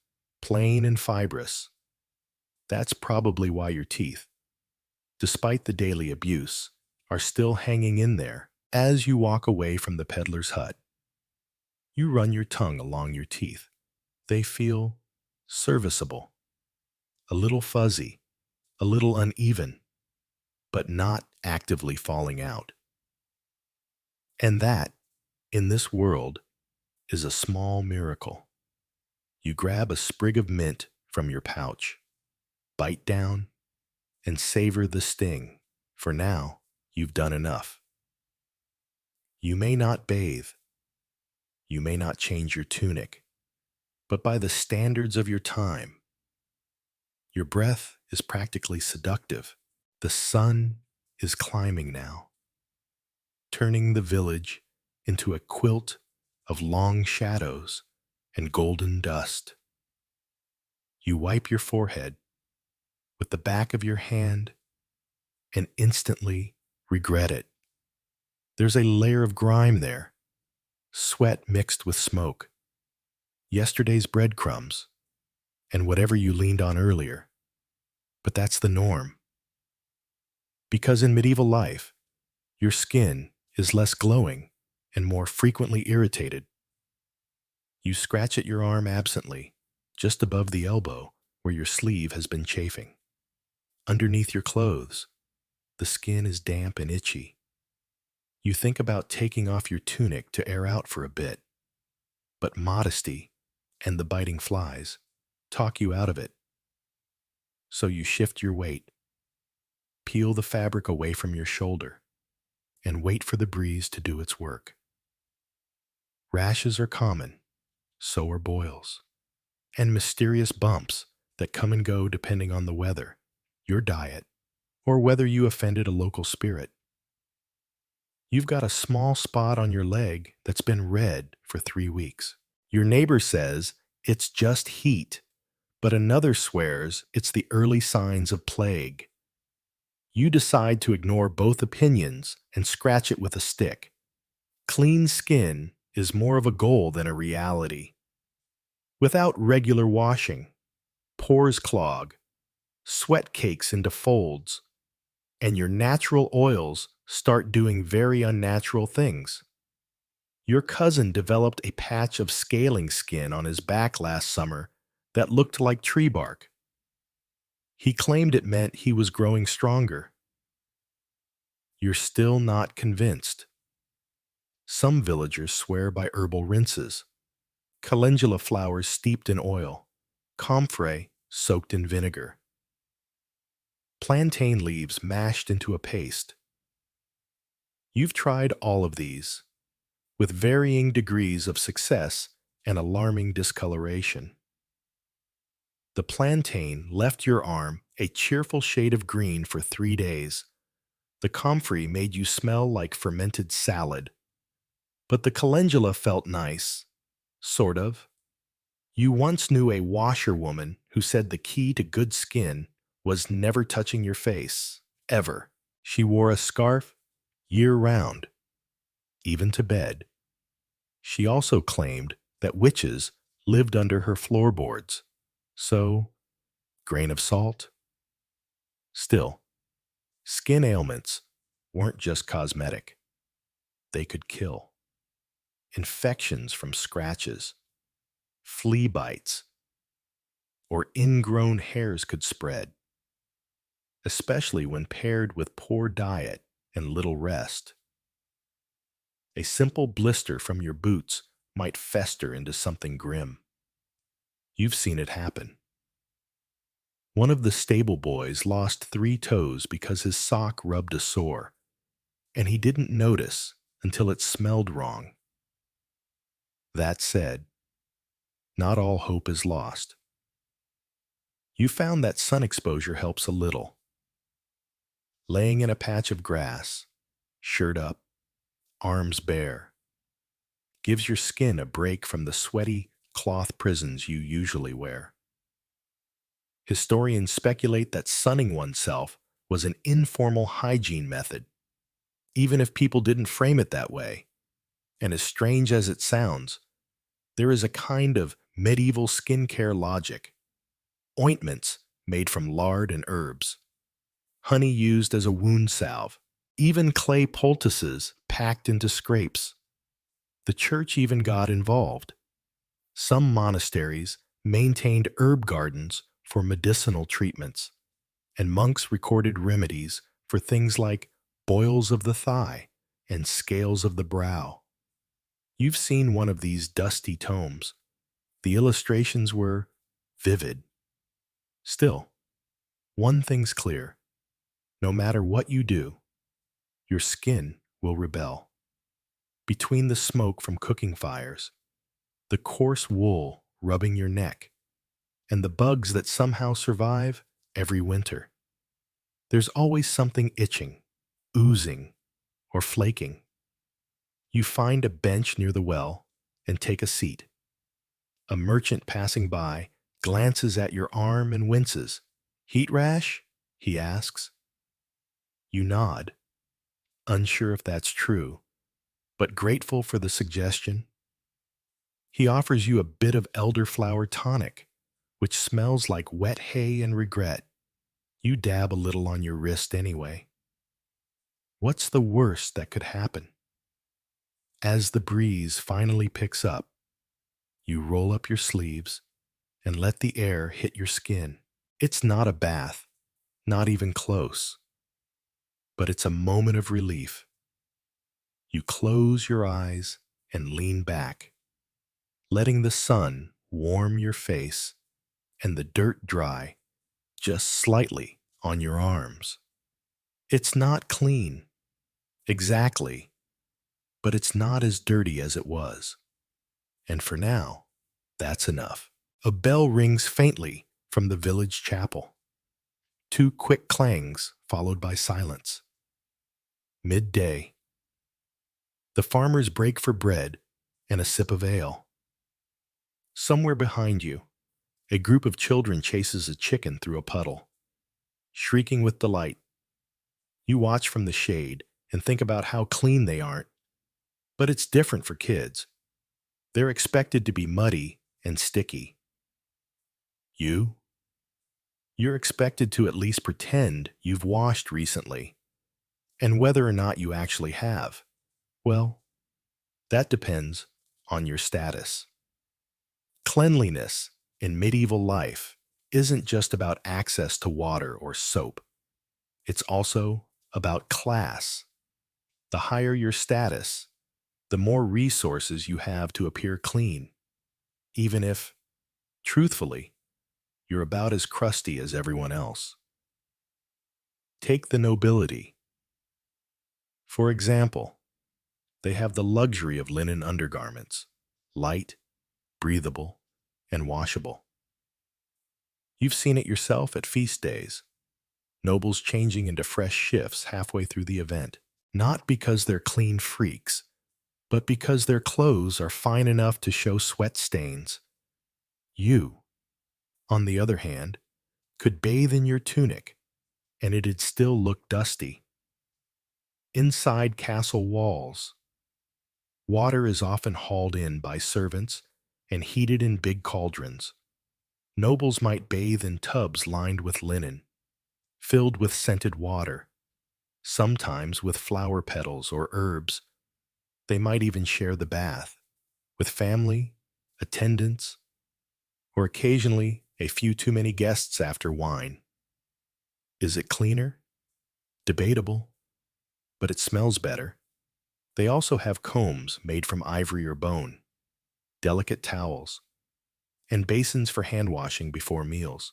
plain and fibrous. That's probably why your teeth, despite the daily abuse, are still hanging in there as you walk away from the peddler's hut. You run your tongue along your teeth. They feel serviceable, a little fuzzy, a little uneven, but not actively falling out. And that, in this world, is a small miracle. You grab a sprig of mint from your pouch, bite down, and savor the sting, for now you've done enough. You may not bathe, you may not change your tunic, but by the standards of your time, your breath is practically seductive. The sun is climbing now, turning the village into a quilt of long shadows and golden dust. You wipe your forehead with the back of your hand and instantly regret it. There's a layer of grime there, sweat mixed with smoke. yesterday's breadcrumbs, and whatever you leaned on earlier. But that's the norm. Because in medieval life, your skin is less glowing and more frequently irritated. You scratch at your arm absently, just above the elbow where your sleeve has been chafing. Underneath your clothes, the skin is damp and itchy. You think about taking off your tunic to air out for a bit, but modesty and the biting flies talk you out of it. So you shift your weight, peel the fabric away from your shoulder, and wait for the breeze to do its work. Rashes are common, so are boils, and mysterious bumps that come and go depending on the weather, your diet, or whether you offended a local spirit. You've got a small spot on your leg that's been red for 3 weeks. Your neighbor says it's just heat, but another swears it's the early signs of plague. You decide to ignore both opinions and scratch it with a stick. Clean skin is more of a goal than a reality. Without regular washing, pores clog, sweat cakes into folds, and your natural oils start doing very unnatural things. Your cousin developed a patch of scaling skin on his back last summer that looked like tree bark. He claimed it meant he was growing stronger. You're still not convinced. Some villagers swear by herbal rinses, calendula flowers steeped in oil, comfrey soaked in vinegar, plantain leaves mashed into a paste. You've tried all of these, with varying degrees of success and alarming discoloration. The plantain left your arm a cheerful shade of green for 3 days. The comfrey made you smell like fermented salad. But the calendula felt nice. Sort of. You once knew a washerwoman who said the key to good skin was never touching your face, ever. She wore a scarf year-round, even to bed. She also claimed that witches lived under her floorboards. So, grain of salt. Still, skin ailments weren't just cosmetic. They could kill. Infections from scratches, flea bites, or ingrown hairs could spread, especially when paired with poor diet and little rest. A simple blister from your boots might fester into something grim. You've seen it happen. One of the stable boys lost 3 toes because his sock rubbed a sore, and he didn't notice until it smelled wrong. That said, not all hope is lost. You found that sun exposure helps a little. Laying in a patch of grass, shirt up, arms bare, gives your skin a break from the sweaty cloth prisons you usually wear. Historians speculate that sunning oneself was an informal hygiene method, even if people didn't frame it that way. And as strange as it sounds, there is a kind of medieval skincare logic. Ointments made from lard and herbs, honey used as a wound salve, even clay poultices packed into scrapes. The church even got involved. Some monasteries maintained herb gardens for medicinal treatments, and monks recorded remedies for things like boils of the thigh and scales of the brow. You've seen one of these dusty tomes. The illustrations were vivid. Still, one thing's clear. No matter what you do, your skin will rebel. Between the smoke from cooking fires, the coarse wool rubbing your neck, and the bugs that somehow survive every winter, there's always something itching, oozing, or flaking. You find a bench near the well and take a seat. A merchant passing by glances at your arm and winces. "Heat rash?" he asks. You nod, unsure if that's true, but grateful for the suggestion. He offers you a bit of elderflower tonic, which smells like wet hay and regret. You dab a little on your wrist anyway. What's the worst that could happen? As the breeze finally picks up, you roll up your sleeves and let the air hit your skin. It's not a bath, not even close, but it's a moment of relief. You close your eyes and lean back, letting the sun warm your face and the dirt dry just slightly on your arms. It's not clean, exactly, but it's not as dirty as it was. And for now, that's enough. A bell rings faintly from the village chapel. 2 quick clangs followed by silence. Midday. The farmers break for bread and a sip of ale. Somewhere behind you, a group of children chases a chicken through a puddle. Shrieking with delight, you watch from the shade and think about how clean they aren't. But it's different for kids. They're expected to be muddy and sticky. You're expected to at least pretend you've washed recently. And whether or not you actually have, well, that depends on your status. Cleanliness in medieval life isn't just about access to water or soap. It's also about class. The higher your status, the more resources you have to appear clean, even if, truthfully, you're about as crusty as everyone else. Take the nobility. For example, they have the luxury of linen undergarments, light, breathable, and washable. You've seen it yourself at feast days, nobles changing into fresh shifts halfway through the event, not because they're clean freaks, but because their clothes are fine enough to show sweat stains. You, on the other hand, could bathe in your tunic, and it'd still look dusty. Inside castle walls, water is often hauled in by servants and heated in big cauldrons. Nobles might bathe in tubs lined with linen, filled with scented water, sometimes with flower petals or herbs. They might even share the bath with family, attendants, or occasionally a few too many guests after wine. Is it cleaner? Debatable, but it smells better. They also have combs made from ivory or bone, delicate towels, and basins for hand washing before meals.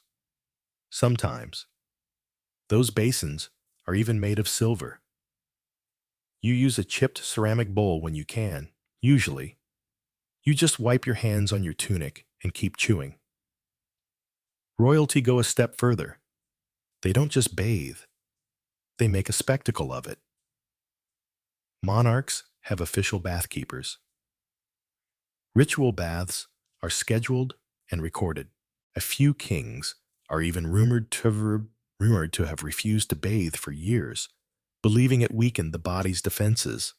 Sometimes, those basins are even made of silver. You use a chipped ceramic bowl when you can. Usually, you just wipe your hands on your tunic and keep chewing. Royalty go a step further. They don't just bathe, they make a spectacle of it. Monarchs have official bath keepers. Ritual baths are scheduled and recorded. A few kings are even rumored to have refused to bathe for years, believing it weakened the body's defenses.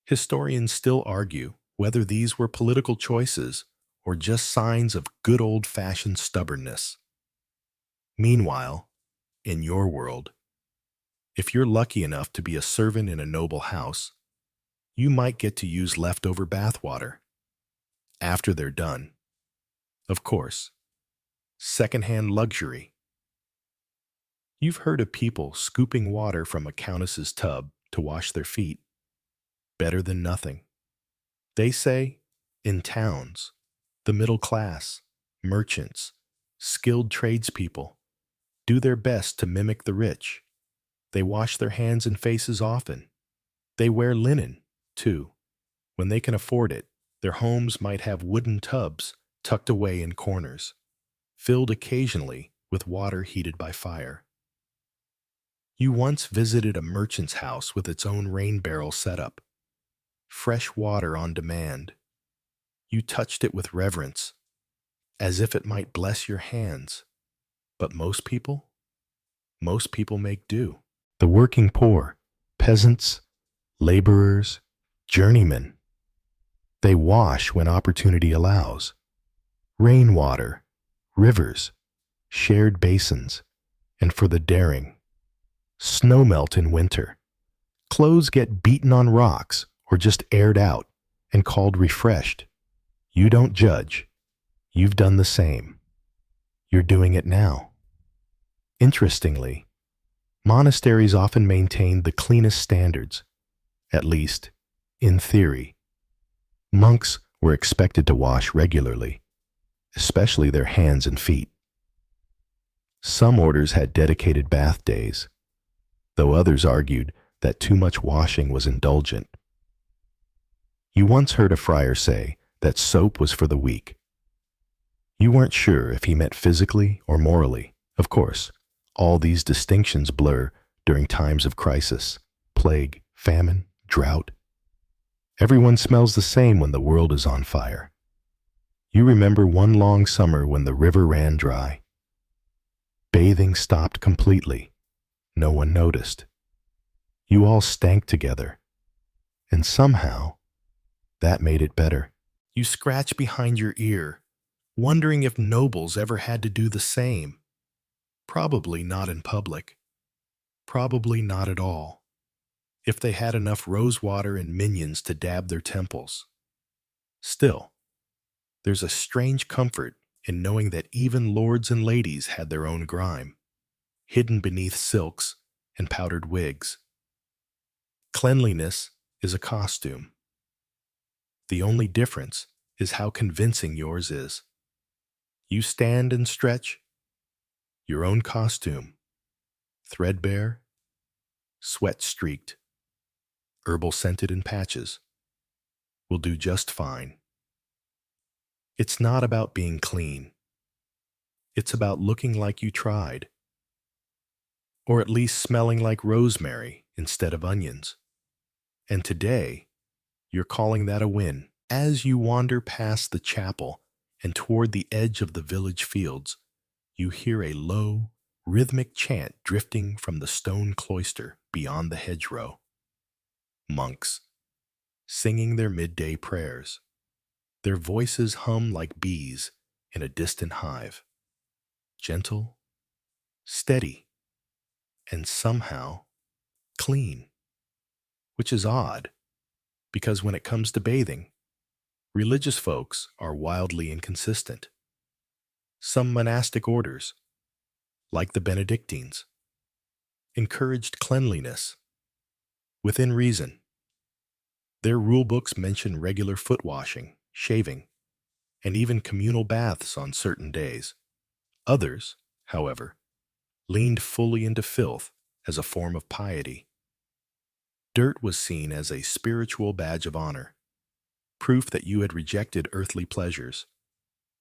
Historians still argue whether these were political choices or just signs of good old-fashioned stubbornness. Meanwhile, in your world, if you're lucky enough to be a servant in a noble house, you might get to use leftover bathwater after they're done. Of course, secondhand luxury. You've heard of people scooping water from a countess's tub to wash their feet. Better than nothing. They say, in towns, the middle class, merchants, skilled tradespeople do their best to mimic the rich. They wash their hands and faces often. They wear linen, too. When they can afford it, their homes might have wooden tubs tucked away in corners, filled occasionally with water heated by fire. You once visited a merchant's house with its own rain barrel setup. Fresh water on demand. You touched it with reverence, as if it might bless your hands. But most people make do. The working poor, peasants, laborers, journeymen, They wash when opportunity allows. Rainwater, rivers, shared basins, and for the daring, snowmelt in winter. Clothes get beaten on rocks or just aired out and called refreshed. You don't judge. You've done the same. You're doing it now. Interestingly, monasteries often maintained the cleanest standards, at least in theory. Monks were expected to wash regularly, especially their hands and feet. Some orders had dedicated bath days, though others argued that too much washing was indulgent. You once heard a friar say that soap was for the weak. You weren't sure if he meant physically or morally. Of course, all these distinctions blur during times of crisis, plague, famine, drought. Everyone smells the same when the world is on fire. You remember one long summer when the river ran dry. Bathing stopped completely. No one noticed. You all stank together. And somehow, that made it better. You scratch behind your ear, wondering if nobles ever had to do the same. Probably not in public. Probably not at all. If they had enough rose water and minions to dab their temples. Still, there's a strange comfort in knowing that even lords and ladies had their own grime, hidden beneath silks and powdered wigs. Cleanliness is a costume. The only difference is how convincing yours is. You stand and stretch, your own costume, threadbare, sweat-streaked, herbal-scented in patches, will do just fine. It's not about being clean. It's about looking like you tried, or at least smelling like rosemary instead of onions. And today, you're calling that a win. As you wander past the chapel and toward the edge of the village fields, you hear a low, rhythmic chant drifting from the stone cloister beyond the hedgerow. Monks, singing their midday prayers. Their voices hum like bees in a distant hive. Gentle, steady, and somehow clean. Which is odd, because when it comes to bathing, religious folks are wildly inconsistent. Some monastic orders, like the Benedictines, encouraged cleanliness within reason. Their rulebooks mention regular foot washing, shaving, and even communal baths on certain days. Others, however, leaned fully into filth as a form of piety. Dirt was seen as a spiritual badge of honor, proof that you had rejected earthly pleasures,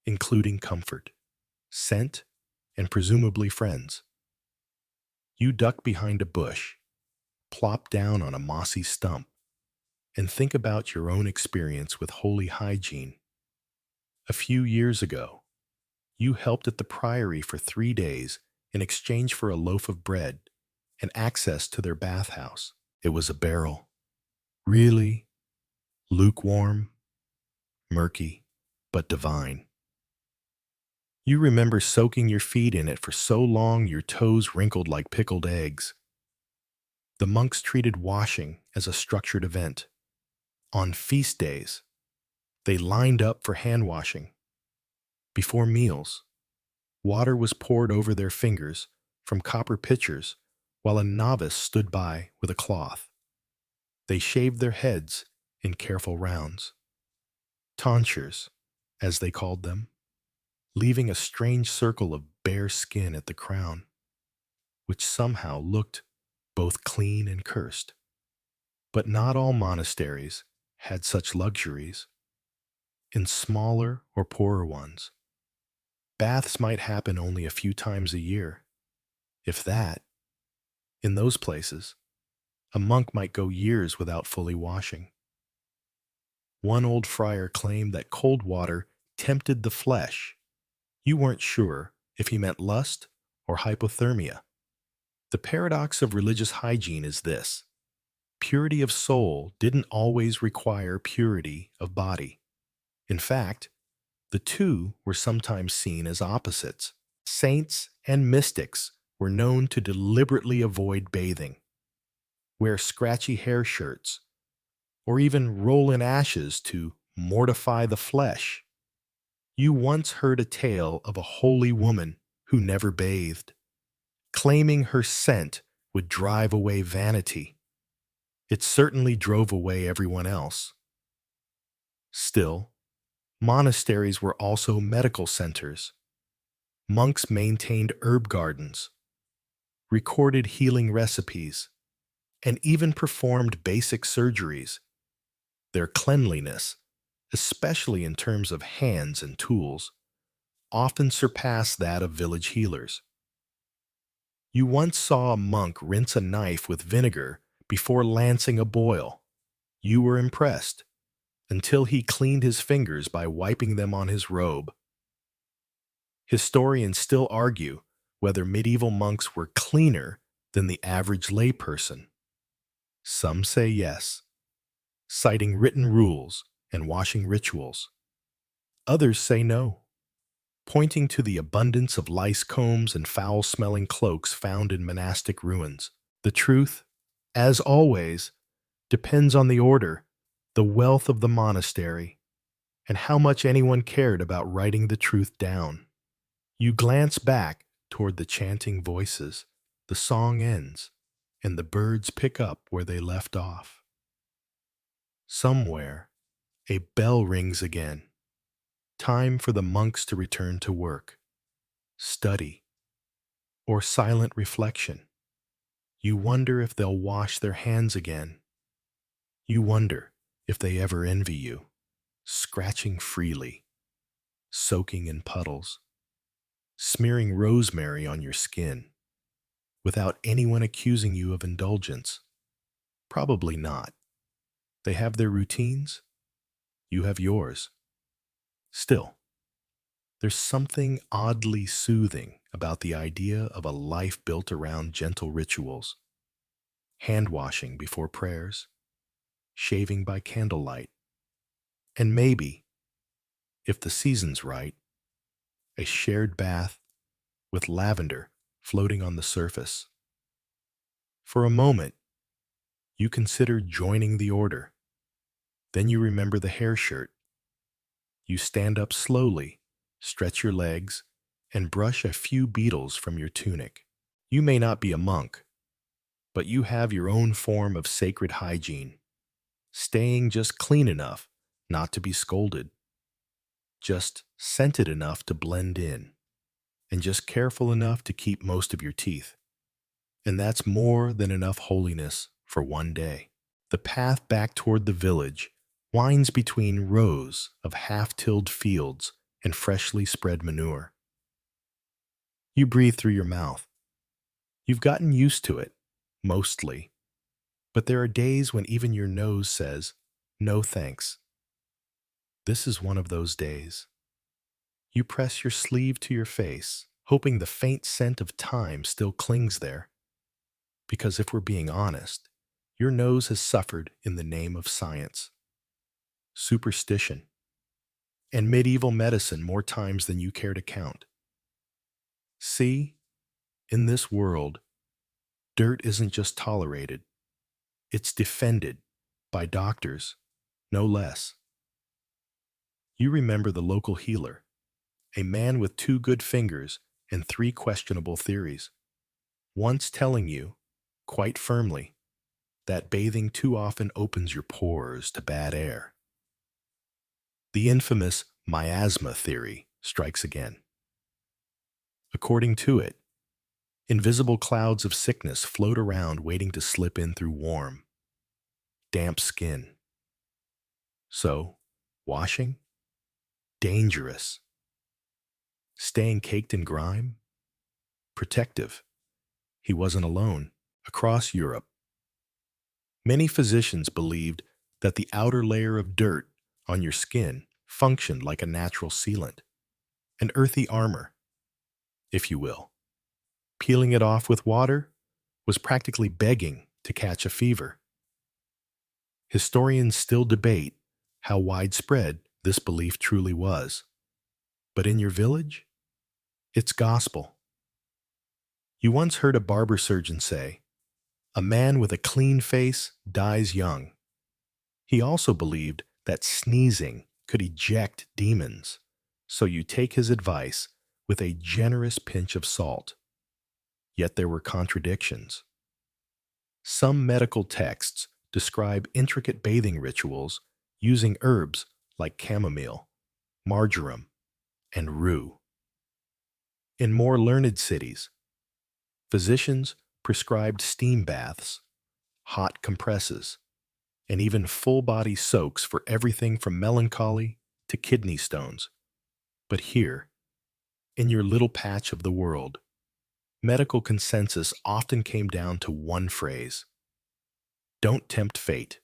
including comfort, scent, and presumably friends. You duck behind a bush, plop down on a mossy stump, and think about your own experience with holy hygiene. A few years ago, you helped at the priory for 3 days in exchange for a loaf of bread and access to their bathhouse. It was a barrel. Really lukewarm, murky, but divine. You remember soaking your feet in it for so long your toes wrinkled like pickled eggs. The monks treated washing as a structured event. On feast days, they lined up for hand washing. Before meals, water was poured over their fingers from copper pitchers while a novice stood by with a cloth. They shaved their heads in careful rounds. Tonsures, as they called them, leaving a strange circle of bare skin at the crown, which somehow looked both clean and cursed. But not all monasteries had such luxuries. In smaller or poorer ones, baths might happen only a few times a year. If that, in those places, a monk might go years without fully washing. One old friar claimed that cold water tempted the flesh. You weren't sure if he meant lust or hypothermia. The paradox of religious hygiene is this: Purity of soul didn't always require purity of body. In fact, the two were sometimes seen as opposites. Saints and mystics were known to deliberately avoid bathing, wear scratchy hair shirts, or even roll in ashes to mortify the flesh. You once heard a tale of a holy woman who never bathed, claiming her scent would drive away vanity. It certainly drove away everyone else. Still, monasteries were also medical centers. Monks maintained herb gardens, recorded healing recipes, and even performed basic surgeries. Their cleanliness, especially in terms of hands and tools, often surpassed that of village healers. You once saw a monk rinse a knife with vinegar before lancing a boil. You were impressed, until he cleaned his fingers by wiping them on his robe. Historians still argue whether medieval monks were cleaner than the average layperson. Some say yes, citing written rules and washing rituals. Others say no, pointing to the abundance of lice combs and foul-smelling cloaks found in monastic ruins. The truth, as always, depends on the order, the wealth of the monastery, and how much anyone cared about writing the truth down. You glance back toward the chanting voices. The song ends, and the birds pick up where they left off. Somewhere, a bell rings again. Time for the monks to return to work, study, or silent reflection. You wonder if they'll wash their hands again. You wonder if they ever envy you, scratching freely, soaking in puddles, smearing rosemary on your skin, without anyone accusing you of indulgence. Probably not. They have their routines. You have yours. Still, there's something oddly soothing about the idea of a life built around gentle rituals. Hand washing before prayers, shaving by candlelight, and maybe, if the season's right, a shared bath with lavender floating on the surface. For a moment, you consider joining the order. Then you remember the hair shirt. You stand up slowly, stretch your legs, and brush a few beetles from your tunic. You may not be a monk, but you have your own form of sacred hygiene, staying just clean enough not to be scolded, just scented enough to blend in, and just careful enough to keep most of your teeth. And that's more than enough holiness for one day. The path back toward the village winds between rows of half-tilled fields and freshly spread manure. You breathe through your mouth. You've gotten used to it, mostly, but there are days when even your nose says, "No thanks." This is one of those days. You press your sleeve to your face, hoping the faint scent of thyme still clings there. Because if we're being honest, your nose has suffered in the name of science, superstition, and medieval medicine more times than you care to count. See, in this world, dirt isn't just tolerated, it's defended by doctors, no less. You remember the local healer, a man with 2 good fingers and 3 questionable theories, once telling you, quite firmly, that bathing too often opens your pores to bad air. The infamous Myasma theory strikes again. According to it, invisible clouds of sickness float around waiting to slip in through warm, damp skin. So, washing? Dangerous. Staying caked in grime? Protective. He wasn't alone. Across Europe, many physicians believed that the outer layer of dirt on your skin functioned like a natural sealant, an earthy armor, if you will. Peeling it off with water was practically begging to catch a fever. Historians still debate how widespread this belief truly was. But in your village, it's gospel. You once heard a barber surgeon say, "A man with a clean face dies young." He also believed that sneezing could eject demons, so you take his advice with a generous pinch of salt. Yet there were contradictions. Some medical texts describe intricate bathing rituals using herbs like chamomile, marjoram, and rue. In more learned cities, physicians prescribed steam baths, hot compresses, and even full-body soaks for everything from melancholy to kidney stones. But here, in your little patch of the world, medical consensus often came down to one phrase: don't tempt fate.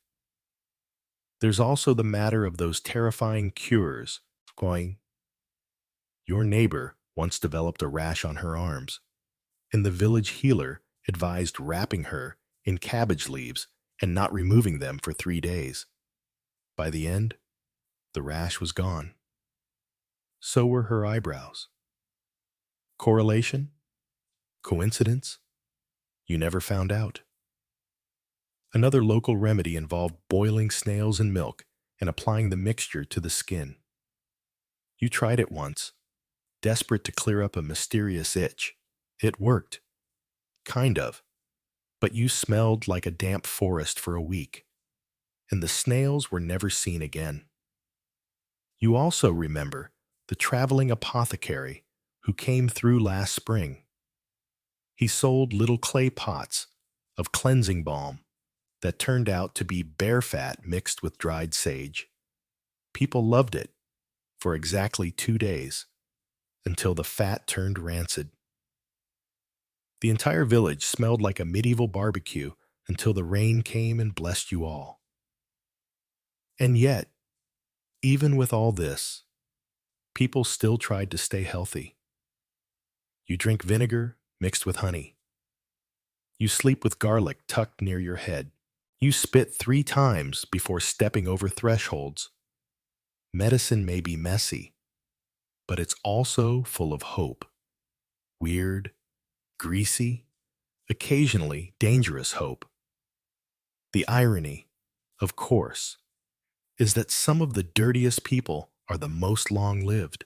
There's also the matter of those terrifying cures, going, your neighbor once developed a rash on her arms, and the village healer advised wrapping her in cabbage leaves and not removing them for 3 days. By the end, the rash was gone. So were her eyebrows. Correlation? Coincidence? You never found out. Another local remedy involved boiling snails in milk and applying the mixture to the skin. You tried it once, desperate to clear up a mysterious itch. It worked. Kind of. But you smelled like a damp forest for a week, and the snails were never seen again. You also remember the traveling apothecary who came through last spring. He sold little clay pots of cleansing balm that turned out to be bear fat mixed with dried sage. People loved it for exactly 2 days, until the fat turned rancid. The entire village smelled like a medieval barbecue until the rain came and blessed you all. And yet, even with all this, people still tried to stay healthy. You drink vinegar mixed with honey. You sleep with garlic tucked near your head. You spit 3 times before stepping over thresholds. Medicine may be messy, but it's also full of hope. Weird, greasy, occasionally dangerous hope. The irony, of course, is that some of the dirtiest people are the most long-lived.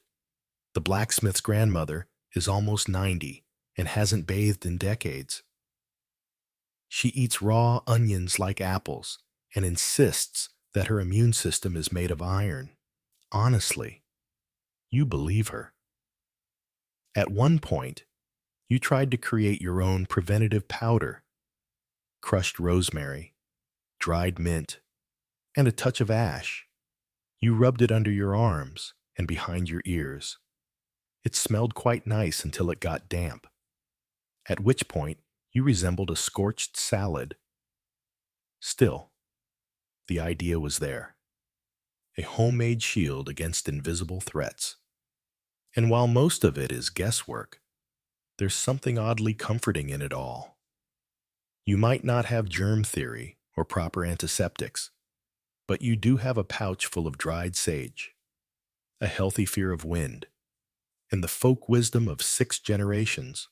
The blacksmith's grandmother is almost 90 and hasn't bathed in decades. She eats raw onions like apples and insists that her immune system is made of iron. Honestly, you believe her. At one point, you tried to create your own preventative powder: crushed rosemary, dried mint, and a touch of ash. You rubbed it under your arms and behind your ears. It smelled quite nice until it got damp, at which point you resembled a scorched salad. Still, the idea was there: a homemade shield against invisible threats. And while most of it is guesswork, there's something oddly comforting in it all. You might not have germ theory or proper antiseptics, but you do have a pouch full of dried sage, a healthy fear of wind, and the folk wisdom of 6 generations.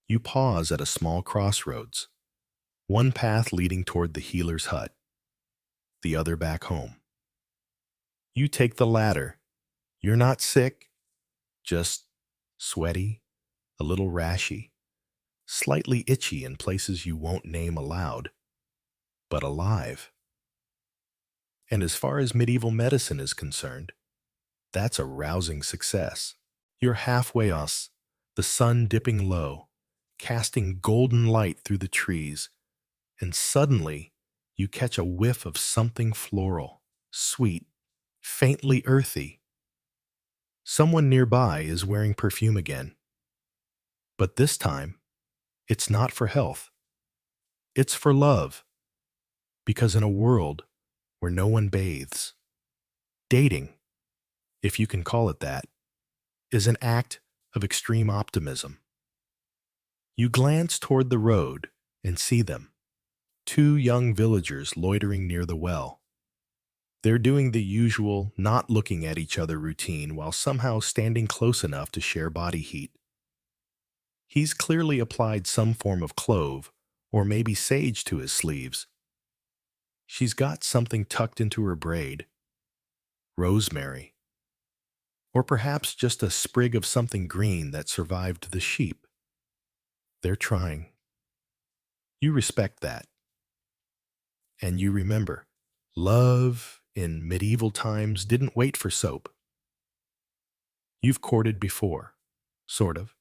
You pause at a small crossroads, one path leading toward the healer's hut, the other back home. You take the latter. You're not sick, just sweaty, a little rashy, slightly itchy in places you won't name aloud, but alive. And as far as medieval medicine is concerned, that's a rousing success. You're halfway us, the sun dipping low, casting golden light through the trees, and suddenly you catch a whiff of something floral, sweet, faintly earthy. Someone nearby is wearing perfume again. But this time, it's not for health. It's for love. Because in a world where no one bathes, dating, if you can call it that, is an act of extreme optimism. You glance toward the road and see them, 2 young villagers loitering near the well. They're doing the usual not looking at each other routine while somehow standing close enough to share body heat. He's clearly applied some form of clove, or maybe sage to his sleeves. She's got something tucked into her braid, rosemary, or perhaps just a sprig of something green that survived the sheep. They're trying. You respect that. And you remember, love in medieval times didn't wait for soap. You've courted before, sort of.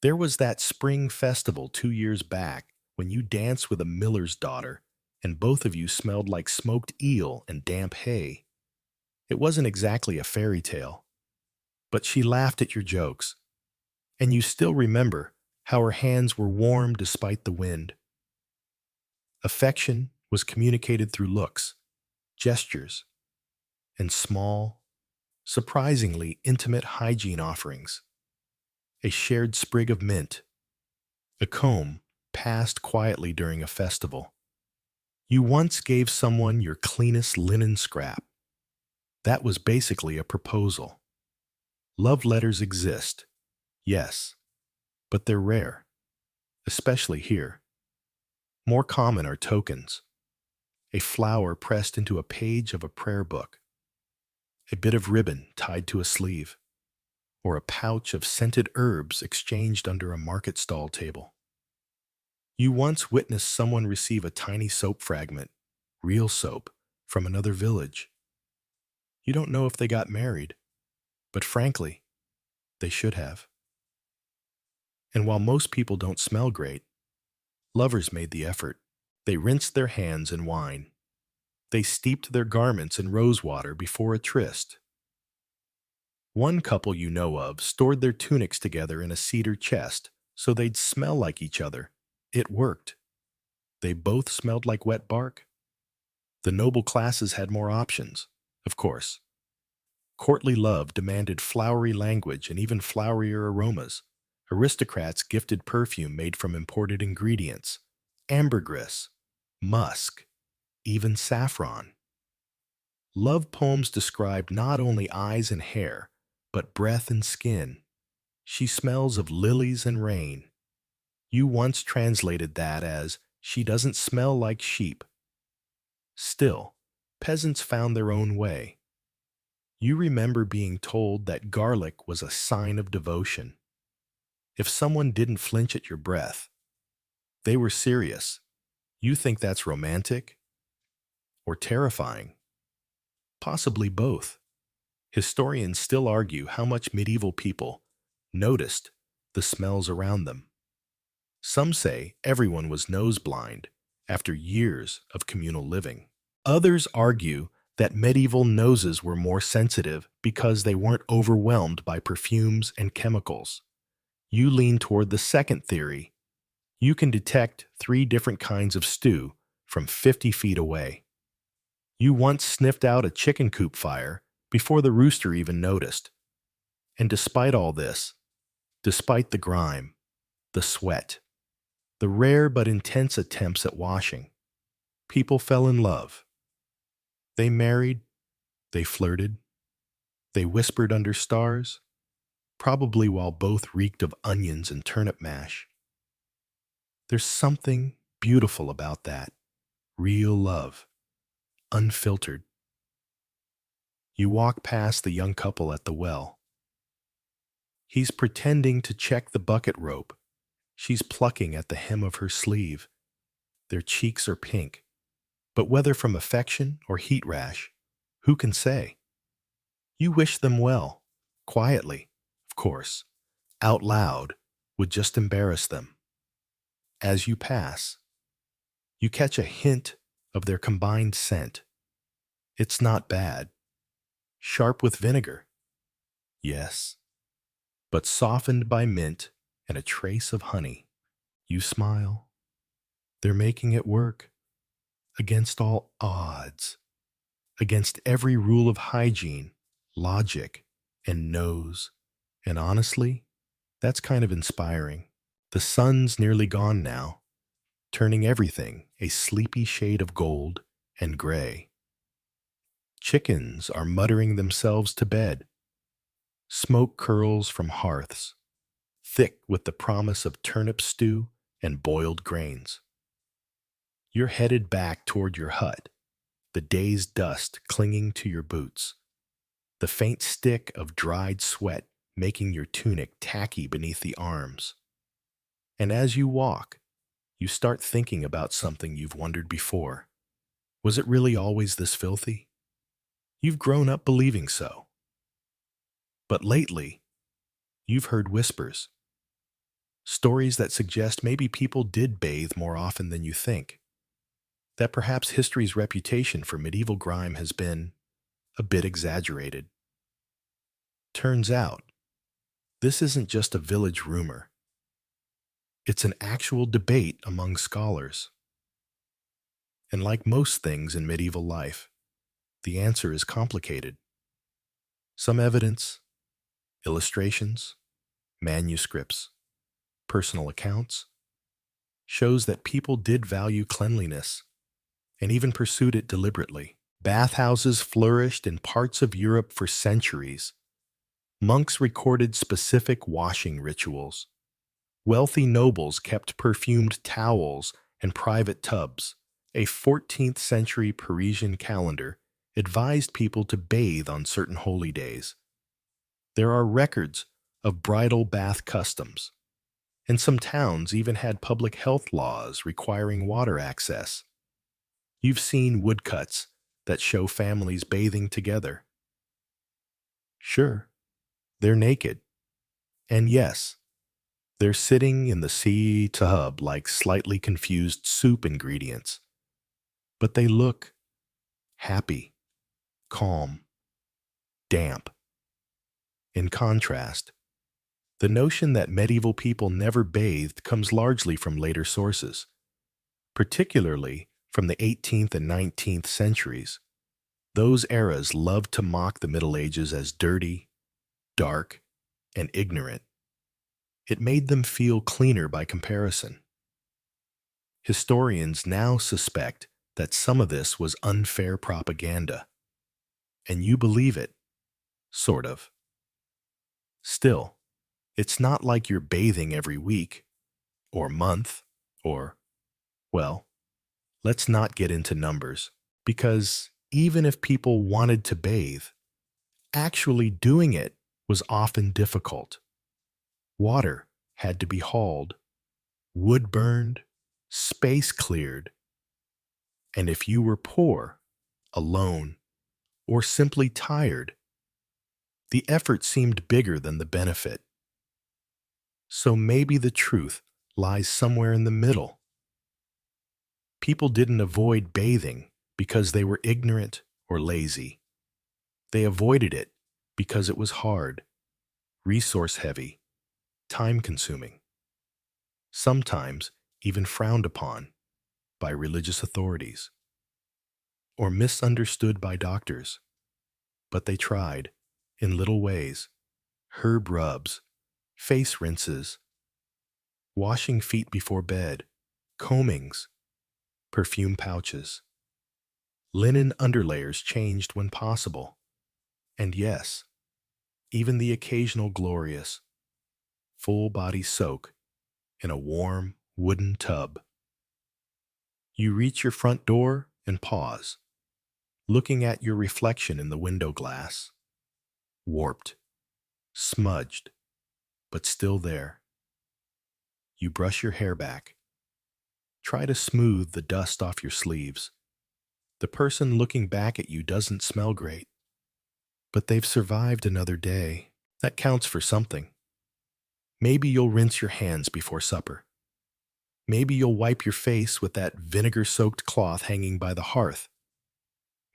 There was that spring festival 2 years back when you danced with a miller's daughter and both of you smelled like smoked eel and damp hay. It wasn't exactly a fairy tale, but she laughed at your jokes, and you still remember how her hands were warm despite the wind. Affection was communicated through looks, gestures, and small, surprisingly intimate hygiene offerings. A shared sprig of mint, a comb passed quietly during a festival. You once gave someone your cleanest linen scrap. That was basically a proposal. Love letters exist, yes, but they're rare, especially here. More common are tokens. A flower pressed into a page of a prayer book, a bit of ribbon tied to a sleeve, or a pouch of scented herbs exchanged under a market stall table. You once witnessed someone receive a tiny soap fragment, real soap, from another village. You don't know if they got married, but frankly, they should have. And while most people don't smell great, lovers made the effort. They rinsed their hands in wine. They steeped their garments in rosewater before a tryst. One couple you know of stored their tunics together in a cedar chest so they'd smell like each other. It worked. They both smelled like wet bark. The noble classes had more options, of course. Courtly love demanded flowery language and even flowerier aromas. Aristocrats gifted perfume made from imported ingredients, ambergris, musk, even saffron. Love poems described not only eyes and hair, but breath and skin. She smells of lilies and rain. You once translated that as, she doesn't smell like sheep. Still, peasants found their own way. You remember being told that garlic was a sign of devotion. If someone didn't flinch at your breath, they were serious. You think that's romantic? Or terrifying? Possibly both. Historians still argue how much medieval people noticed the smells around them. Some say everyone was nose blind after years of communal living. Others argue that medieval noses were more sensitive because they weren't overwhelmed by perfumes and chemicals. You lean toward the second theory. You can detect 3 different kinds of stew from 50 feet away. You once sniffed out a chicken coop fire before the rooster even noticed. And despite all this, despite the grime, the sweat, the rare but intense attempts at washing, people fell in love. They married, they flirted, they whispered under stars, probably while both reeked of onions and turnip mash. There's something beautiful about that, real love, unfiltered. You walk past the young couple at the well. He's pretending to check the bucket rope. She's plucking at the hem of her sleeve. Their cheeks are pink, but whether from affection or heat rash, who can say? You wish them well, quietly, of course. Out loud would just embarrass them. As you pass, you catch a hint of their combined scent. It's not bad. Sharp with vinegar, yes, but softened by mint and a trace of honey. You smile. They're making it work. Against all odds. Against every rule of hygiene, logic, and nose. And honestly, that's kind of inspiring. The sun's nearly gone now, turning everything a sleepy shade of gold and gray. Chickens are muttering themselves to bed. Smoke curls from hearths, thick with the promise of turnip stew and boiled grains. You're headed back toward your hut, the day's dust clinging to your boots, the faint stick of dried sweat making your tunic tacky beneath the arms. And as you walk, you start thinking about something you've wondered before. Was it really always this filthy? You've grown up believing so. But lately, you've heard whispers, stories that suggest maybe people did bathe more often than you think, that perhaps history's reputation for medieval grime has been a bit exaggerated. Turns out, this isn't just a village rumor. It's an actual debate among scholars. And like most things in medieval life, the answer is complicated. Some evidence, illustrations, manuscripts, personal accounts, shows that people did value cleanliness and even pursued it deliberately. Bathhouses flourished in parts of Europe for centuries. Monks recorded specific washing rituals. Wealthy nobles kept perfumed towels and private tubs. A 14th century Parisian calendar advised people to bathe on certain holy days. There are records of bridal bath customs, and some towns even had public health laws requiring water access. You've seen woodcuts that show families bathing together. Sure, they're naked. And yes, they're sitting in the sea tub like slightly confused soup ingredients. But they look happy, calm, damp. In contrast, the notion that medieval people never bathed comes largely from later sources, particularly from the 18th and 19th centuries. Those eras loved to mock the Middle Ages as dirty, dark, and ignorant. It made them feel cleaner by comparison. Historians now suspect that some of this was unfair propaganda. And you believe it, sort of. Still, it's not like you're bathing every week, or month, or, well, let's not get into numbers, because even if people wanted to bathe, actually doing it was often difficult. Water had to be hauled, wood burned, space cleared, and if you were poor, alone, or simply tired, the effort seemed bigger than the benefit. So maybe the truth lies somewhere in the middle. People didn't avoid bathing because they were ignorant or lazy. They avoided it because it was hard, resource-heavy, time-consuming, sometimes even frowned upon by religious authorities, or misunderstood by doctors. But they tried, in little ways: herb rubs, face rinses, washing feet before bed, combings, perfume pouches. Linen underlayers changed when possible. And yes, even the occasional glorious, full-body soak in a warm, wooden tub. You reach your front door and pause, looking at your reflection in the window glass. Warped, smudged, but still there. You brush your hair back. Try to smooth the dust off your sleeves. The person looking back at you doesn't smell great, but they've survived another day. That counts for something. Maybe you'll rinse your hands before supper. Maybe you'll wipe your face with that vinegar-soaked cloth hanging by the hearth.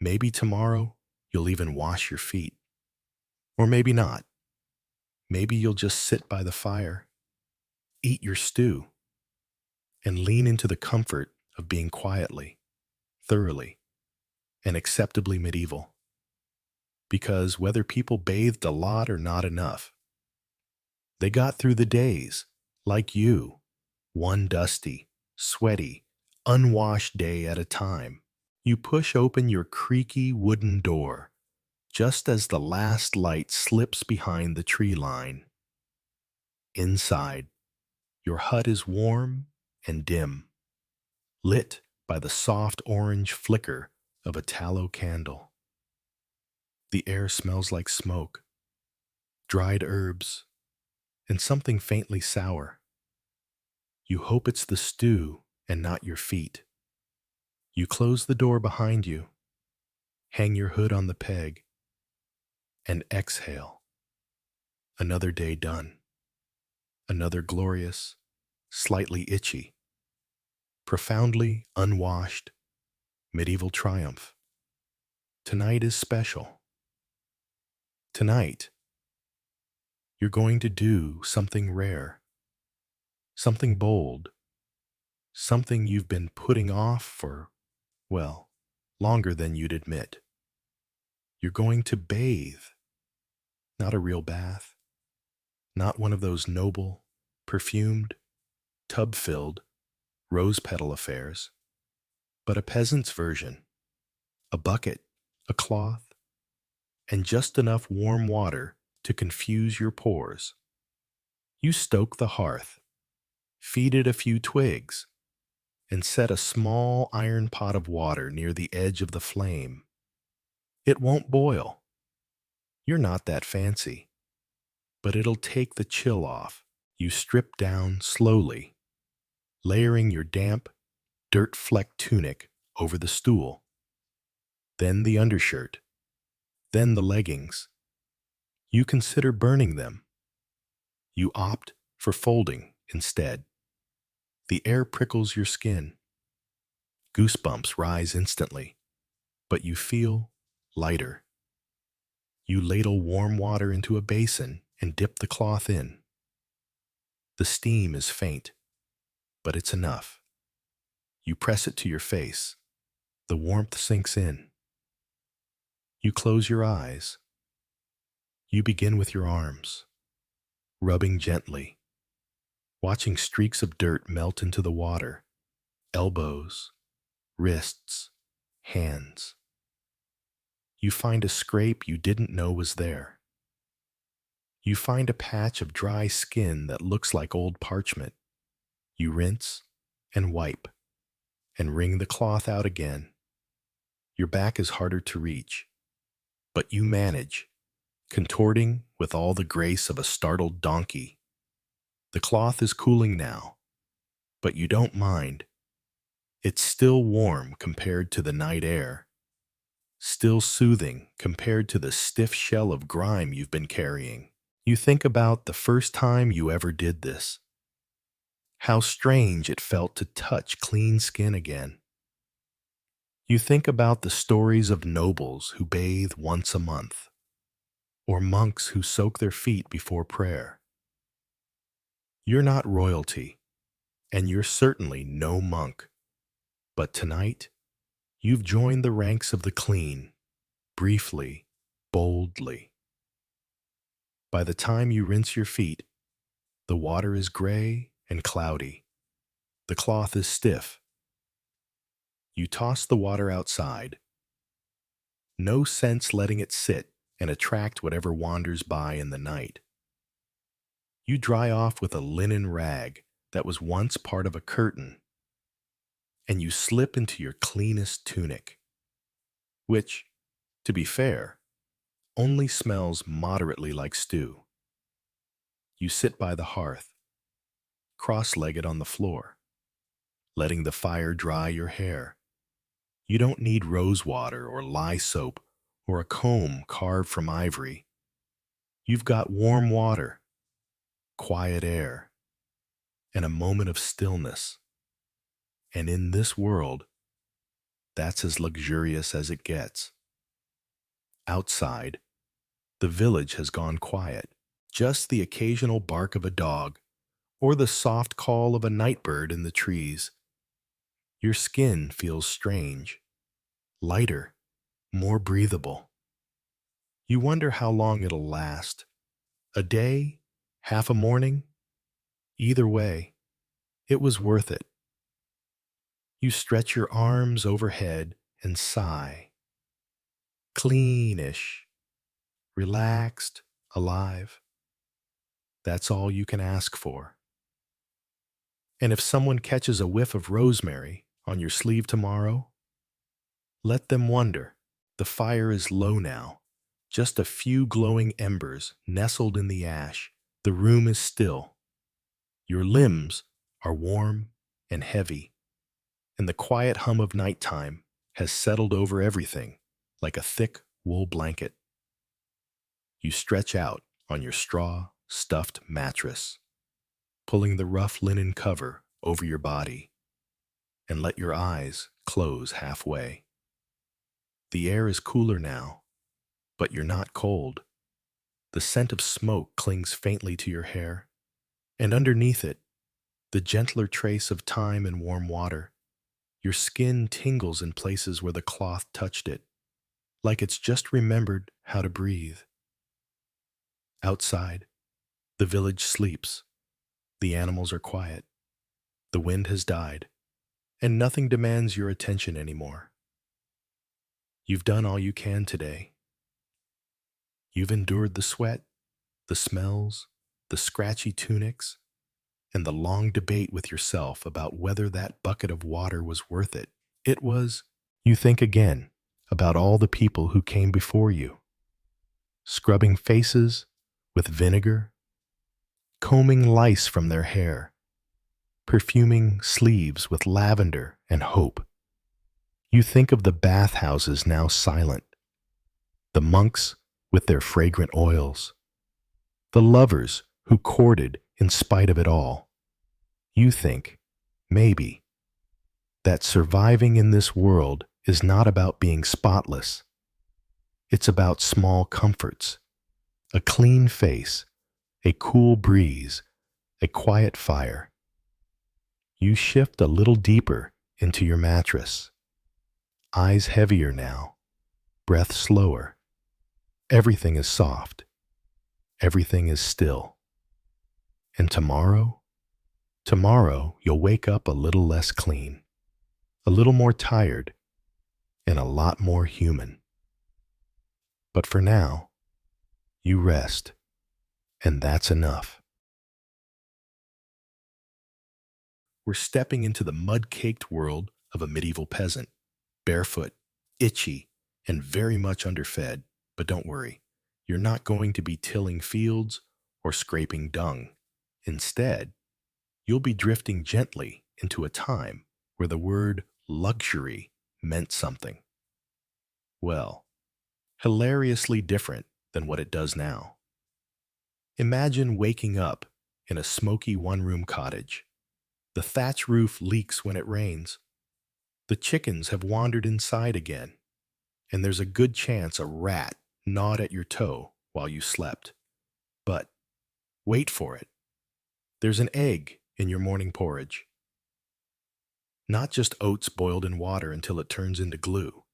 Maybe tomorrow you'll even wash your feet. Or maybe not. Maybe you'll just sit by the fire, eat your stew, and lean into the comfort of being quietly, thoroughly, and acceptably medieval. Because whether people bathed a lot or not enough, they got through the days, like you, one dusty, sweaty, unwashed day at a time. You push open your creaky wooden door just as the last light slips behind the tree line. Inside, your hut is warm and dim, lit by the soft orange flicker of a tallow candle. The air smells like smoke, dried herbs, and something faintly sour. You hope it's the stew and not your feet. You close the door behind you, hang your hood on the peg, and exhale. Another day done. Another glorious, slightly itchy, profoundly unwashed, medieval triumph. Tonight is special. Tonight, you're going to do something rare, something bold, something you've been putting off for, well, longer than you'd admit. You're going to bathe, not a real bath, not one of those noble, perfumed, tub-filled, rose petal affairs, but a peasant's version, a bucket, a cloth, and just enough warm water to confuse your pores. You stoke the hearth, feed it a few twigs, and set a small iron pot of water near the edge of the flame. It won't boil. You're not that fancy, but it'll take the chill off. You strip down slowly, layering your damp, dirt-flecked tunic over the stool, then the undershirt, then the leggings. You consider burning them. You opt for folding instead. The air prickles your skin. Goosebumps rise instantly, but you feel lighter. You ladle warm water into a basin and dip the cloth in. The steam is faint, but it's enough. You press it to your face. The warmth sinks in. You close your eyes. You begin with your arms, rubbing gently, watching streaks of dirt melt into the water, elbows, wrists, hands. You find a scrape you didn't know was there. You find a patch of dry skin that looks like old parchment. You rinse and wipe and wring the cloth out again. Your back is harder to reach, but you manage, contorting with all the grace of a startled donkey. The cloth is cooling now, but you don't mind. It's still warm compared to the night air, still soothing compared to the stiff shell of grime you've been carrying. You think about the first time you ever did this. How strange it felt to touch clean skin again. You think about the stories of nobles who bathe once a month, or monks who soak their feet before prayer. You're not royalty, and you're certainly no monk. But tonight, you've joined the ranks of the clean, briefly, boldly. By the time you rinse your feet, the water is gray and cloudy. The cloth is stiff. You toss the water outside. No sense letting it sit and attract whatever wanders by in the night. You dry off with a linen rag that was once part of a curtain, and you slip into your cleanest tunic, which, to be fair, only smells moderately like stew. You sit by the hearth, cross-legged on the floor, letting the fire dry your hair. You don't need rose water or lye soap or a comb carved from ivory. You've got warm water, quiet air, and a moment of stillness. And in this world, that's as luxurious as it gets. Outside, the village has gone quiet. Just the occasional bark of a dog or the soft call of a nightbird in the trees. Your skin feels strange, lighter, more breathable. You wonder how long it'll last. A day? Half a morning? Either way, it was worth it. You stretch your arms overhead and sigh. Cleanish, relaxed, alive. That's all you can ask for. And if someone catches a whiff of rosemary on your sleeve tomorrow, let them wonder. The fire is low now. Just a few glowing embers nestled in the ash. The room is still. Your limbs are warm and heavy, and the quiet hum of nighttime has settled over everything like a thick wool blanket. You stretch out on your straw-stuffed mattress, pulling the rough linen cover over your body, and let your eyes close halfway. The air is cooler now, but you're not cold. The scent of smoke clings faintly to your hair, and underneath it, the gentler trace of thyme and warm water. Your skin tingles in places where the cloth touched it, like it's just remembered how to breathe. Outside, the village sleeps. The animals are quiet. The wind has died, and nothing demands your attention anymore. You've done all you can today. You've endured the sweat, the smells, the scratchy tunics, and the long debate with yourself about whether that bucket of water was worth it. It was. You think again about all the people who came before you, scrubbing faces with vinegar, combing lice from their hair, perfuming sleeves with lavender and hope. You think of the bathhouses now silent, the monks with their fragrant oils, the lovers who courted in spite of it all. You think, maybe, that surviving in this world is not about being spotless. It's about small comforts, a clean face, a cool breeze, a quiet fire. You shift a little deeper into your mattress, eyes heavier now, breath slower. Everything is soft. Everything is still. And tomorrow you'll wake up a little less clean, a little more tired, and a lot more human. But for now, you rest, and that's enough. We're stepping into the mud-caked world of a medieval peasant, barefoot, itchy, and very much underfed. But don't worry, you're not going to be tilling fields or scraping dung. Instead, you'll be drifting gently into a time where the word luxury meant something. Well, hilariously different than what it does now. Imagine waking up in a smoky one-room cottage. The thatch roof leaks when it rains. The chickens have wandered inside again, and there's a good chance a rat gnawed at your toe while you slept. But wait for it. There's an egg in your morning porridge. Not just oats boiled in water until it turns into glue,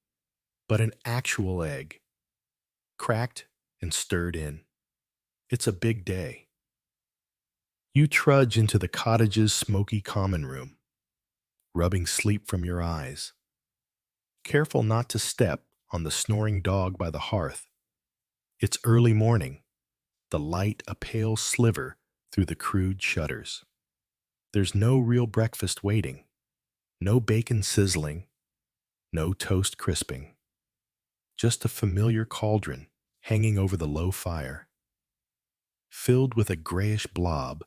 but an actual egg, cracked and stirred in. It's a big day. You trudge into the cottage's smoky common room, rubbing sleep from your eyes, careful not to step on the snoring dog by the hearth. It's early morning, the light a pale sliver through the crude shutters. There's no real breakfast waiting, no bacon sizzling, no toast crisping, just a familiar cauldron hanging over the low fire, filled with a grayish blob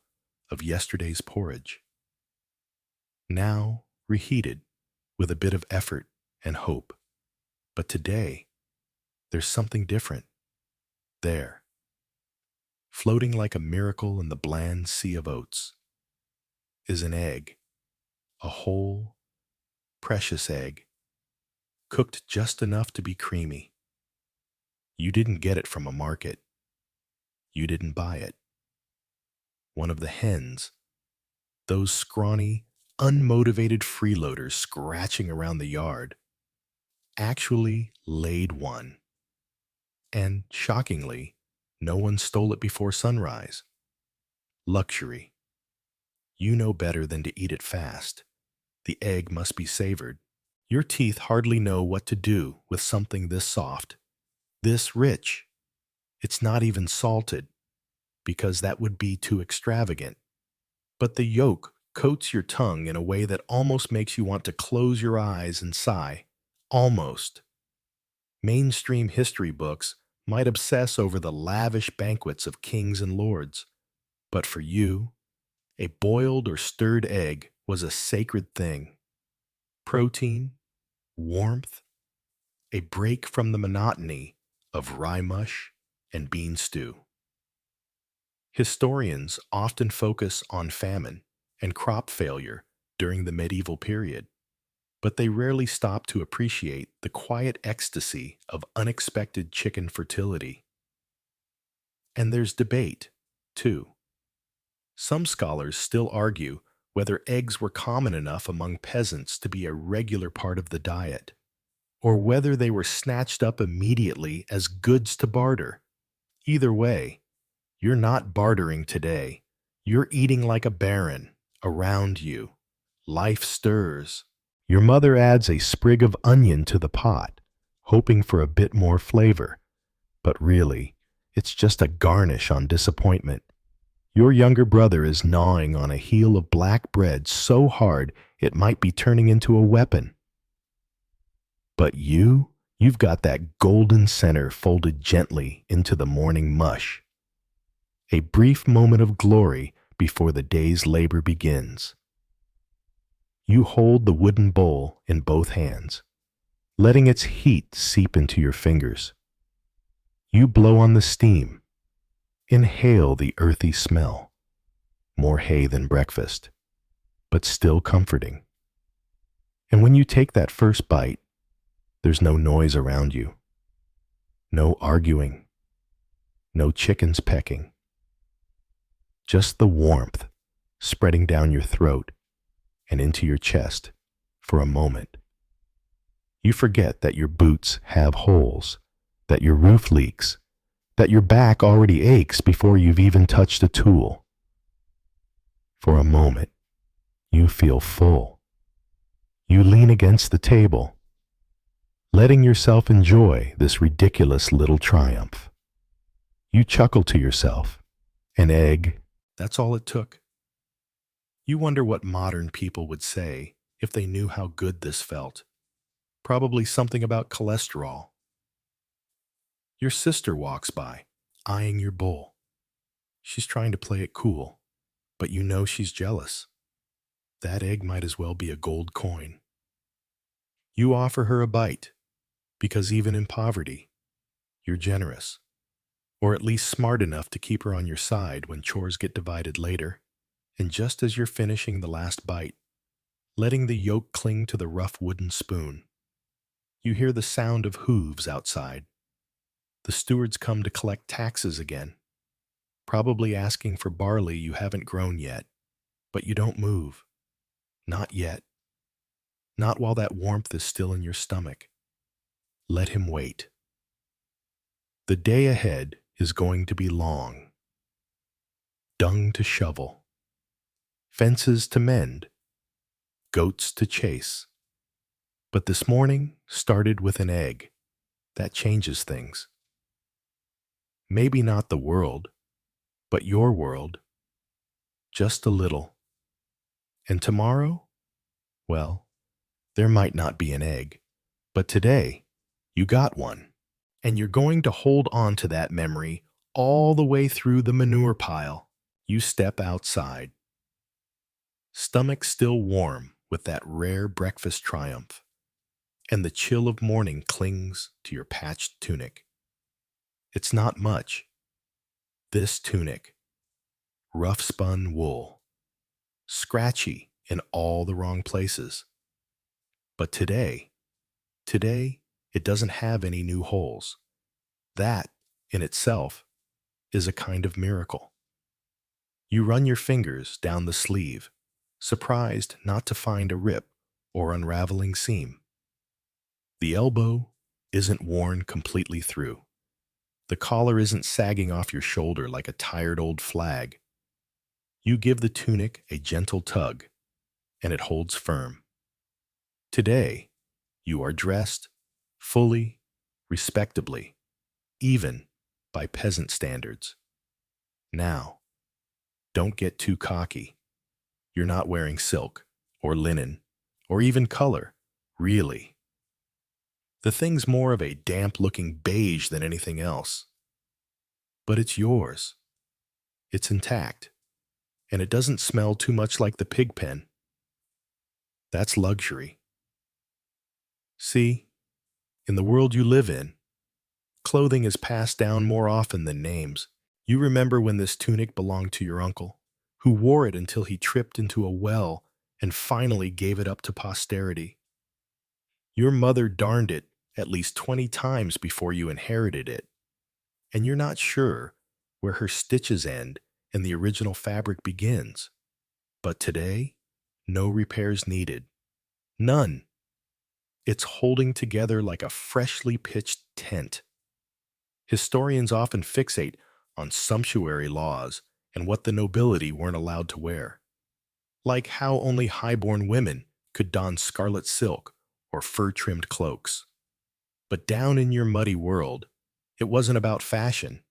of yesterday's porridge, now reheated with a bit of effort and hope. But today, there's something different. There, floating like a miracle in the bland sea of oats, is an egg, a whole, precious egg, cooked just enough to be creamy. You didn't get it from a market. You didn't buy it. One of the hens, those scrawny, unmotivated freeloaders scratching around the yard, actually laid one. And, shockingly, no one stole it before sunrise. Luxury. You know better than to eat it fast. The egg must be savored. Your teeth hardly know what to do with something this soft, this rich. It's not even salted, because that would be too extravagant. But the yolk coats your tongue in a way that almost makes you want to close your eyes and sigh. Almost. Mainstream history books might obsess over the lavish banquets of kings and lords, but for you, a boiled or stirred egg was a sacred thing. Protein, warmth, a break from the monotony of rye mush and bean stew. Historians often focus on famine and crop failure during the medieval period, but they rarely stop to appreciate the quiet ecstasy of unexpected chicken fertility. And there's debate, too. Some scholars still argue whether eggs were common enough among peasants to be a regular part of the diet, or whether they were snatched up immediately as goods to barter. Either way, you're not bartering today. You're eating like a baron. Around you, life stirs. Your mother adds a sprig of onion to the pot, hoping for a bit more flavor. But really, it's just a garnish on disappointment. Your younger brother is gnawing on a heel of black bread so hard it might be turning into a weapon. But you've got that golden center folded gently into the morning mush. A brief moment of glory before the day's labor begins. You hold the wooden bowl in both hands, letting its heat seep into your fingers. You blow on the steam. Inhale the earthy smell. More hay than breakfast, but still comforting. And when you take that first bite, there's no noise around you. No arguing. No chickens pecking. Just the warmth spreading down your throat and into your chest for a moment. You forget that your boots have holes, that your roof leaks, that your back already aches before you've even touched a tool. For a moment, you feel full. You lean against the table, letting yourself enjoy this ridiculous little triumph. You chuckle to yourself. An egg, that's all it took. You wonder what modern people would say if they knew how good this felt. Probably something about cholesterol. Your sister walks by, eyeing your bowl. She's trying to play it cool, but you know she's jealous. That egg might as well be a gold coin. You offer her a bite, because even in poverty, you're generous, or at least smart enough to keep her on your side when chores get divided later. And just as you're finishing the last bite, letting the yolk cling to the rough wooden spoon, you hear the sound of hooves outside. The stewards come to collect taxes again, probably asking for barley you haven't grown yet, but you don't move. Not yet. Not while that warmth is still in your stomach. Let him wait. The day ahead is going to be long. Dung to shovel. Fences to mend. Goats to chase. But this morning started with an egg. That changes things. Maybe not the world, but your world. Just a little. And tomorrow? Well, there might not be an egg, but today, you got one. And you're going to hold on to that memory all the way through the manure pile. You step outside. Stomach still warm with that rare breakfast triumph, and the chill of morning clings to your patched tunic. It's not much. This tunic, rough-spun wool, scratchy in all the wrong places. But today, it doesn't have any new holes. That, in itself, is a kind of miracle. You run your fingers down the sleeve, surprised not to find a rip or unraveling seam. The elbow isn't worn completely through. The collar isn't sagging off your shoulder like a tired old flag. You give the tunic a gentle tug, and it holds firm. Today, You are dressed, fully, respectably, even by peasant standards. Now, don't get too cocky. You're not wearing silk, or linen, or even color, really. The thing's more of a damp-looking beige than anything else. But it's yours. It's intact. And it doesn't smell too much like the pig pen. That's luxury. See, in the world you live in, clothing is passed down more often than names. You remember when this tunic belonged to your uncle, who wore it until he tripped into a well and finally gave it up to posterity. Your mother darned it at least 20 times before you inherited it, and you're not sure where her stitches end and the original fabric begins. But today, no repairs needed. None. It's holding together like a freshly pitched tent. Historians often fixate on sumptuary laws and what the nobility weren't allowed to wear, like how only high-born women could don scarlet silk or fur-trimmed cloaks. But down in your muddy world, it wasn't about fashion.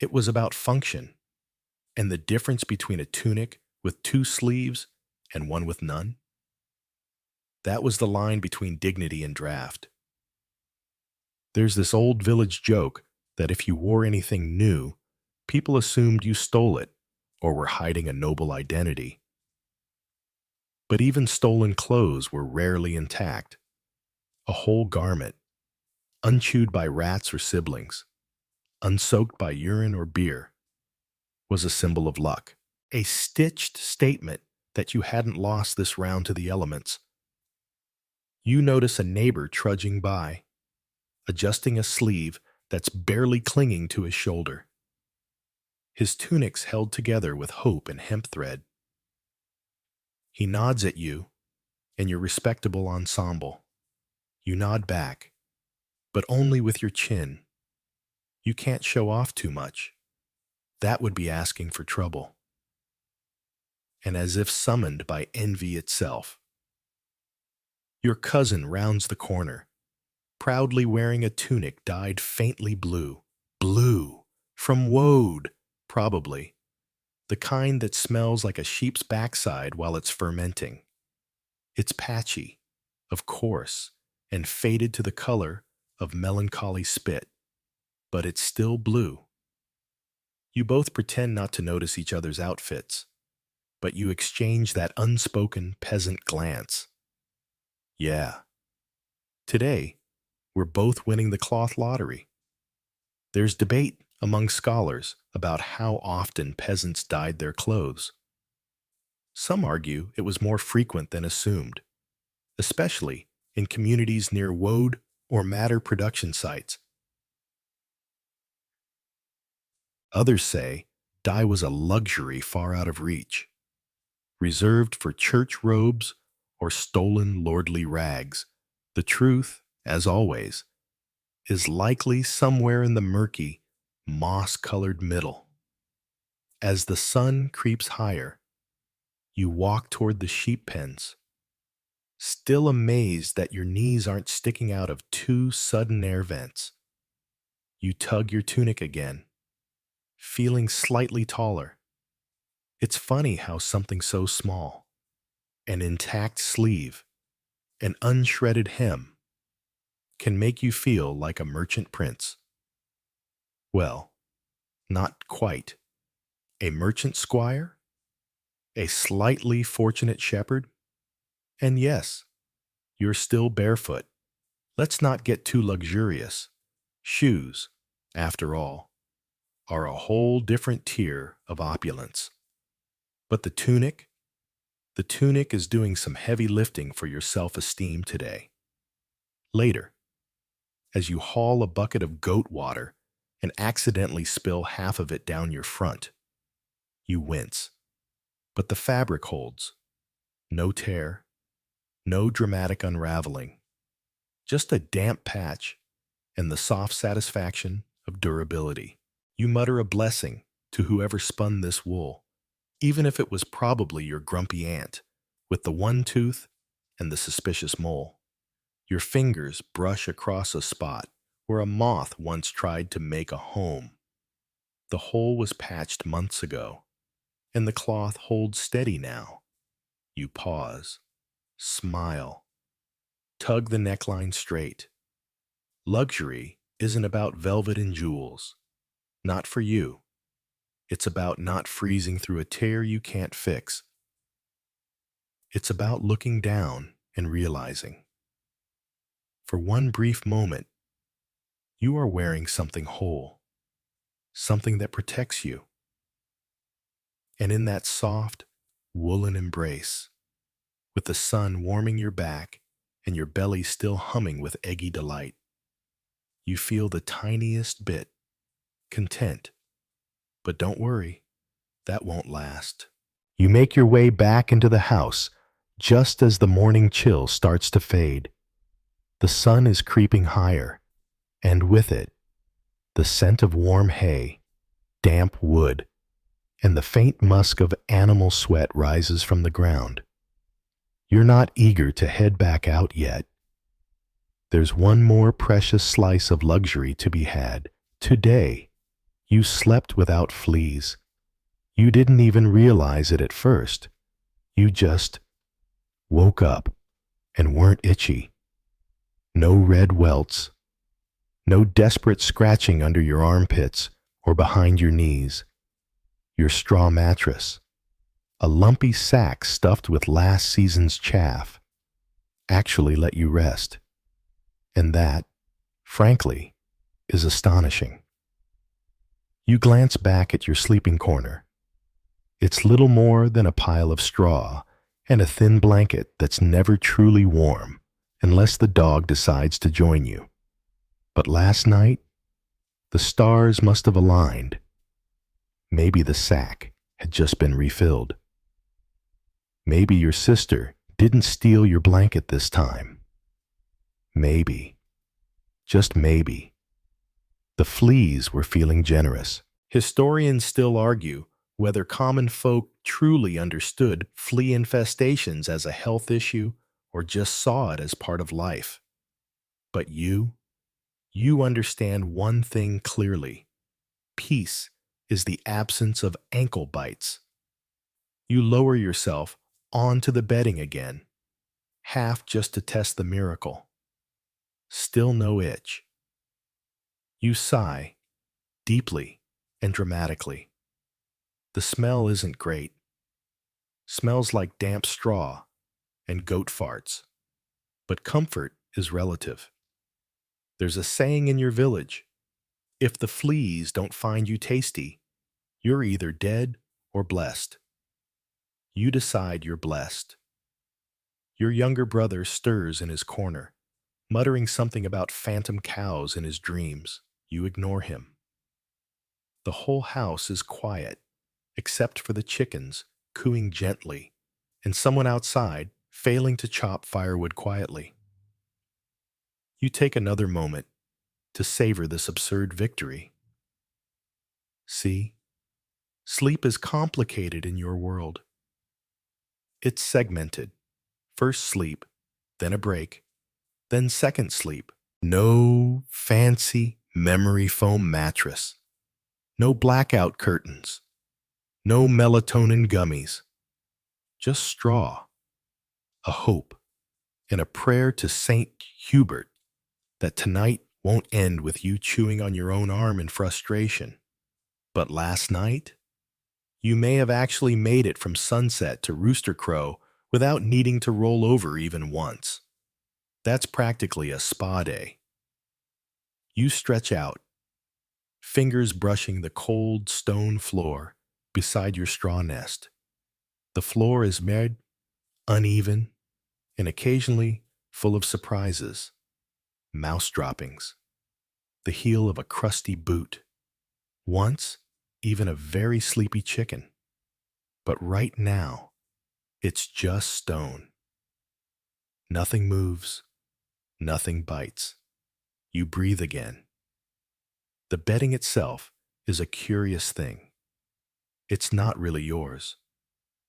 It was about function, and the difference between a tunic with 2 sleeves and one with none. That was the line between dignity and draft. There's this old village joke that if you wore anything new, people assumed you stole it or were hiding a noble identity. But even stolen clothes were rarely intact. A whole garment, unchewed by rats or siblings, unsoaked by urine or beer, was a symbol of luck, a stitched statement that you hadn't lost this round to the elements. You notice a neighbor trudging by, adjusting a sleeve that's barely clinging to his shoulder. His tunic's held together with hope and hemp thread. He nods at you and your respectable ensemble. You nod back, but only with your chin. You can't show off too much. That would be asking for trouble. And as if summoned by envy itself, your cousin rounds the corner, proudly wearing a tunic dyed faintly blue. Blue! From woad, probably. The kind that smells like a sheep's backside while it's fermenting. It's patchy, of course, and faded to the color of melancholy spit, but it's still blue. You both pretend not to notice each other's outfits, but you exchange that unspoken peasant glance. Yeah. Today, we're both winning the cloth lottery. There's debate among scholars about how often peasants dyed their clothes. Some argue it was more frequent than assumed, especially in communities near woad or madder production sites. Others say dye was a luxury far out of reach, reserved for church robes or stolen lordly rags. The truth, as always, is likely somewhere in the murky, moss-colored middle. As the sun creeps higher, you walk toward the sheep pens, still amazed that your knees aren't sticking out of 2 sudden air vents. You tug your tunic again, feeling slightly taller. It's funny how something so small, an intact sleeve, an unshredded hem, can make you feel like a merchant prince. Well, not quite. A merchant squire? A slightly fortunate shepherd? And yes, you're still barefoot. Let's not get too luxurious. Shoes, after all, are a whole different tier of opulence. But the tunic is doing some heavy lifting for your self-esteem today. Later, as you haul a bucket of goat water and accidentally spill half of it down your front, you wince. But the fabric holds. No tear, no dramatic unraveling, just a damp patch and the soft satisfaction of durability. You mutter a blessing to whoever spun this wool, even if it was probably your grumpy aunt with the one tooth and the suspicious mole. Your fingers brush across a spot where a moth once tried to make a home. The hole was patched months ago, and the cloth holds steady now. You pause, smile, tug the neckline straight. Luxury isn't about velvet and jewels. Not for you. It's about not freezing through a tear you can't fix. It's about looking down and realizing, for one brief moment, you are wearing something whole, something that protects you. And in that soft, woolen embrace, with the sun warming your back and your belly still humming with eggy delight, you feel the tiniest bit content. But don't worry, that won't last. You make your way back into the house just as the morning chill starts to fade. The sun is creeping higher, and with it, the scent of warm hay, damp wood, and the faint musk of animal sweat rises from the ground. You're not eager to head back out yet. There's one more precious slice of luxury to be had. Today, you slept without fleas. You didn't even realize it at first. You just woke up and weren't itchy. No red welts. No desperate scratching under your armpits or behind your knees. Your straw mattress, a lumpy sack stuffed with last season's chaff, actually let you rest. And that, frankly, is astonishing. You glance back at your sleeping corner. It's little more than a pile of straw and a thin blanket that's never truly warm unless the dog decides to join you. But last night, the stars must have aligned. Maybe the sack had just been refilled. Maybe your sister didn't steal your blanket this time. Maybe, just maybe, the fleas were feeling generous. Historians still argue whether common folk truly understood flea infestations as a health issue or just saw it as part of life. But you understand one thing clearly. Peace is the absence of ankle bites. You lower yourself onto the bedding again, half just to test the miracle. Still no itch. You sigh, deeply and dramatically. The smell isn't great. Smells like damp straw and goat farts. But comfort is relative. There's a saying in your village, if the fleas don't find you tasty, you're either dead or blessed. You decide you're blessed. Your younger brother stirs in his corner, muttering something about phantom cows in his dreams. You ignore him. The whole house is quiet, except for the chickens cooing gently and someone outside failing to chop firewood quietly. You take another moment to savor this absurd victory. See, sleep is complicated in your world. It's segmented. First sleep, then a break, then second sleep. No fancy memory foam mattress. No blackout curtains. No melatonin gummies. Just straw, a hope, and a prayer to Saint Hubert that tonight won't end with you chewing on your own arm in frustration. But last night, you may have actually made it from sunset to rooster crow without needing to roll over even once. That's practically a spa day. You stretch out, fingers brushing the cold stone floor beside your straw nest. The floor is made uneven and occasionally full of surprises. Mouse droppings, the heel of a crusty boot, once even a very sleepy chicken. But right now, it's just stone. Nothing moves, nothing bites. You breathe again. The bedding itself is a curious thing. It's not really yours.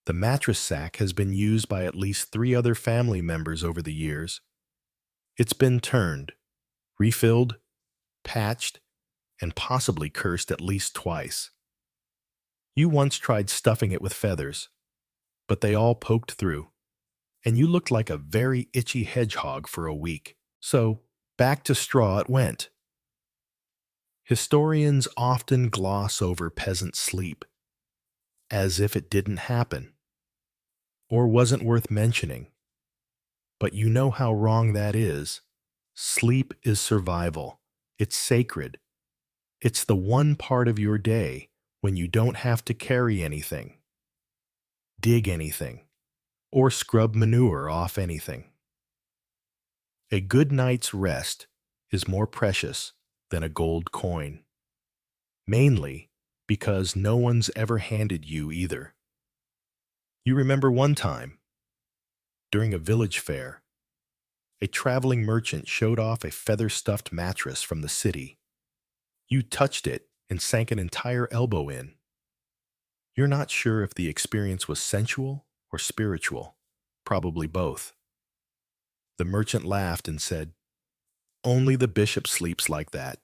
The mattress sack has been used by at least 3 other family members over the years. It's been turned, refilled, patched, and possibly cursed at least twice. You once tried stuffing it with feathers, but they all poked through, and you looked like a very itchy hedgehog for a week. So, back to straw it went. Historians often gloss over peasant sleep, as if it didn't happen, or wasn't worth mentioning. But you know how wrong that is. Sleep is survival. It's sacred. It's the one part of your day when you don't have to carry anything, dig anything, or scrub manure off anything. A good night's rest is more precious than a gold coin, mainly because no one's ever handed you either. You remember one time, during a village fair, a traveling merchant showed off a feather-stuffed mattress from the city. You touched it and sank an entire elbow in. You're not sure if the experience was sensual or spiritual, probably both. The merchant laughed and said, "Only the bishop sleeps like that."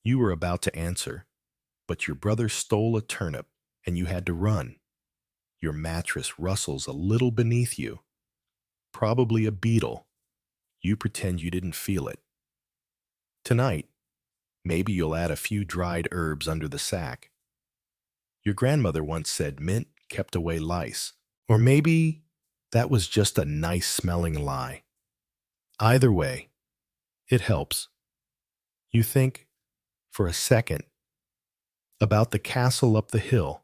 You were about to answer, but your brother stole a turnip and you had to run. Your mattress rustles a little beneath you, probably a beetle. You pretend you didn't feel it. Tonight, maybe you'll add a few dried herbs under the sack. Your grandmother once said mint kept away lice. Or maybe that was just a nice-smelling lie. Either way, it helps. You think, for a second, about the castle up the hill.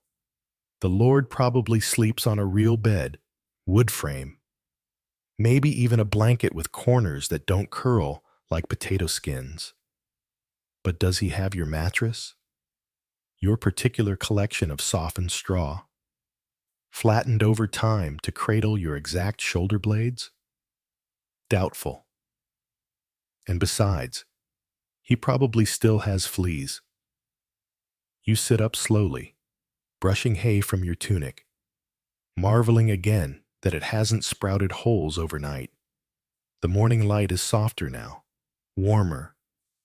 The Lord probably sleeps on a real bed, wood frame, maybe even a blanket with corners that don't curl like potato skins. But does he have your mattress? Your particular collection of softened straw, flattened over time to cradle your exact shoulder blades? Doubtful. And besides, he probably still has fleas. You sit up slowly, brushing hay from your tunic, marveling again that it hasn't sprouted holes overnight. The morning light is softer now, warmer,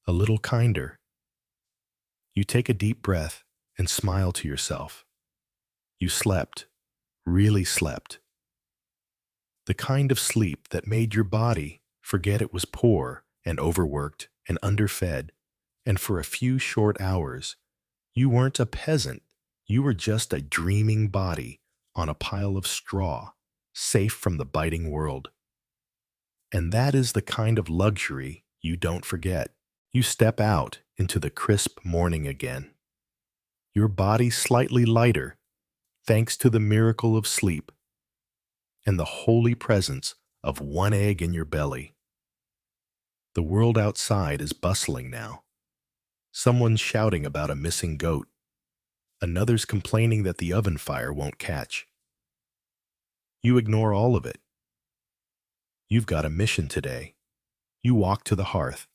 a little kinder. You take a deep breath and smile to yourself. You slept, really slept. The kind of sleep that made your body forget it was poor and overworked and underfed, and for a few short hours, you weren't a peasant, you were just a dreaming body on a pile of straw, safe from the biting world. And that is the kind of luxury you don't forget. You step out into the crisp morning again. Your body slightly lighter, thanks to the miracle of sleep and the holy presence of one egg in your belly. The world outside is bustling now. Someone's shouting about a missing goat. Another's complaining that the oven fire won't catch. You ignore all of it. You've got a mission today. You walk to the hearth,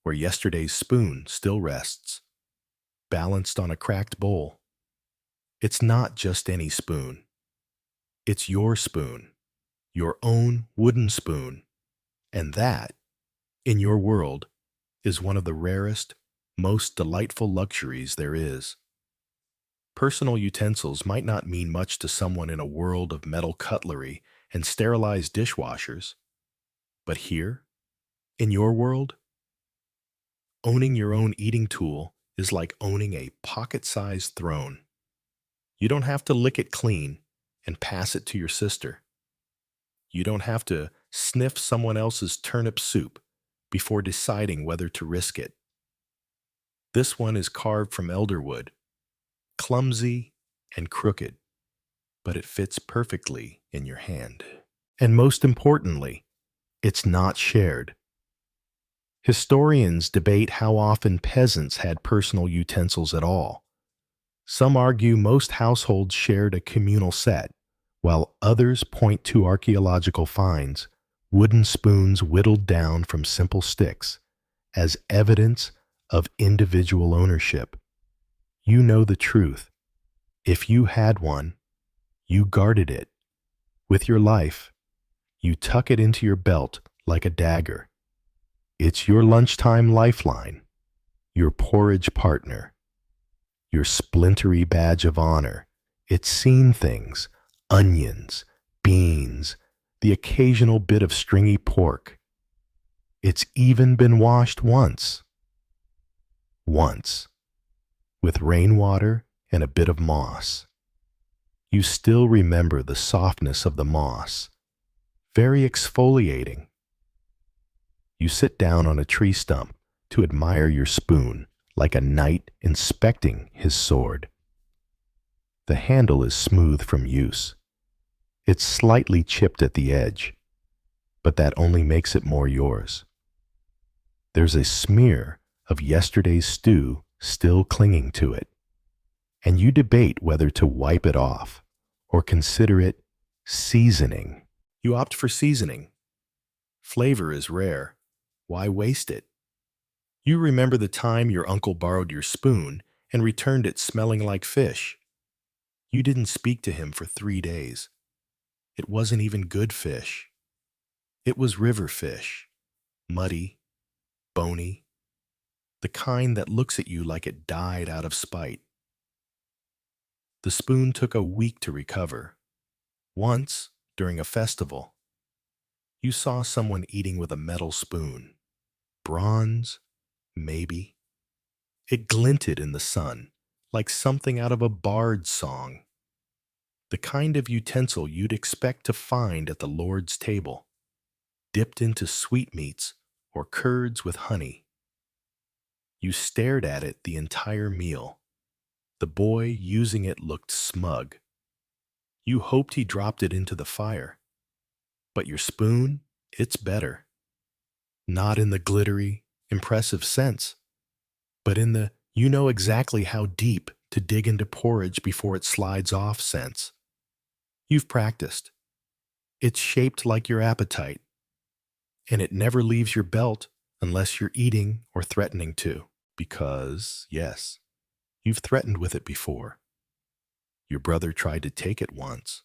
where yesterday's spoon still rests, balanced on a cracked bowl. It's not just any spoon. It's your spoon, your own wooden spoon. And that, in your world, is one of the rarest, most delightful luxuries there is. Personal utensils might not mean much to someone in a world of metal cutlery and sterilized dishwashers. But here, in your world, owning your own eating tool is like owning a pocket-sized throne. You don't have to lick it clean and pass it to your sister. You don't have to sniff someone else's turnip soup before deciding whether to risk it. This one is carved from elderwood, clumsy and crooked, but it fits perfectly in your hand. And most importantly, it's not shared. Historians debate how often peasants had personal utensils at all. Some argue most households shared a communal set, while others point to archaeological finds, wooden spoons whittled down from simple sticks, as evidence of individual ownership. You know the truth. If you had one, you guarded it. With your life, you tuck it into your belt like a dagger. It's your lunchtime lifeline, your porridge partner, your splintery badge of honor. It's seen things, onions, beans, the occasional bit of stringy pork. It's even been washed once. Once. With rainwater and a bit of moss. You still remember the softness of the moss. Very exfoliating. You sit down on a tree stump to admire your spoon like a knight inspecting his sword. The handle is smooth from use. It's slightly chipped at the edge, but that only makes it more yours. There's a smear of yesterday's stew still clinging to it, and you debate whether to wipe it off or consider it seasoning. You opt for seasoning. Flavor is rare. Why waste it? You remember the time your uncle borrowed your spoon and returned it smelling like fish. You didn't speak to him for 3 days. It wasn't even good fish. It was river fish, muddy, bony, the kind that looks at you like it died out of spite. The spoon took a week to recover. Once, during a festival, you saw someone eating with a metal spoon. Bronze, maybe. It glinted in the sun, like something out of a bard's song. The kind of utensil you'd expect to find at the Lord's table, dipped into sweetmeats or curds with honey. You stared at it the entire meal. The boy using it looked smug. You hoped he dropped it into the fire. But your spoon, it's better. Not in the glittery, impressive sense, but in the you know exactly how deep to dig into porridge before it slides off sense. You've practiced. It's shaped like your appetite, and it never leaves your belt unless you're eating or threatening to, because, yes, you've threatened with it before. Your brother tried to take it once.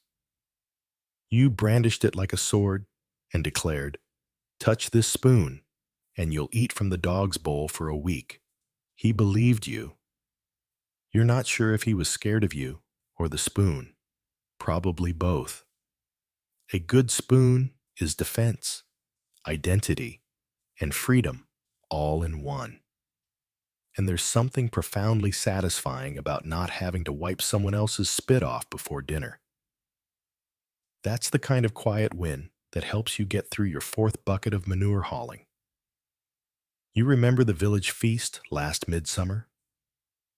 You brandished it like a sword and declared, "Touch this spoon, and you'll eat from the dog's bowl for a week." He believed you. You're not sure if he was scared of you or the spoon. Probably both. A good spoon is defense, identity, and freedom all in one. And there's something profoundly satisfying about not having to wipe someone else's spit off before dinner. That's the kind of quiet win that helps you get through your 4th bucket of manure hauling. You remember the village feast last midsummer?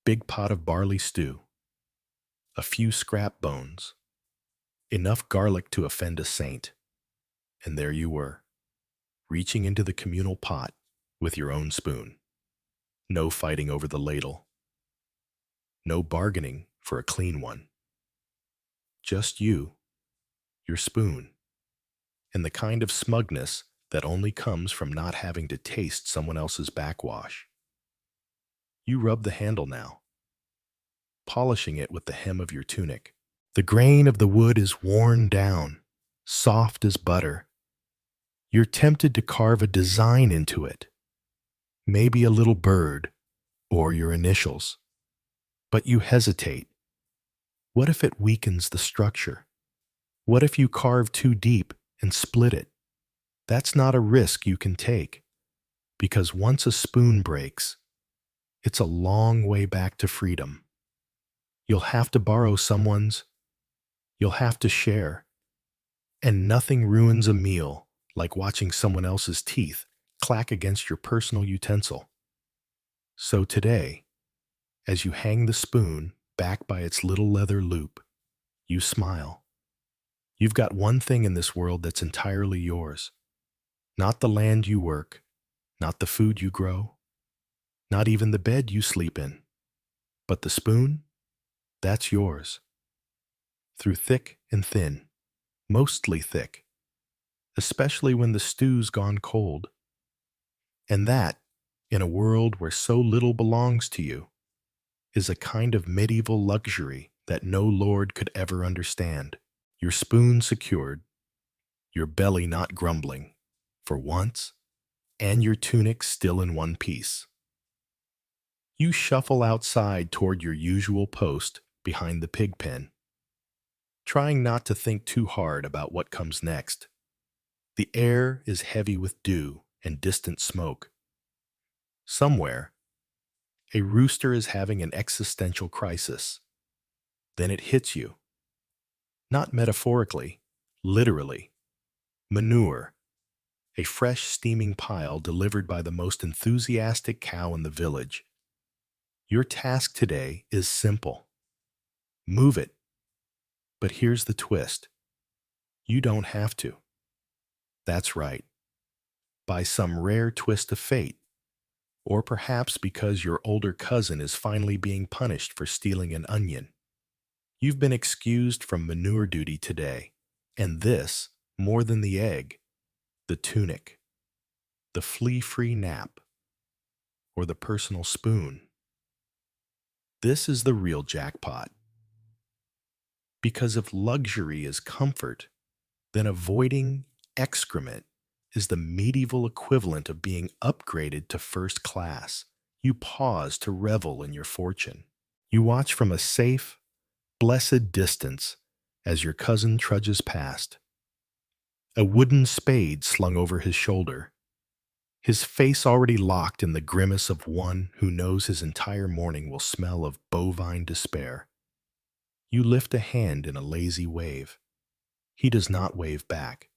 Big pot of barley stew, a few scrap bones, enough garlic to offend a saint, and there you were, reaching into the communal pot with your own spoon. No fighting over the ladle. No bargaining for a clean one. Just you, your spoon, and the kind of smugness that only comes from not having to taste someone else's backwash. You rub the handle now, polishing it with the hem of your tunic. The grain of the wood is worn down, soft as butter. You're tempted to carve a design into it, maybe a little bird or your initials. But you hesitate. What if it weakens the structure? What if you carve too deep and split it? That's not a risk you can take, because once a spoon breaks, it's a long way back to freedom. You'll have to borrow someone's. You'll have to share. And nothing ruins a meal like watching someone else's teeth clack against your personal utensil. So today, as you hang the spoon back by its little leather loop, you smile. You've got one thing in this world that's entirely yours. Not the land you work, not the food you grow, not even the bed you sleep in. But the spoon, that's yours. Through thick and thin, mostly thick, especially when the stew's gone cold. And that, in a world where so little belongs to you, is a kind of medieval luxury that no lord could ever understand. Your spoon secured, your belly not grumbling, for once, and your tunic still in one piece. You shuffle outside toward your usual post behind the pig pen, trying not to think too hard about what comes next. The air is heavy with dew and distant smoke. Somewhere, a rooster is having an existential crisis. Then it hits you. Not metaphorically, literally. Manure, a fresh steaming pile delivered by the most enthusiastic cow in the village. Your task today is simple. Move it. But here's the twist. You don't have to. That's right. By some rare twist of fate, or perhaps because your older cousin is finally being punished for stealing an onion, you've been excused from manure duty today, and this, more than the egg, the tunic, the flea-free nap, or the personal spoon. This is the real jackpot. Because if luxury is comfort, then avoiding excrement is the medieval equivalent of being upgraded to first class. You pause to revel in your fortune. You watch from a safe, blessed distance as your cousin trudges past, a wooden spade slung over his shoulder, his face already locked in the grimace of one who knows his entire morning will smell of bovine despair. You lift a hand in a lazy wave. He does not wave back.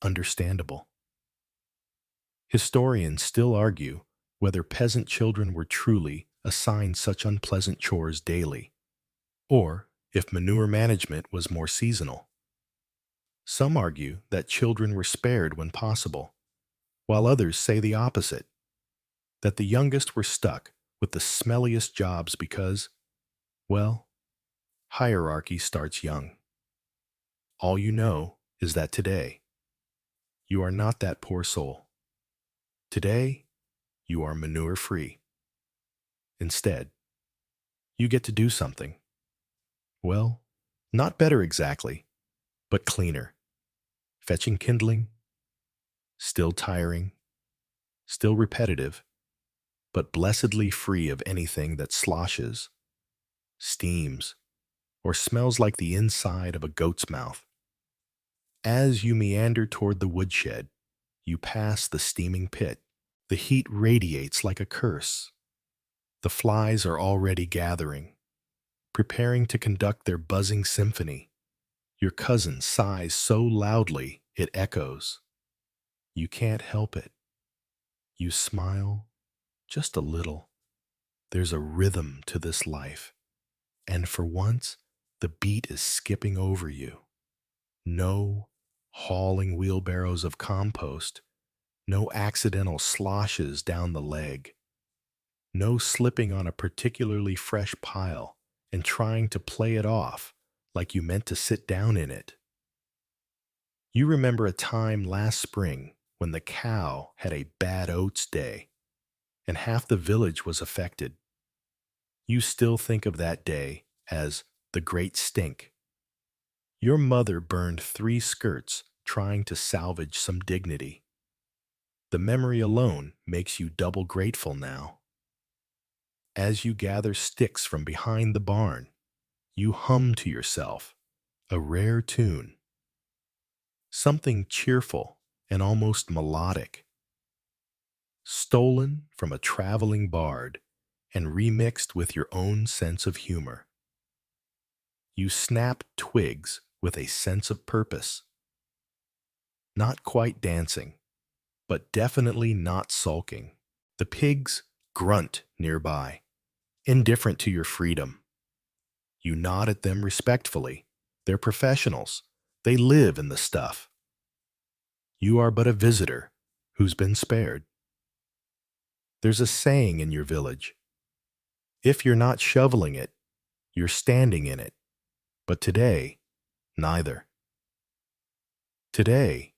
Understandable. Historians still argue whether peasant children were truly assigned such unpleasant chores daily, or if manure management was more seasonal. Some argue that children were spared when possible, while others say the opposite, that the youngest were stuck with the smelliest jobs because, well, hierarchy starts young. All you know is that today, you are not that poor soul. Today, you are manure-free. Instead, you get to do something. Well, not better exactly, but cleaner. Fetching kindling, still tiring, still repetitive, but blessedly free of anything that sloshes, steams, or smells like the inside of a goat's mouth. As you meander toward the woodshed, you pass the steaming pit. The heat radiates like a curse. The flies are already gathering, preparing to conduct their buzzing symphony. Your cousin sighs so loudly it echoes. You can't help it. You smile just a little. There's a rhythm to this life, and for once, the beat is skipping over you. No hauling wheelbarrows of compost, no accidental sloshes down the leg, no slipping on a particularly fresh pile and trying to play it off like you meant to sit down in it. You remember a time last spring when the cow had a bad oats day and half the village was affected. You still think of that day as the Great Stink. Your mother burned 3 skirts trying to salvage some dignity. The memory alone makes you double grateful now. As you gather sticks from behind the barn, you hum to yourself a rare tune, something cheerful and almost melodic, stolen from a traveling bard and remixed with your own sense of humor. You snap twigs with a sense of purpose. Not quite dancing, but definitely not sulking. The pigs grunt nearby, indifferent to your freedom. You nod at them respectfully. They're professionals. They live in the stuff. You are but a visitor who's been spared. There's a saying in your village. If you're not shoveling it, you're standing in it. But today, neither. Today,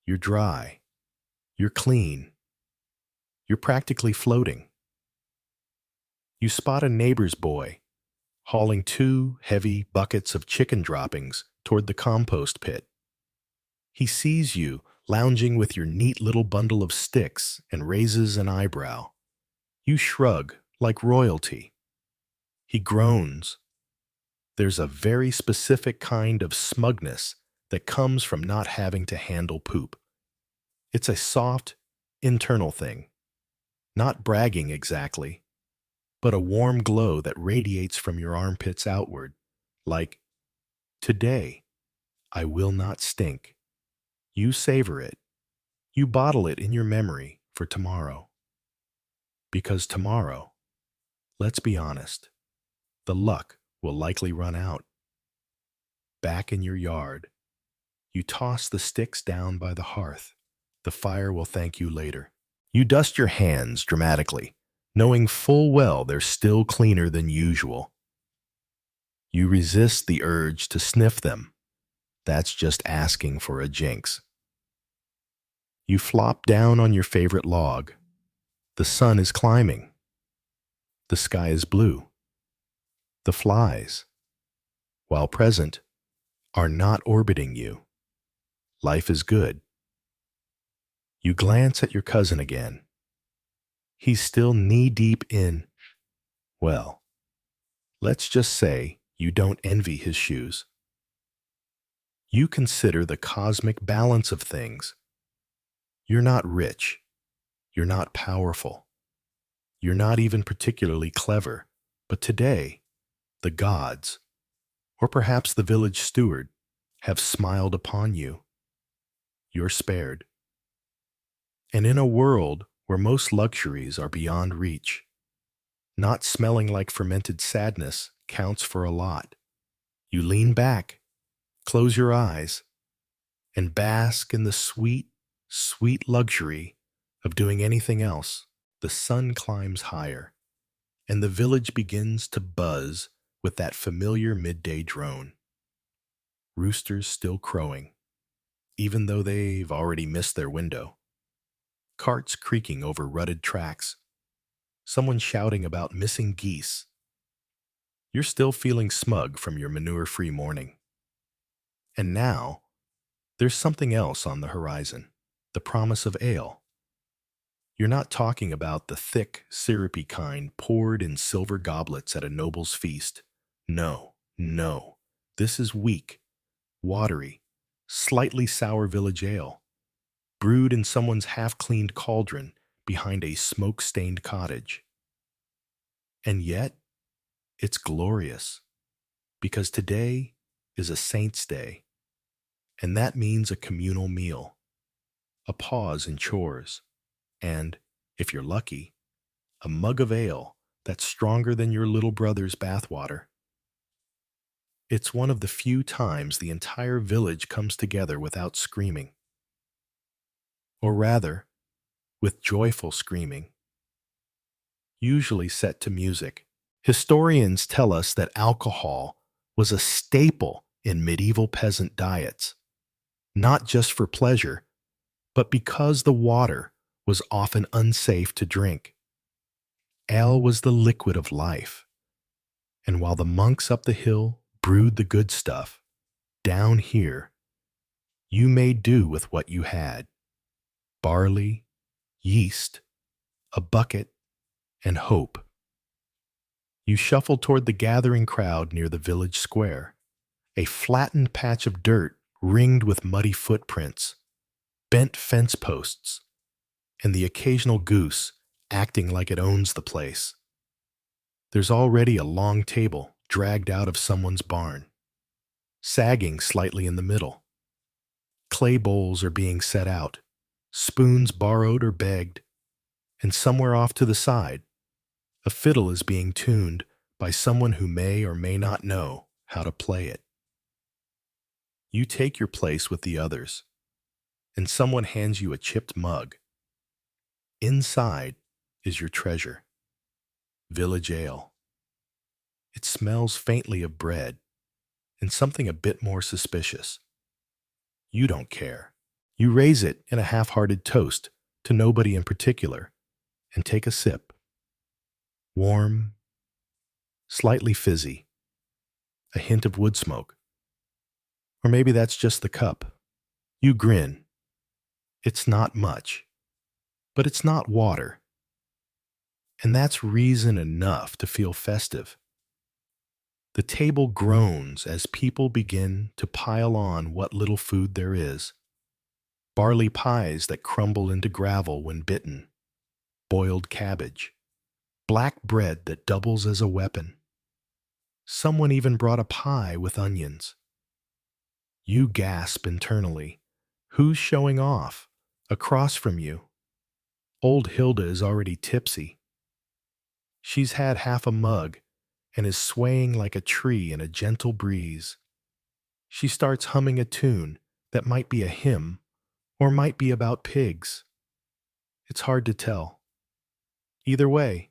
you're dry. You're clean. You're practically floating. You spot a neighbor's boy hauling 2 heavy buckets of chicken droppings toward the compost pit. He sees you lounging with your neat little bundle of sticks and raises an eyebrow. You shrug like royalty. He groans. There's a very specific kind of smugness that comes from not having to handle poop. It's a soft, internal thing. Not bragging exactly, but a warm glow that radiates from your armpits outward, like, today, I will not stink. You savor it. You bottle it in your memory for tomorrow. Because tomorrow, let's be honest, the luck will likely run out. Back in your yard, you toss the sticks down by the hearth. The fire will thank you later. You dust your hands dramatically, knowing full well they're still cleaner than usual. You resist the urge to sniff them. That's just asking for a jinx. You flop down on your favorite log. The sun is climbing. The sky is blue. The flies, while present, are not orbiting you. Life is good. You glance at your cousin again. He's still knee-deep in, well, let's just say you don't envy his shoes. You consider the cosmic balance of things. You're not rich. You're not powerful. You're not even particularly clever. But today, the gods, or perhaps the village steward, have smiled upon you. You're spared. And in a world where most luxuries are beyond reach, not smelling like fermented sadness counts for a lot. You lean back, close your eyes, and bask in the sweet, sweet luxury of doing anything else. The sun climbs higher, and the village begins to buzz with that familiar midday drone. Roosters still crowing, even though they've already missed their window. Carts creaking over rutted tracks. Someone shouting about missing geese. You're still feeling smug from your manure-free morning. And now, there's something else on the horizon, the promise of ale. You're not talking about the thick, syrupy kind poured in silver goblets at a noble's feast. No, no. This is weak, watery, slightly sour village ale, brewed in someone's half-cleaned cauldron behind a smoke-stained cottage. And yet, it's glorious, because today is a saint's day, and that means a communal meal, a pause in chores, and, if you're lucky, a mug of ale that's stronger than your little brother's bathwater. It's one of the few times the entire village comes together without screaming. Or rather, with joyful screaming, usually set to music. Historians tell us that alcohol was a staple in medieval peasant diets, not just for pleasure, but because the water was often unsafe to drink. Ale was the liquid of life, and while the monks up the hill brewed the good stuff, down here, you made do with what you had: barley, yeast, a bucket, and hope. You shuffled toward the gathering crowd near the village square, a flattened patch of dirt ringed with muddy footprints, bent fence posts, and the occasional goose acting like it owns the place. There's already a long table dragged out of someone's barn, sagging slightly in the middle. Clay bowls are being set out, spoons borrowed or begged, and somewhere off to the side, a fiddle is being tuned by someone who may or may not know how to play it. You take your place with the others, and someone hands you a chipped mug. Inside is your treasure, village ale. It smells faintly of bread and something a bit more suspicious. You don't care. You raise it in a half-hearted toast to nobody in particular and take a sip. Warm, slightly fizzy, a hint of wood smoke. Or maybe that's just the cup. You grin, It's not much, but it's not water. And that's reason enough to feel festive. The table groans as people begin to pile on what little food there is. Barley pies that crumble into gravel when bitten, boiled cabbage, black bread that doubles as a weapon. Someone even brought a pie with onions. You gasp internally. Who's showing off? Across from you, old Hilda is already tipsy. She's had half a mug and is swaying like a tree in a gentle breeze. She starts humming a tune that might be a hymn or might be about pigs. It's hard to tell. Either way,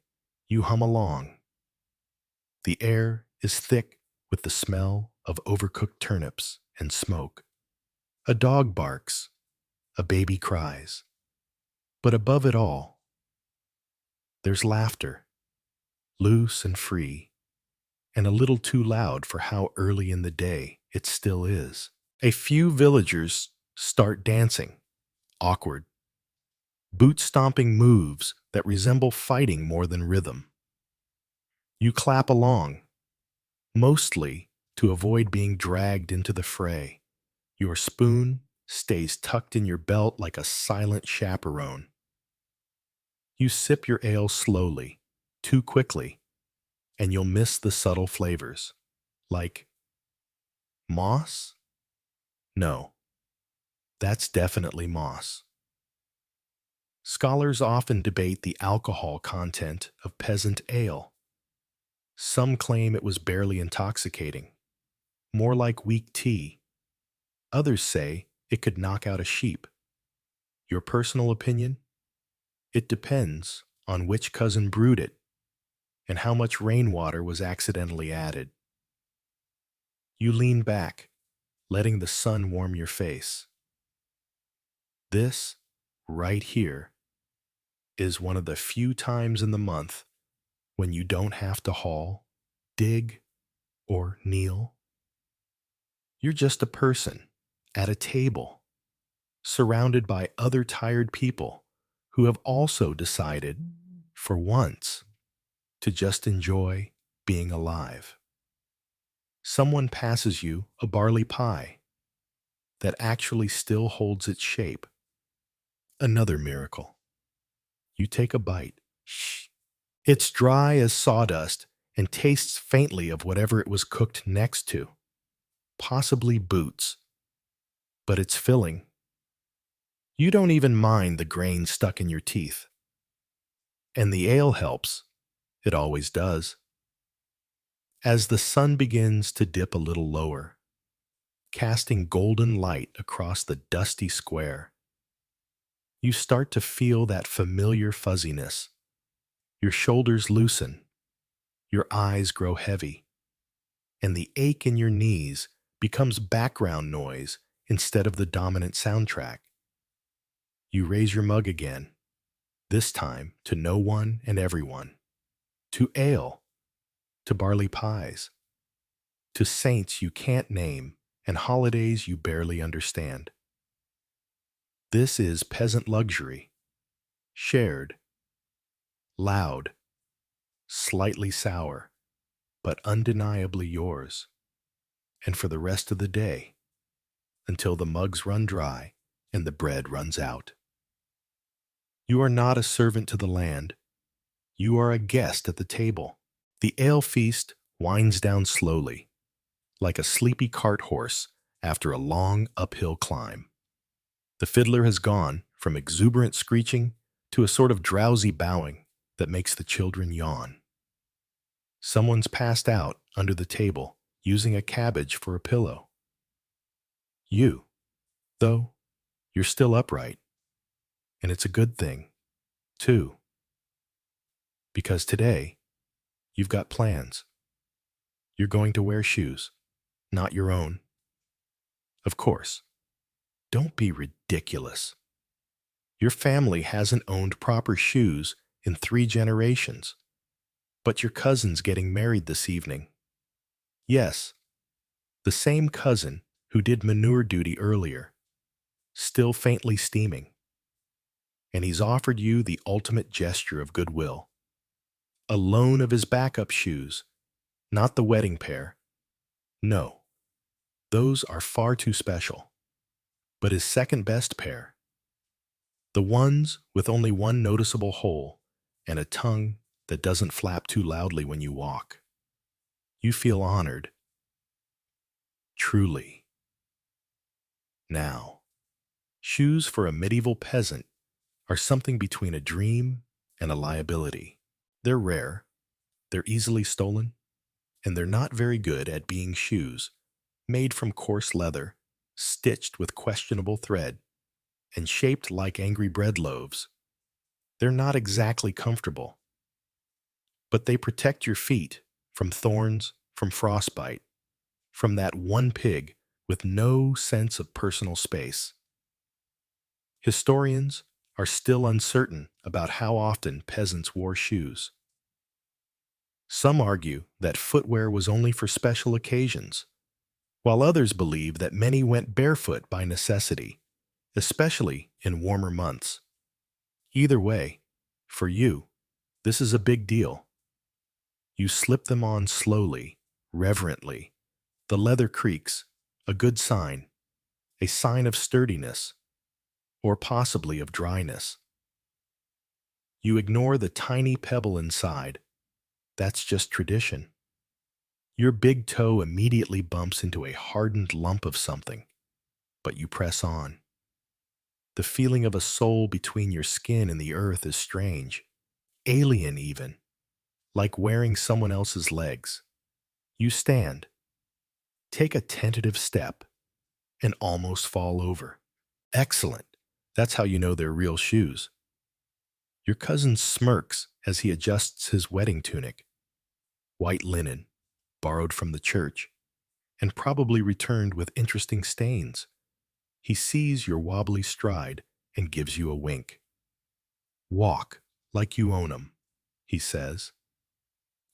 you hum along. The air is thick with the smell of overcooked turnips and smoke. A dog barks, a baby cries. But above it all, there's laughter, loose and free, and a little too loud for how early in the day it still is. A few villagers start dancing, awkward, boot-stomping moves that resemble fighting more than rhythm. You clap along, mostly to avoid being dragged into the fray. Your spoon stays tucked in your belt like a silent chaperone. You sip your ale slowly, too quickly, and you'll miss the subtle flavors, like moss? No, that's definitely moss. Scholars often debate the alcohol content of peasant ale. Some claim it was barely intoxicating, more like weak tea. Others say it could knock out a sheep. Your personal opinion? It depends on which cousin brewed it and how much rainwater was accidentally added. You lean back, letting the sun warm your face. This, right here, is one of the few times in the month when you don't have to haul, dig, or kneel. You're just a person at a table, surrounded by other tired people who have also decided, for once, to just enjoy being alive. Someone passes you a barley pie that actually still holds its shape. Another miracle. You take a bite. Shh. It's dry as sawdust and tastes faintly of whatever it was cooked next to, possibly boots. But it's filling. You don't even mind the grain stuck in your teeth. And the ale helps. It always does. As the sun begins to dip a little lower, casting golden light across the dusty square, you start to feel that familiar fuzziness. Your shoulders loosen, your eyes grow heavy, and the ache in your knees becomes background noise instead of the dominant soundtrack. You raise your mug again, this time to no one and everyone, to ale, to barley pies, to saints you can't name and holidays you barely understand. This is peasant luxury, shared, loud, slightly sour, but undeniably yours. And for the rest of the day, until the mugs run dry and the bread runs out. You are not a servant to the land. You are a guest at the table. The ale feast winds down slowly, like a sleepy cart horse after a long uphill climb. The fiddler has gone from exuberant screeching to a sort of drowsy bowing that makes the children yawn. Someone's passed out under the table, using a cabbage for a pillow. You, though, you're still upright. And it's a good thing, too. Because today, you've got plans. You're going to wear shoes, not your own. Of course, don't be ridiculous. Your family hasn't owned proper shoes in 3 generations, but your cousin's getting married this evening. Yes, the same cousin who did manure duty earlier, still faintly steaming. and he's offered you the ultimate gesture of goodwill. A loan of his backup shoes, not the wedding pair. No, those are far too special. But his second best pair, the ones with only one noticeable hole and a tongue that doesn't flap too loudly when you walk. You feel honored. Truly. Now, shoes for a medieval peasant are something between a dream and a liability. They're rare, they're easily stolen, and they're not very good at being shoes made from coarse leather, stitched with questionable thread, and shaped like angry bread loaves. They're not exactly comfortable, but they protect your feet from thorns, from frostbite, from that one pig with no sense of personal space. Historians are still uncertain about how often peasants wore shoes. Some argue that footwear was only for special occasions, while others believe that many went barefoot by necessity, especially in warmer months. Either way, for you, this is a big deal. You slip them on slowly, reverently. The leather creaks, a good sign, a sign of sturdiness, or possibly of dryness. You ignore the tiny pebble inside. That's just tradition. Your big toe immediately bumps into a hardened lump of something, but you press on. The feeling of a soul between your skin and the earth is strange, alien even, like wearing someone else's legs. You stand, take a tentative step, and almost fall over. Excellent. That's how you know they're real shoes. Your cousin smirks as he adjusts his wedding tunic. White linen, borrowed from the church, and probably returned with interesting stains. He sees your wobbly stride and gives you a wink. Walk like you own 'em, he says.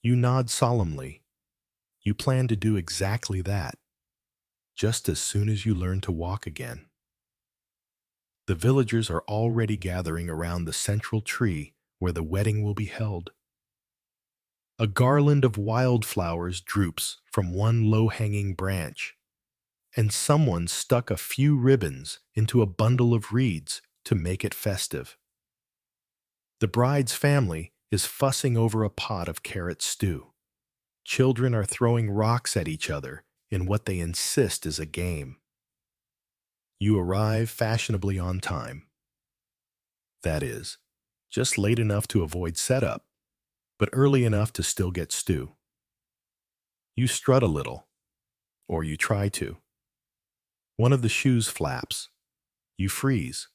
You nod solemnly. You plan to do exactly that, just as soon as you learn to walk again. The villagers are already gathering around the central tree where the wedding will be held. A garland of wildflowers droops from one low-hanging branch, and someone stuck a few ribbons into a bundle of reeds to make it festive. The bride's family is fussing over a pot of carrot stew. Children are throwing rocks at each other in what they insist is a game. You arrive fashionably on time. That is, just late enough to avoid setup, but early enough to still get stew. You strut a little, or you try to. One of the shoes flaps. You freeze.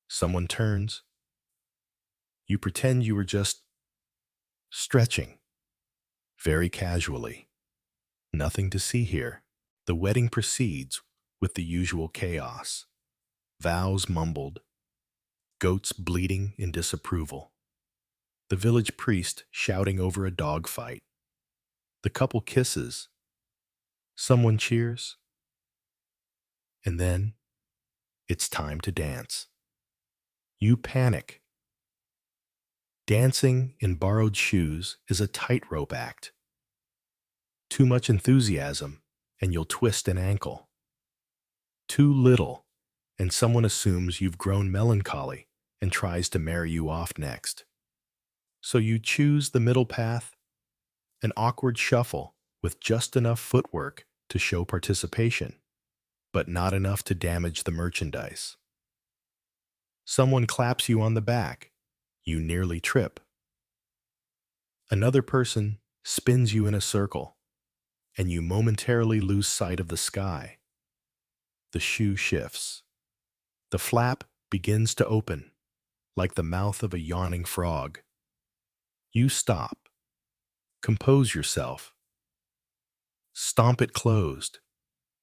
Someone turns. You pretend you were just stretching, very casually. Nothing to see here. The wedding proceeds with the usual chaos. Vows mumbled, goats bleating in disapproval, the village priest shouting over a dog fight. The couple kisses. Someone cheers. And then it's time to dance. You panic. Dancing in borrowed shoes is a tightrope act. Too much enthusiasm, and you'll twist an ankle. Too little, and someone assumes you've grown melancholy and tries to marry you off next. So you choose the middle path, an awkward shuffle with just enough footwork to show participation, but not enough to damage the merchandise. Someone claps you on the back. You nearly trip. Another person spins you in a circle, and you momentarily lose sight of the sky. The shoe shifts. The flap begins to open, like the mouth of a yawning frog. You stop. Compose yourself. Stomp it closed.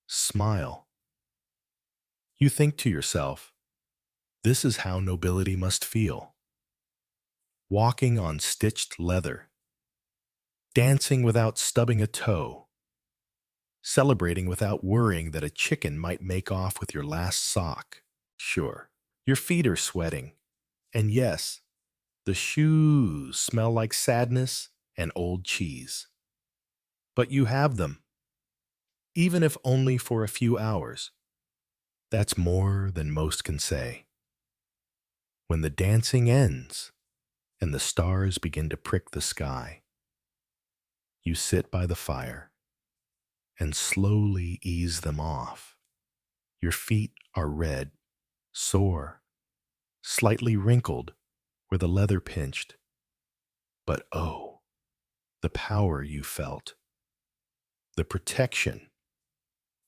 Smile. You think to yourself, this is how nobility must feel. Walking on stitched leather. Dancing without stubbing a toe. Celebrating without worrying that a chicken might make off with your last sock. Sure, your feet are sweating, And yes, the shoes smell like sadness and old cheese. But you have them, even if only for a few hours. That's more than most can say. When the dancing ends and the stars begin to prick the sky, you sit by the fire and slowly ease them off. Your feet are red, sore, slightly wrinkled where the leather pinched. But oh, the power you felt, the protection,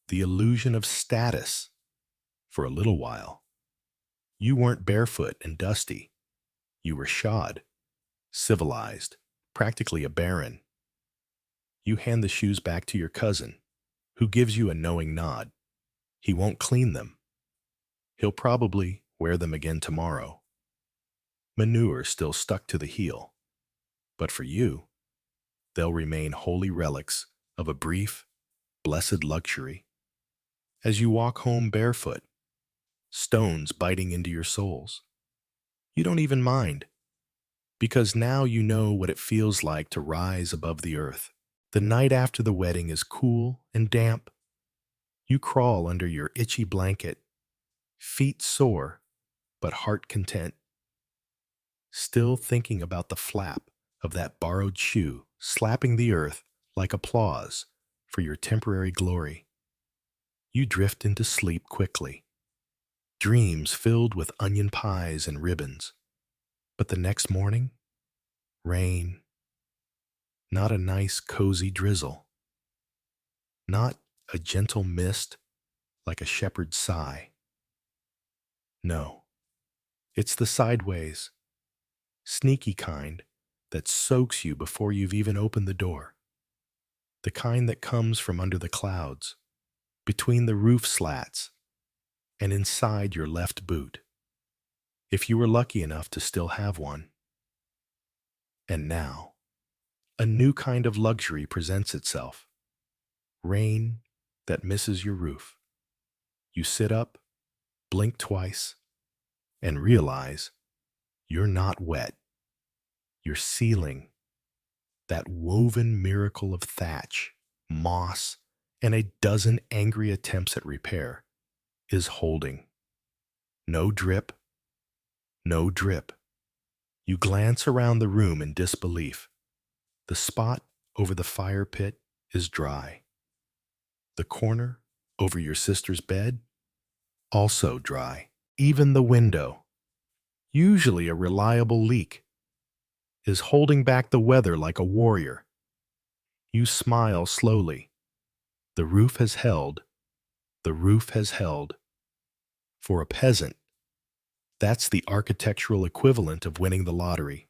the illusion of status for a little while. You weren't barefoot and dusty. You were shod, civilized, practically a baron. You hand the shoes back to your cousin, who gives you a knowing nod. He won't clean them. He'll probably wear them again tomorrow. Manure still stuck to the heel. But for you, they'll remain holy relics of a brief, blessed luxury. As you walk home barefoot, stones biting into your soles, you don't even mind, because now you know what it feels like to rise above the earth. The night after the wedding is cool and damp. You crawl under your itchy blanket, feet sore, but heart content, still thinking about the flap of that borrowed shoe slapping the earth like applause for your temporary glory. You drift into sleep quickly, dreams filled with onion pies and ribbons. But the next morning, rain. Not a nice, cozy drizzle. Not a gentle mist like a shepherd's sigh. No, it's the sideways, sneaky kind that soaks you before you've even opened the door. The kind that comes from under the clouds, between the roof slats, and inside your left boot, if you were lucky enough to still have one. And now, a new kind of luxury presents itself. Rain that misses your roof. You sit up, blink twice, and realize you're not wet. Your ceiling, that woven miracle of thatch, moss, and a dozen angry attempts at repair, is holding. No drip, no drip. You glance around the room in disbelief. The spot over the fire pit is dry. The corner over your sister's bed, also dry. Even the window, usually a reliable leak, is holding back the weather like a warrior. You smile slowly. The roof has held. The roof has held. For a peasant, that's the architectural equivalent of winning the lottery.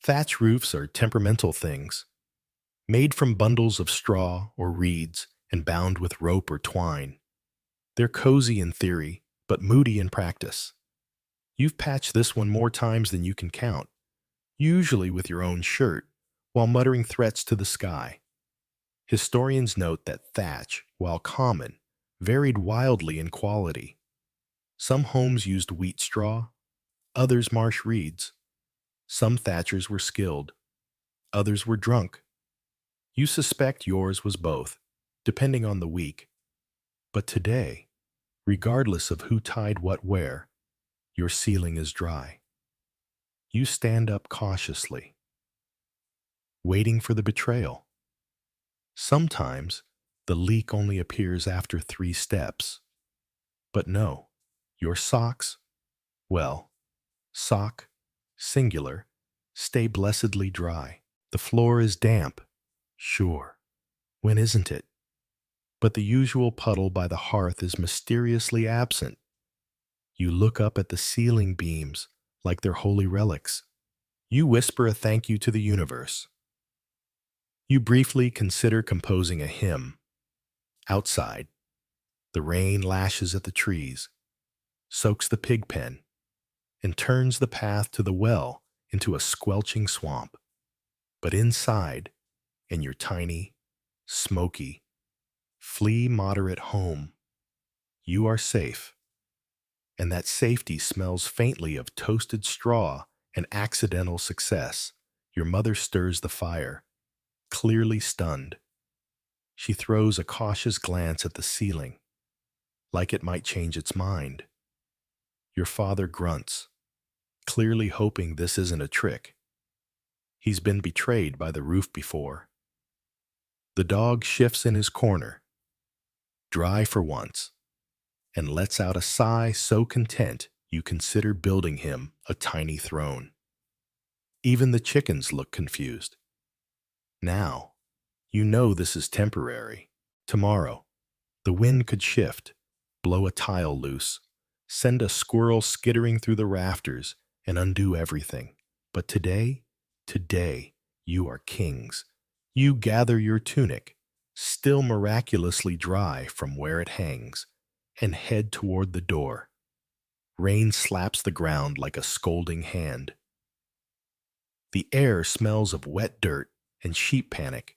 Thatch roofs are temperamental things, made from bundles of straw or reeds and bound with rope or twine. They're cozy in theory, but moody in practice. You've patched this one more times than you can count, usually with your own shirt, while muttering threats to the sky. Historians note that thatch, while common, varied wildly in quality. Some homes used wheat straw, others marsh reeds. Some thatchers were skilled, others were drunk. You suspect yours was both, depending on the week. But today, regardless of who tied what where, your ceiling is dry. You stand up cautiously, waiting for the betrayal. Sometimes the leak only appears after 3 steps. But no, your socks, well, sock, singular, stay blessedly dry. The floor is damp, sure. When isn't it? But the usual puddle by the hearth is mysteriously absent. You look up at the ceiling beams like they're holy relics. You whisper a thank you to the universe. You briefly consider composing a hymn. Outside, the rain lashes at the trees, soaks the pig pen, and turns the path to the well into a squelching swamp. But inside, in your tiny, smoky, flea-moderate home, you are safe. and that safety smells faintly of toasted straw and accidental success. Your mother stirs the fire, clearly stunned. She throws a cautious glance at the ceiling, like it might change its mind. Your father grunts, clearly hoping this isn't a trick. He's been betrayed by the roof before. The dog shifts in his corner, dry for once, and lets out a sigh so content you consider building him a tiny throne. Even the chickens look confused. Now, you know this is temporary. Tomorrow, the wind could shift, blow a tile loose, send a squirrel skittering through the rafters, and undo everything. But today, you are kings. You gather your tunic, still miraculously dry from where it hangs, and head toward the door. Rain slaps the ground like a scolding hand. The air smells of wet dirt and sheep panic.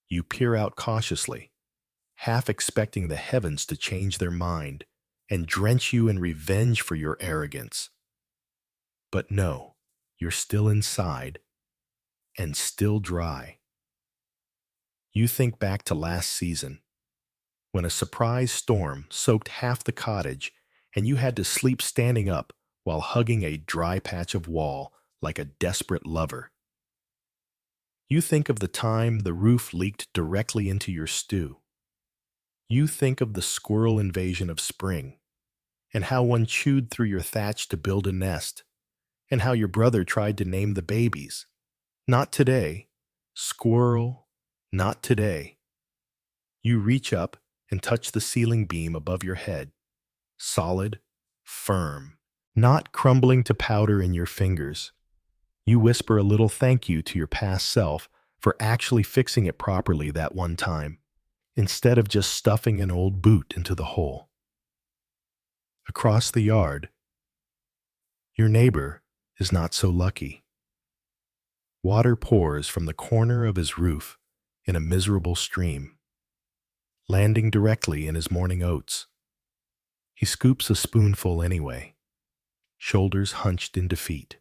You peer out cautiously, half expecting the heavens to change their mind and drench you in revenge for your arrogance. But no, you're still inside and still dry. You think back to last season, when a surprise storm soaked half the cottage and you had to sleep standing up while hugging a dry patch of wall like a desperate lover. You think of the time the roof leaked directly into your stew. You think of the squirrel invasion of spring, and how one chewed through your thatch to build a nest, and how your brother tried to name the babies. Not today, squirrel, not today. You reach up and touch the ceiling beam above your head, solid, firm, not crumbling to powder in your fingers. You whisper a little thank you to your past self for actually fixing it properly that one time, instead of just stuffing an old boot into the hole. Across the yard, your neighbor is not so lucky. Water pours from the corner of his roof in a miserable stream, landing directly in his morning oats. He scoops a spoonful anyway, shoulders hunched in defeat.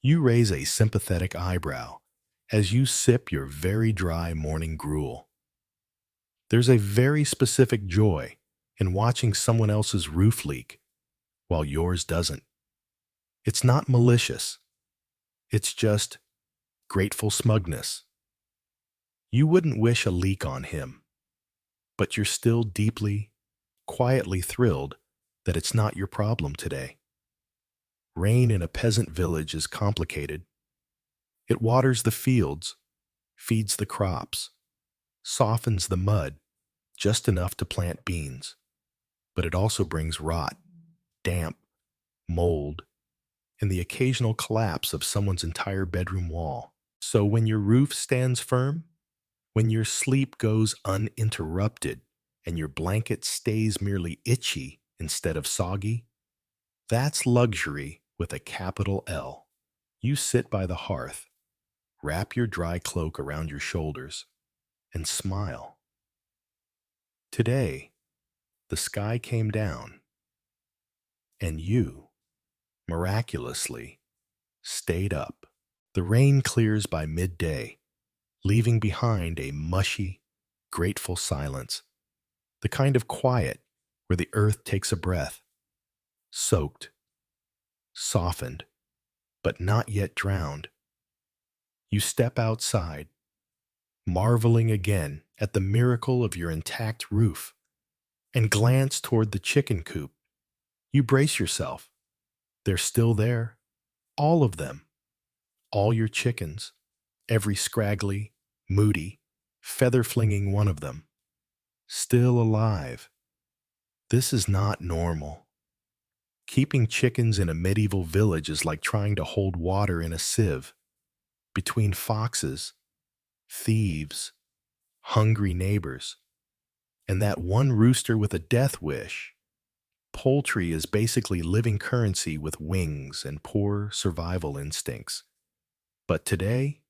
You raise a sympathetic eyebrow as you sip your very dry morning gruel. There's a very specific joy in watching someone else's roof leak while yours doesn't. It's not malicious. It's just grateful smugness. You wouldn't wish a leak on him, but you're still deeply, quietly thrilled that it's not your problem today. Rain in a peasant village is complicated. It waters the fields, feeds the crops, softens the mud just enough to plant beans, but it also brings rot, damp, mold, and the occasional collapse of someone's entire bedroom wall. So when your roof stands firm, when your sleep goes uninterrupted, and your blanket stays merely itchy instead of soggy, that's luxury with a capital L. You sit by the hearth, wrap your dry cloak around your shoulders, and smile. Today, the sky came down, and you, miraculously, stayed up. The rain clears by midday, leaving behind a mushy, grateful silence, the kind of quiet where the earth takes a breath, soaked, softened, but not yet drowned. You step outside, marveling again at the miracle of your intact roof, and glance toward the chicken coop. You brace yourself. They're still there, all of them, all your chickens, every scraggly, moody, feather-flinging one of them, still alive. This is not normal. Keeping chickens in a medieval village is like trying to hold water in a sieve. Between foxes, thieves, hungry neighbors, and that one rooster with a death wish, poultry is basically living currency with wings and poor survival instincts. But today,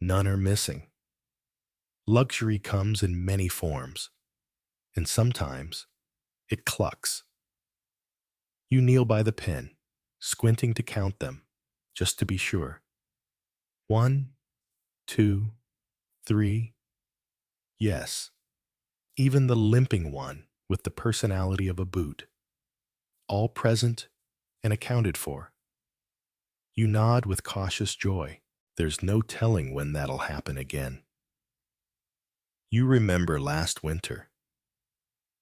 none are missing. Luxury comes in many forms, and sometimes It clucks. You kneel by the pen, squinting to count them, just to be sure. 1, 2, 3. Yes, even the limping one with the personality of a boot. All present and accounted for. You nod with cautious joy. There's no telling when that'll happen again. You remember last winter,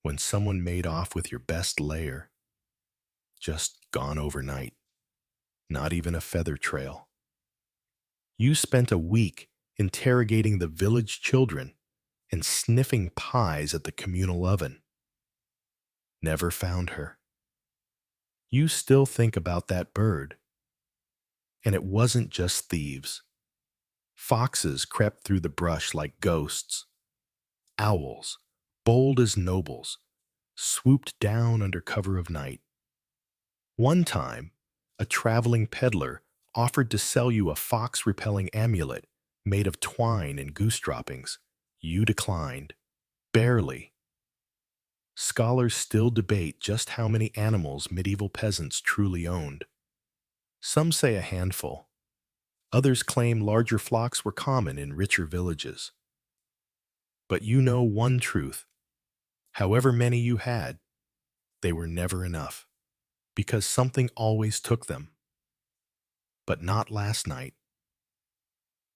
when someone made off with your best layer, just gone overnight, not even a feather trail. You spent a week interrogating the village children and sniffing pies at the communal oven. Never found her. You still think about that bird. And it wasn't just thieves. Foxes crept through the brush like ghosts. Owls, bold as nobles, swooped down under cover of night. One time, a traveling peddler offered to sell you a fox-repelling amulet made of twine and goose droppings. You declined. Barely. Scholars still debate just how many animals medieval peasants truly owned. Some say a handful. Others claim larger flocks were common in richer villages. But you know one truth. However many you had, they were never enough, because something always took them. But not last night.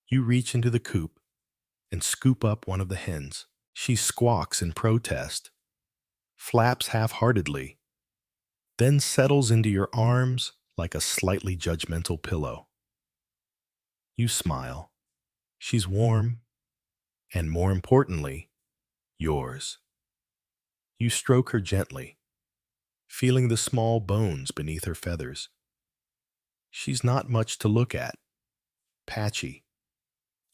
You reach into the coop and scoop up one of the hens. She squawks in protest, flaps half-heartedly, then settles into your arms like a slightly judgmental pillow. You smile. She's warm, and more importantly, yours. You stroke her gently, feeling the small bones beneath her feathers. She's not much to look at, patchy,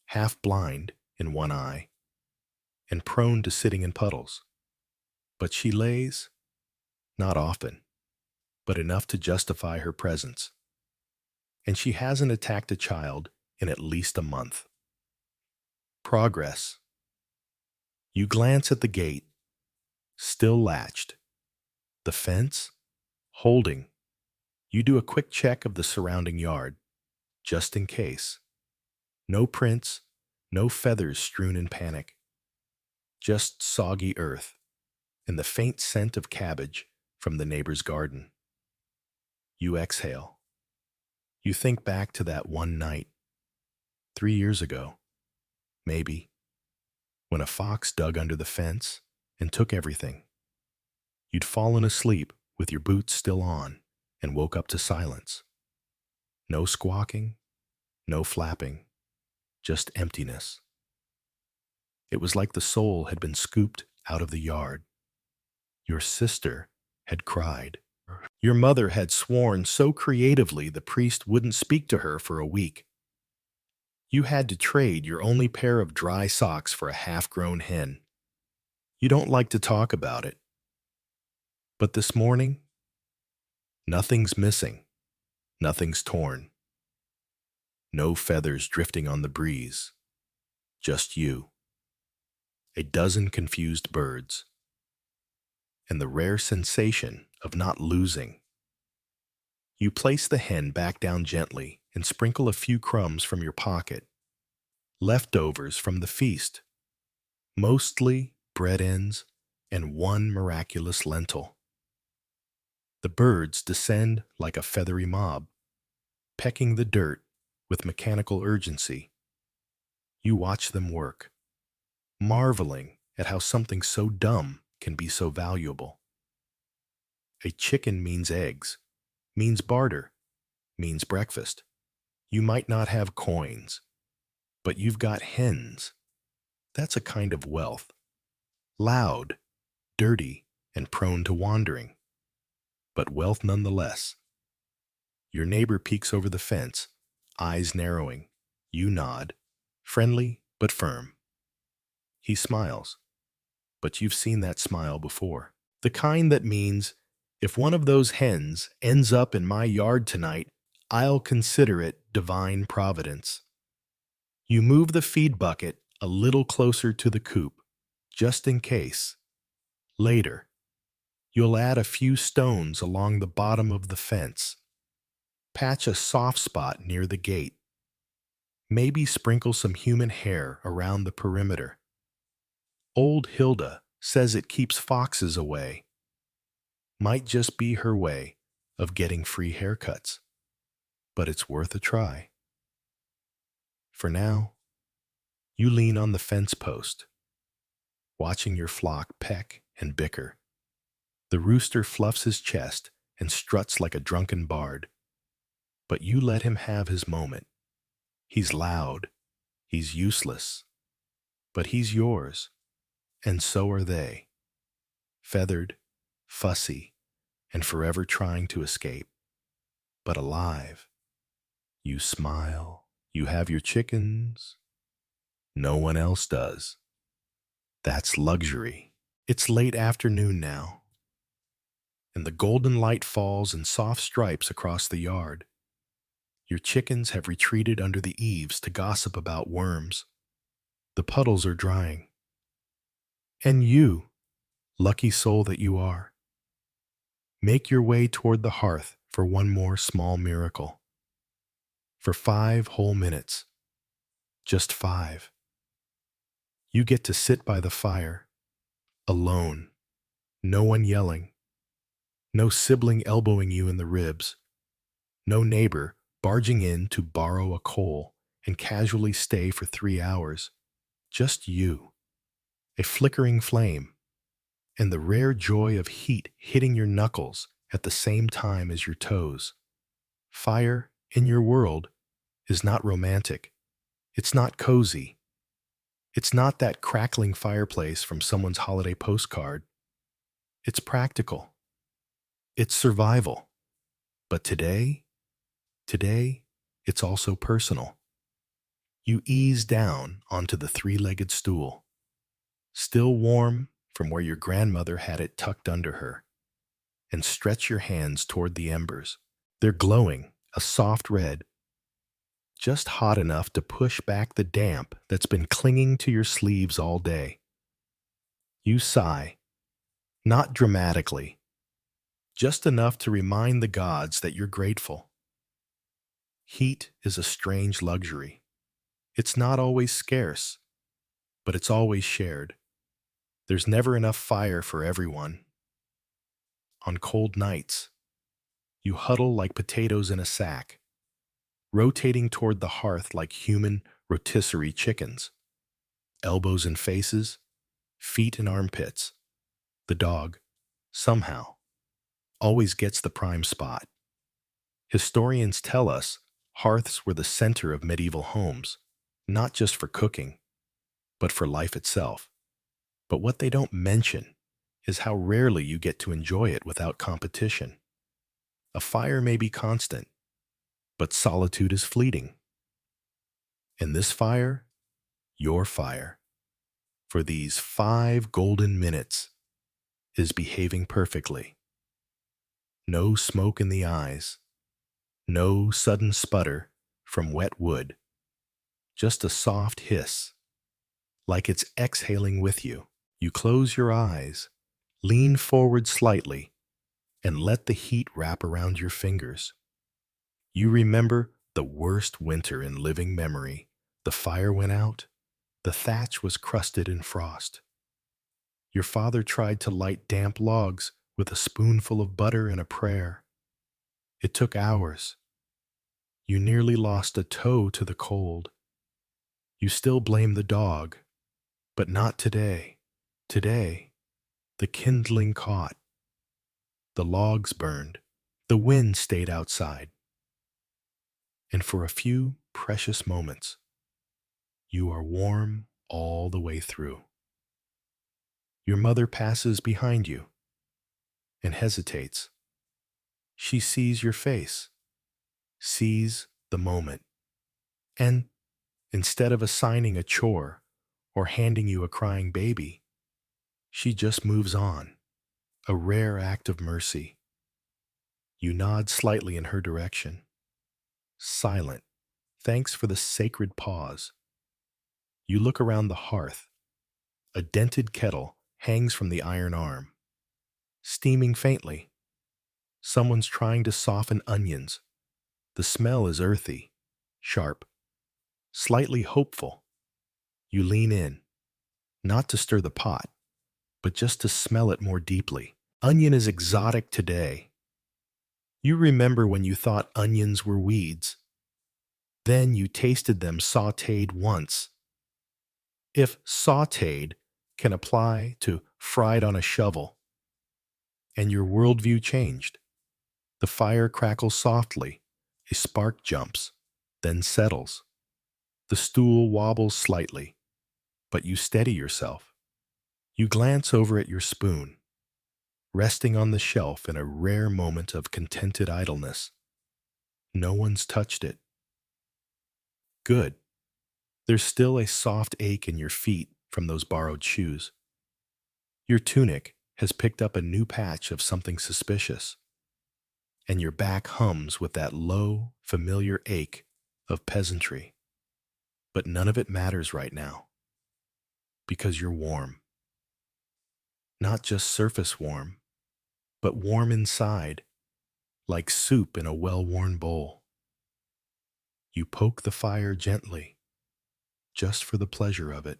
half blind in one eye, and prone to sitting in puddles. But she lays, not often, but enough to justify her presence. And she hasn't attacked a child in at least a month. Progress. You glance at the gate, still latched. The fence, holding. You do a quick check of the surrounding yard, just in case. No prints, no feathers strewn in panic. Just soggy earth and the faint scent of cabbage from the neighbor's garden. You exhale. You think back to that one night, 3 years ago, maybe, when a fox dug under the fence and took everything. You'd fallen asleep with your boots still on and woke up to silence. No squawking, no flapping, just emptiness. It was like the soul had been scooped out of the yard. Your sister had cried. Your mother had sworn so creatively the priest wouldn't speak to her for a week. You had to trade your only pair of dry socks for a half-grown hen. You don't like to talk about it. But this morning, nothing's missing, nothing's torn. No feathers drifting on the breeze, just you. A dozen confused birds. And the rare sensation of not losing. You place the hen back down gently and sprinkle a few crumbs from your pocket. Leftovers from the feast. Mostly bread ends and one miraculous lentil. The birds descend like a feathery mob, pecking the dirt with mechanical urgency. You watch them work, marveling at how something so dumb can be so valuable. A chicken means eggs, means barter, means breakfast. You might not have coins, but you've got hens. That's a kind of wealth. Loud, dirty, and prone to wandering, but wealth nonetheless. Your neighbor peeks over the fence, eyes narrowing. You nod, friendly but firm. He smiles, but you've seen that smile before. The kind that means, if one of those hens ends up in my yard tonight, I'll consider it divine providence. You move the feed bucket a little closer to the coop, just in case. Later. You'll add a few stones along the bottom of the fence, patch a soft spot near the gate, maybe sprinkle some human hair around the perimeter. Old Hilda says it keeps foxes away. Might just be her way of getting free haircuts, but it's worth a try. For now, you lean on the fence post, watching your flock peck and bicker. The rooster fluffs his chest and struts like a drunken bard, but you let him have his moment. He's loud, he's useless, but he's yours, and so are they. Feathered, fussy, and forever trying to escape, but alive. You smile, you have your chickens. No one else does. That's luxury. It's late afternoon now, and the golden light falls in soft stripes across the yard. Your chickens have retreated under the eaves to gossip about worms. The puddles are drying. And you, lucky soul that you are, make your way toward the hearth for one more small miracle. For 5 whole minutes, just 5, you get to sit by the fire, alone, no one yelling, no sibling elbowing you in the ribs, no neighbor barging in to borrow a coal and casually stay for 3 hours. Just you, a flickering flame, and the rare joy of heat hitting your knuckles at the same time as your toes. Fire, in your world, is not romantic. It's not cozy. It's not that crackling fireplace from someone's holiday postcard. It's practical. It's survival. But today, it's also personal. You ease down onto the 3-legged stool, still warm from where your grandmother had it tucked under her, and stretch your hands toward the embers. They're glowing, a soft red, just hot enough to push back the damp that's been clinging to your sleeves all day. You sigh, not dramatically, just enough to remind the gods that you're grateful. Heat is a strange luxury. It's not always scarce, but it's always shared. There's never enough fire for everyone. On cold nights, you huddle like potatoes in a sack, rotating toward the hearth like human rotisserie chickens. Elbows in faces, feet in armpits. The dog, somehow, always gets the prime spot. Historians tell us hearths were the center of medieval homes, not just for cooking, but for life itself. But what they don't mention is how rarely you get to enjoy it without competition. A fire may be constant, but solitude is fleeting. And this fire, your fire, for these 5 golden minutes, is behaving perfectly. No smoke in the eyes, no sudden sputter from wet wood, just a soft hiss, like it's exhaling with you. You close your eyes, lean forward slightly, and let the heat wrap around your fingers. You remember the worst winter in living memory. The fire went out, the thatch was crusted in frost. Your father tried to light damp logs with a spoonful of butter and a prayer. It took hours. You nearly lost a toe to the cold. You still blame the dog, but not today. Today, the kindling caught. The logs burned. The wind stayed outside. And for a few precious moments, you are warm all the way through. Your mother passes behind you and hesitates. She sees your face, sees the moment, and instead of assigning a chore or handing you a crying baby, she just moves on, a rare act of mercy. You nod slightly in her direction. Silent, thanks for the sacred pause. You look around the hearth. A dented kettle hangs from the iron arm. steaming faintly. Someone's trying to soften onions. The smell is earthy, sharp, slightly hopeful. You lean in, not to stir the pot, but just to smell it more deeply. Onion is exotic today. You remember when you thought onions were weeds. Then you tasted them sautéed once. If sautéed can apply to fried on a shovel, and your worldview changed. The fire crackles softly, a spark jumps, then settles. The stool wobbles slightly, but you steady yourself. You glance over at your spoon, resting on the shelf in a rare moment of contented idleness. No one's touched it. Good. There's still a soft ache in your feet from those borrowed shoes. Your tunic has picked up a new patch of something suspicious, and your back hums with that low, familiar ache of peasantry. But none of it matters right now, because you're warm. Not just surface warm, but warm inside, like soup in a well-worn bowl. You poke the fire gently, just for the pleasure of it.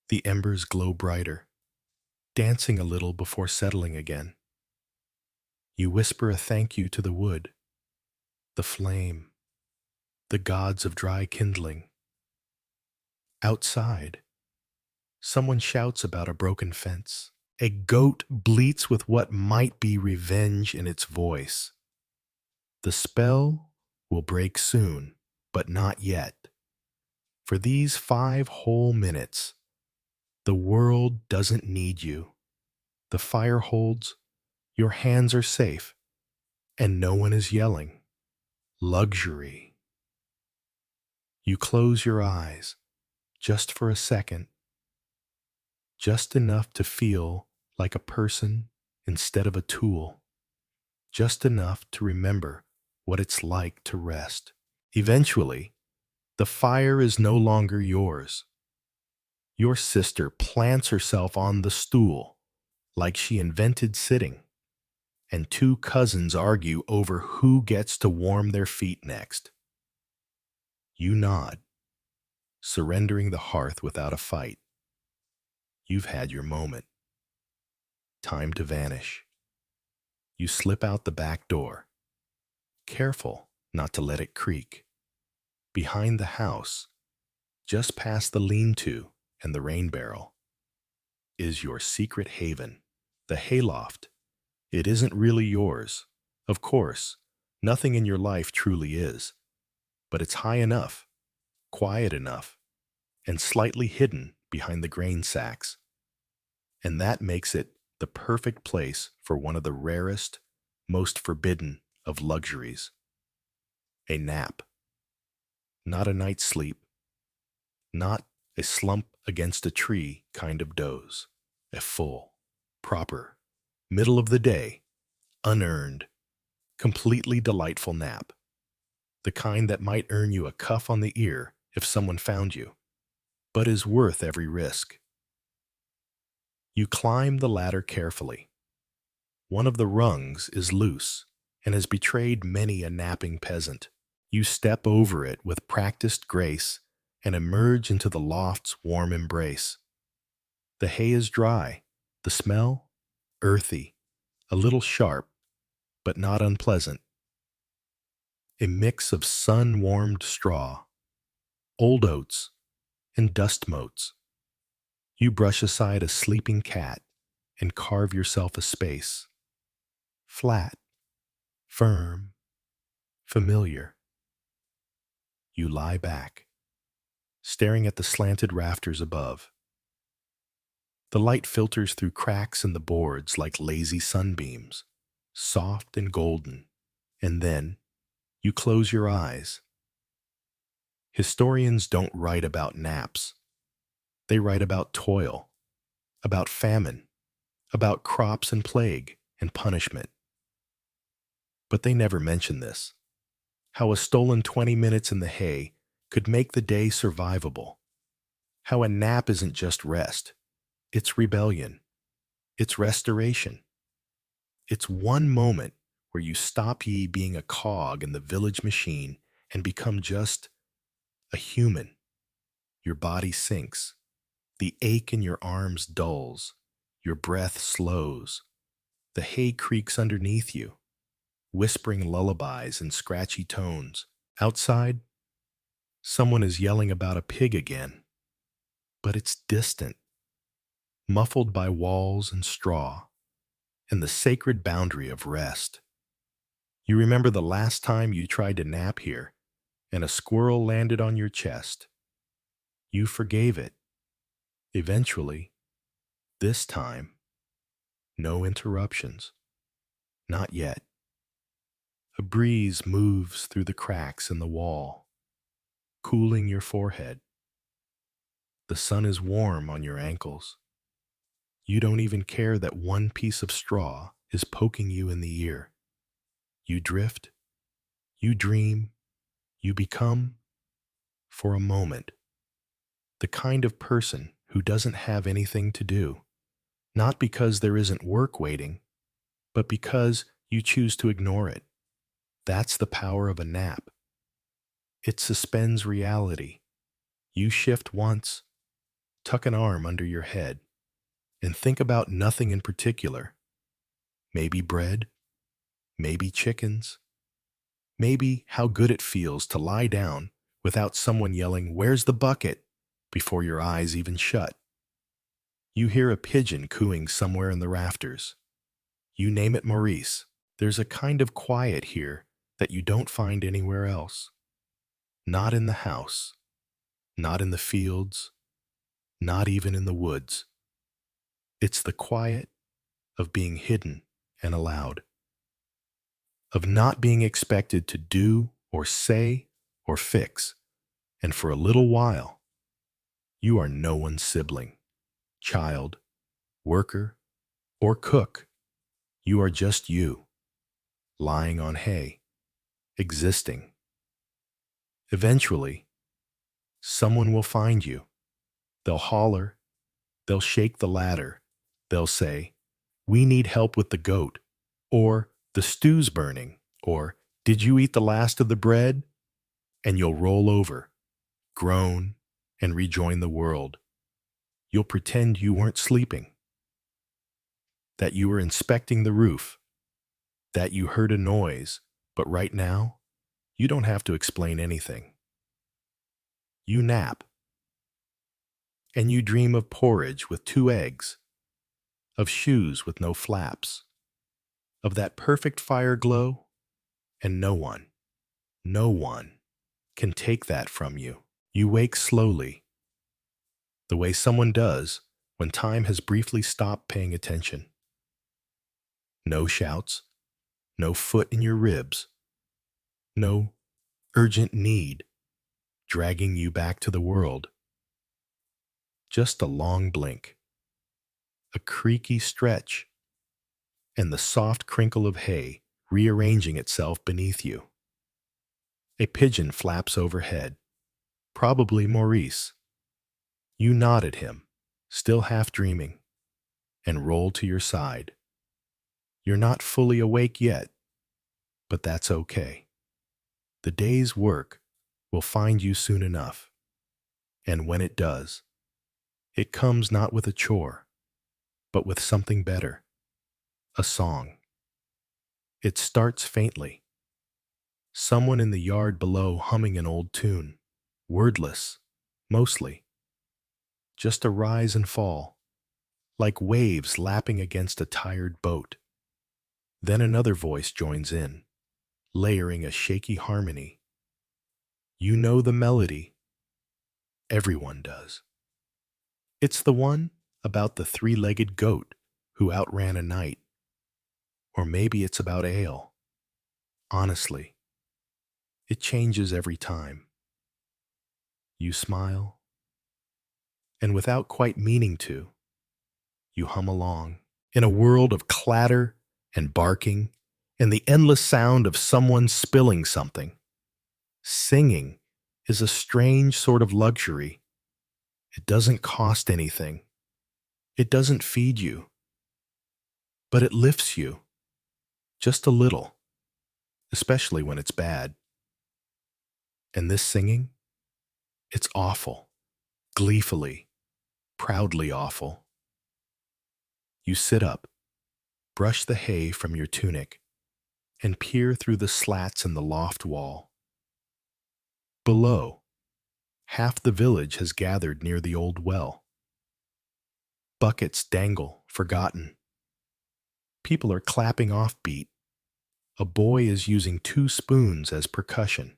The embers glow brighter, dancing a little before settling again. You whisper a thank you to the wood, the flame, the gods of dry kindling. Outside, someone shouts about a broken fence. A goat bleats with what might be revenge in its voice. The spell will break soon, but not yet. For these 5 whole minutes, the world doesn't need you. The fire holds, your hands are safe, and no one is yelling. Luxury. You close your eyes, just for a second, just enough to feel like a person instead of a tool, just enough to remember what it's like to rest. Eventually, the fire is no longer yours. Your sister plants herself on the stool like she invented sitting, and 2 cousins argue over who gets to warm their feet next. You nod, surrendering the hearth without a fight. You've had your moment. Time to vanish. You slip out the back door, careful not to let it creak. Behind the house, just past the lean-to and the rain barrel, is your secret haven, the hayloft. It isn't really yours. Of course, nothing in your life truly is. But it's high enough, quiet enough, and slightly hidden behind the grain sacks. And that makes it the perfect place for one of the rarest, most forbidden of luxuries. A nap. Not a night's sleep. Not a slump against a tree kind of doze. A full, proper, middle of the day, unearned, completely delightful nap. The kind that might earn you a cuff on the ear if someone found you, but is worth every risk. You climb the ladder carefully. One of the rungs is loose and has betrayed many a napping peasant. You step over it with practiced grace and emerge into the loft's warm embrace. The hay is dry, the smell, earthy, a little sharp, but not unpleasant. A mix of sun-warmed straw, old oats, and dust motes. You brush aside a sleeping cat and carve yourself a space. Flat, firm, familiar. You lie back, staring at the slanted rafters above. The light filters through cracks in the boards like lazy sunbeams, soft and golden, and then you close your eyes. Historians don't write about naps. They write about toil, about famine, about crops and plague and punishment. But they never mention this, how a stolen 20 minutes in the hay could make the day survivable, how a nap isn't just rest, it's rebellion, It's restoration. It's one moment where you stop ye being a cog in the village machine and become just a human. Your body sinks. The ache in your arms dulls. Your breath slows. The hay creaks underneath you, whispering lullabies in scratchy tones. Outside, someone is yelling about a pig again, but it's distant, muffled by walls and straw, and the sacred boundary of rest. You remember the last time you tried to nap here, and a squirrel landed on your chest. You forgave it. Eventually, this time, no interruptions. Not yet. A breeze moves through the cracks in the wall, cooling your forehead. The sun is warm on your ankles. You don't even care that one piece of straw is poking you in the ear. You drift, you dream, you become, for a moment, the kind of person who doesn't have anything to do, not because there isn't work waiting, but because you choose to ignore it. That's the power of a nap. It suspends reality. You shift once, tuck an arm under your head, and think about nothing in particular. Maybe bread, maybe chickens, maybe how good it feels to lie down without someone yelling, "Where's the bucket?" before your eyes even shut. You hear a pigeon cooing somewhere in the rafters. You name it Maurice. There's a kind of quiet here that you don't find anywhere else. Not in the house, not in the fields, not even in the woods. It's the quiet of being hidden and allowed, of not being expected to do or say or fix, and for a little while, you are no one's sibling, child, worker, or cook. You are just you, lying on hay, existing. Eventually, someone will find you. They'll holler, they'll shake the ladder, they'll say, "We need help with the goat," or "The stew's burning," or "Did you eat the last of the bread?" And you'll roll over, groan, and rejoin the world. You'll pretend you weren't sleeping, that you were inspecting the roof, that you heard a noise, but right now, you don't have to explain anything. You nap, and you dream of porridge with 2 eggs, of shoes with no flaps, of that perfect fire glow, and no one can take that from you. You wake slowly, the way someone does when time has briefly stopped paying attention. No shouts, no foot in your ribs, no urgent need dragging you back to the world. Just a long blink, a creaky stretch, and the soft crinkle of hay rearranging itself beneath you. A pigeon flaps overhead, probably Maurice. You nod at him, still half dreaming, and roll to your side. You're not fully awake yet, but that's okay. The day's work will find you soon enough, and when it does, it comes not with a chore, but with something better, a song. It starts faintly, someone in the yard below humming an old tune, wordless, mostly, just a rise and fall, like waves lapping against a tired boat. Then another voice joins in, layering a shaky harmony. You know the melody. Everyone does. It's the one about the 3-legged goat who outran a night. Or maybe it's about ale. Honestly, it changes every time. You smile, and without quite meaning to, you hum along. In a world of clatter and barking and the endless sound of someone spilling something, singing is a strange sort of luxury. It doesn't cost anything. It doesn't feed you. but it lifts you just a little, especially when it's bad. And this singing, it's awful, gleefully, proudly awful. You sit up, brush the hay from your tunic, and peer through the slats in the loft wall. Below, half the village has gathered near the old well. Buckets dangle, forgotten. People are clapping offbeat. A boy is using 2 spoons as percussion,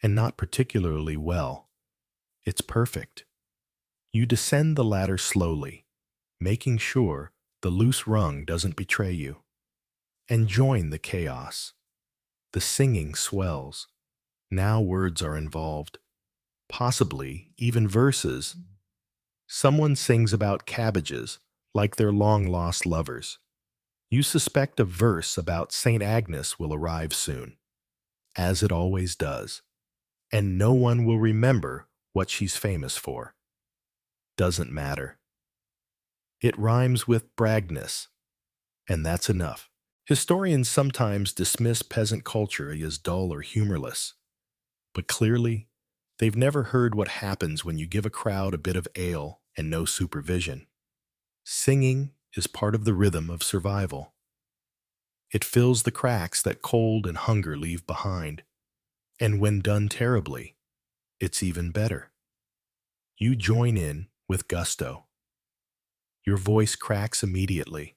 and not particularly well. It's perfect. You descend the ladder slowly, making sure the loose rung doesn't betray you, and join the chaos. The singing swells. Now words are involved, possibly even verses. Someone sings about cabbages like they're long-lost lovers. You suspect a verse about St. Agnes will arrive soon, as it always does, and no one will remember what she's famous for. Doesn't matter. It rhymes with bragness, and that's enough. Historians sometimes dismiss peasant culture as dull or humorless, but clearly, they've never heard what happens when you give a crowd a bit of ale and no supervision. Singing is part of the rhythm of survival. It fills the cracks that cold and hunger leave behind, and when done terribly, it's even better. You join in with gusto. Your voice cracks immediately.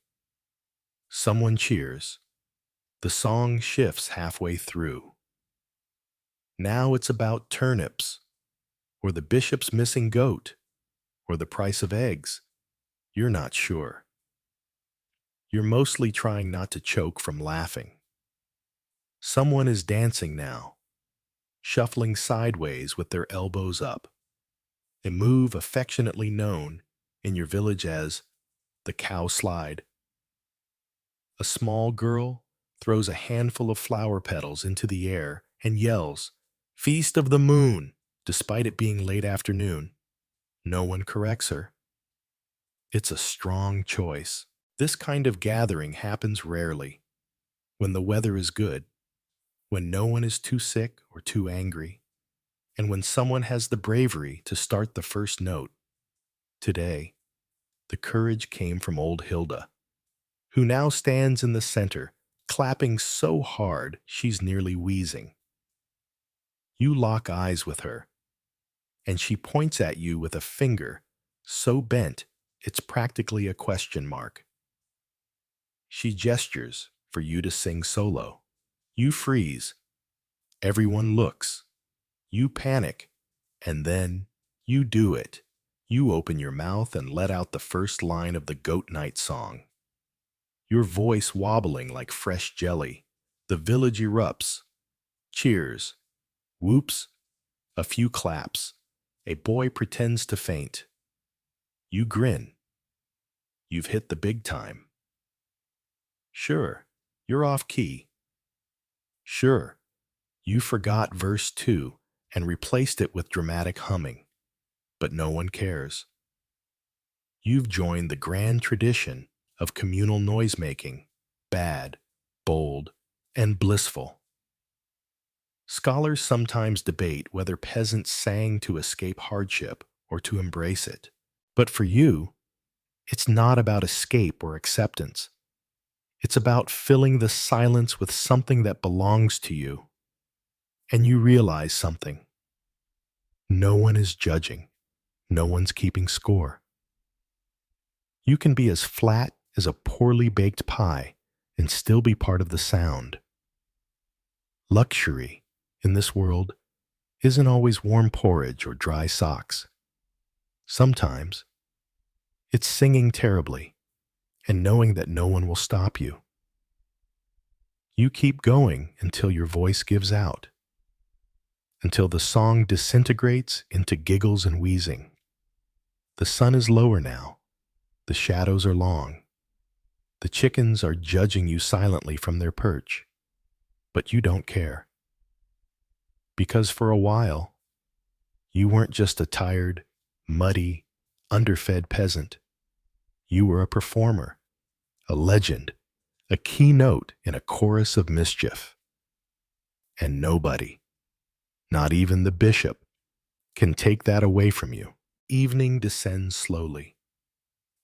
Someone cheers. The song shifts halfway through. Now it's about turnips, or the bishop's missing goat, or the price of eggs. You're not sure. You're mostly trying not to choke from laughing. Someone is dancing now, shuffling sideways with their elbows up, a move affectionately known in your village as the cow slide. A small girl throws a handful of flower petals into the air and yells, "Feast of the Moon," despite it being late afternoon. No one corrects her. It's a strong choice. This kind of gathering happens rarely. When the weather is good, when no one is too sick or too angry, and when someone has the bravery to start the first note. Today, the courage came from old Hilda, who now stands in the center, clapping so hard she's nearly wheezing. You lock eyes with her, and she points at you with a finger so bent it's practically a question mark. She gestures for you to sing solo. You freeze. Everyone looks. You panic, and then you do it. You open your mouth and let out the first line of the Goat Night song. Your voice wobbling like fresh jelly. The village erupts. Cheers. Whoops. A few claps. A boy pretends to faint. You grin. You've hit the big time. Sure, you're off key. Sure, you forgot verse 2 and replaced it with dramatic humming, but no one cares. You've joined the grand tradition of communal noisemaking, bad, bold, and blissful. Scholars sometimes debate whether peasants sang to escape hardship or to embrace it. But for you, it's not about escape or acceptance. It's about filling the silence with something that belongs to you. And you realize something. No one is judging. No one's keeping score. You can be as flat as a poorly baked pie and still be part of the sound. Luxury, in this world, isn't always warm porridge or dry socks. Sometimes, it's singing terribly and knowing that no one will stop you. You keep going until your voice gives out, until the song disintegrates into giggles and wheezing. The sun is lower now. The shadows are long. The chickens are judging you silently from their perch, but you don't care. Because for a while, you weren't just a tired, muddy, underfed peasant. You were a performer, a legend a key note in a chorus of mischief. And nobody, not even the bishop, can take that away from you. Evening descends slowly,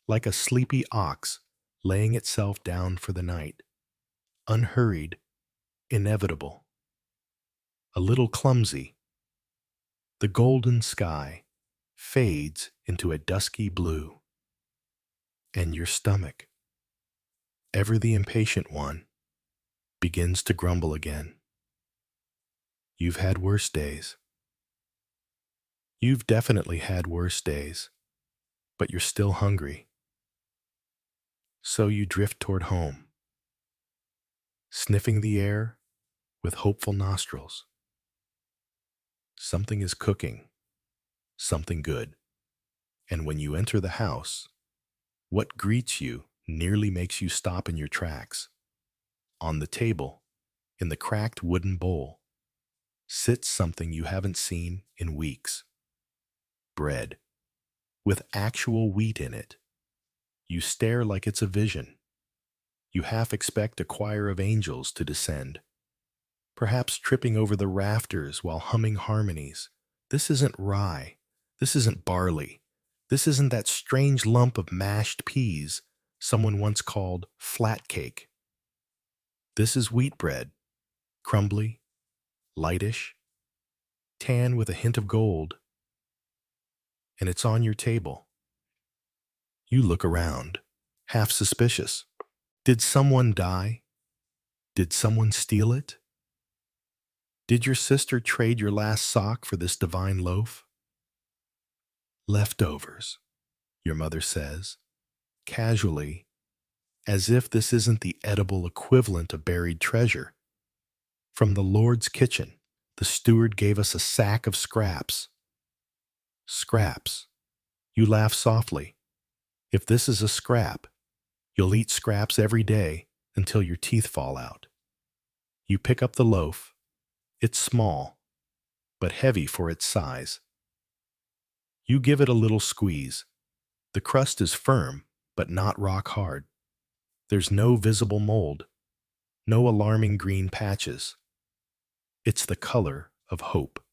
like a sleepy ox laying itself down for the night, unhurried, inevitable, a little clumsy. The golden sky fades into a dusky blue, and your stomach, ever the impatient one, begins to grumble again. You've had worse days. You've definitely had worse days, but you're still hungry. So you drift toward home, sniffing the air with hopeful nostrils. Something is cooking, something good. And when you enter the house, what greets you nearly makes you stop in your tracks. On the table, in the cracked wooden bowl, sits something you haven't seen in weeks. Bread, with actual wheat in it. You stare like it's a vision. You half expect a choir of angels to descend, perhaps tripping over the rafters while humming harmonies. This isn't rye. This isn't barley. This isn't that strange lump of mashed peas someone once called flat cake. This is wheat bread, crumbly, lightish, tan with a hint of gold, and it's on your table. You look around, half suspicious. Did someone die? Did someone steal it? Did your sister trade your last sock for this divine loaf? Leftovers, your mother says, casually, as if this isn't the edible equivalent of buried treasure. From the Lord's kitchen, the steward gave us a sack of scraps. Scraps. You laugh softly. If this is a scrap, you'll eat scraps every day until your teeth fall out. You pick up the loaf. It's small, but heavy for its size. You give it a little squeeze. The crust is firm, but not rock hard. There's no visible mold, no alarming green patches. It's the color of hope.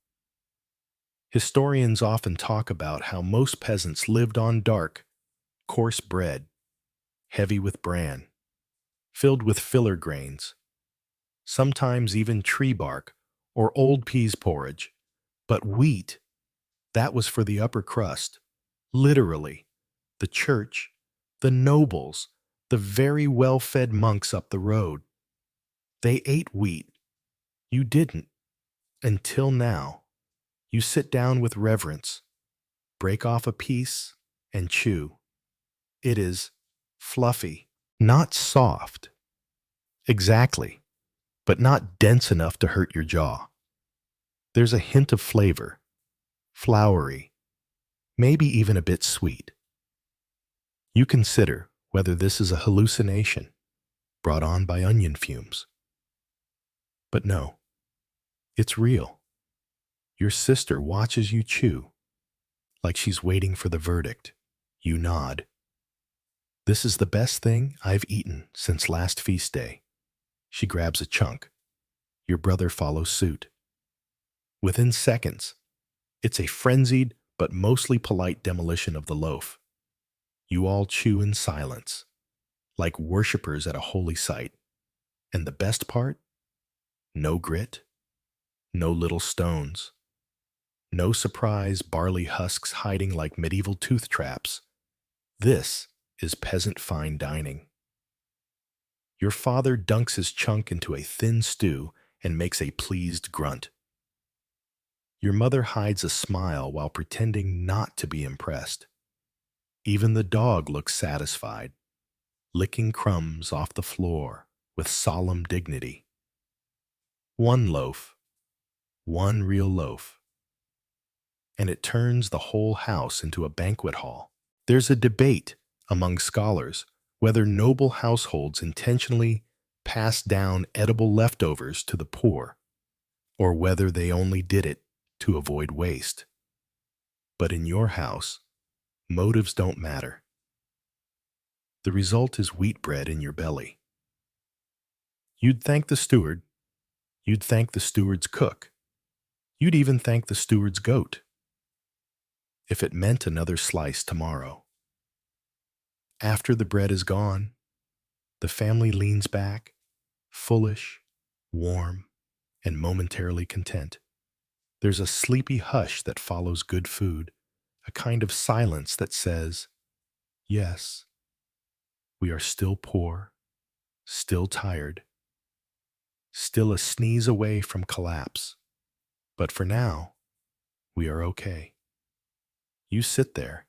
Historians often talk about how most peasants lived on dark, coarse bread, heavy with bran, filled with filler grains, sometimes even tree bark or old peas porridge. But wheat, that was for the upper crust, literally, the church, the nobles, the very well-fed monks up the road. They ate wheat. You didn't. Until now. You sit down with reverence, break off a piece, and chew. It is fluffy, not soft. Exactly, but not dense enough to hurt your jaw. There's a hint of flavor, floury, maybe even a bit sweet. You consider whether this is a hallucination brought on by onion fumes. But no, it's real. Your sister watches you chew, like she's waiting for the verdict. You nod. This is the best thing I've eaten since last feast day. She grabs a chunk. Your brother follows suit. Within seconds, it's a frenzied but mostly polite demolition of the loaf. You all chew in silence, like worshippers at a holy site. And the best part? No grit, no little stones, no surprise barley husks hiding like medieval tooth traps. This is peasant fine dining. Your father dunks his chunk into a thin stew and makes a pleased grunt. Your mother hides a smile while pretending not to be impressed. Even the dog looks satisfied, licking crumbs off the floor with solemn dignity. One loaf, one real loaf, and it turns the whole house into a banquet hall. There's a debate among scholars whether noble households intentionally pass down edible leftovers to the poor, or whether they only did it to avoid waste. But in your house, motives don't matter. The result is wheat bread in your belly, You'd thank the steward. You'd thank the steward's cook. You'd even thank the steward's goat if it meant another slice tomorrow. After the bread is gone, the family leans back, foolish, warm, and momentarily content. There's a sleepy hush that follows good food, a kind of silence that says, yes, we are still poor, still tired, still a sneeze away from collapse. But for now, we are okay. You sit there,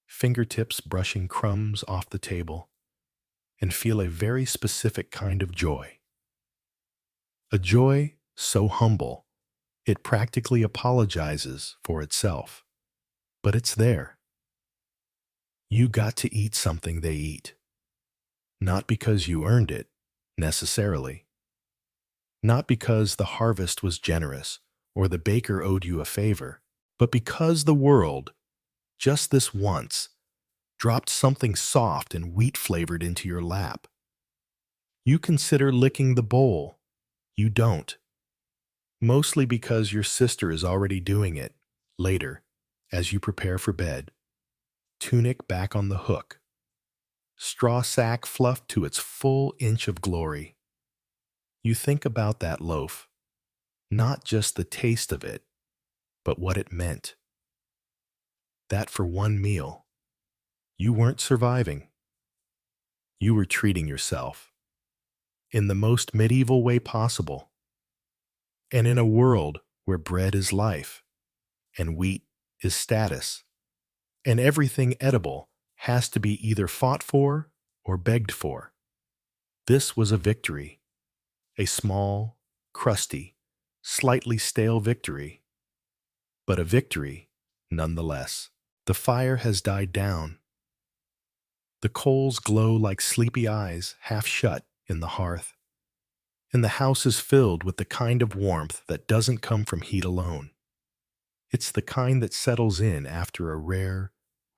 fingertips brushing crumbs off the table, and feel a very specific kind of joy. A joy so humble, it practically apologizes for itself. But it's there. You got to eat something they eat. Not because you earned it, necessarily. Not because the harvest was generous or the baker owed you a favor, but because the world, just this once, dropped something soft and wheat-flavored into your lap. You consider licking the bowl. You don't. Mostly because your sister is already doing it, later, as you prepare for bed. Tunic back on the hook. Straw sack fluffed to its full inch of glory. You think about that loaf, not just the taste of it, but what it meant. That for one meal, you weren't surviving. You were treating yourself in the most medieval way possible. And in a world where bread is life, and wheat is status, and everything edible has to be either fought for or begged for. This was a victory, a small, crusty, slightly stale victory, but a victory nonetheless. The fire has died down. The coals glow like sleepy eyes half shut in the hearth, and the house is filled with the kind of warmth that doesn't come from heat alone. It's the kind that settles in after a rare,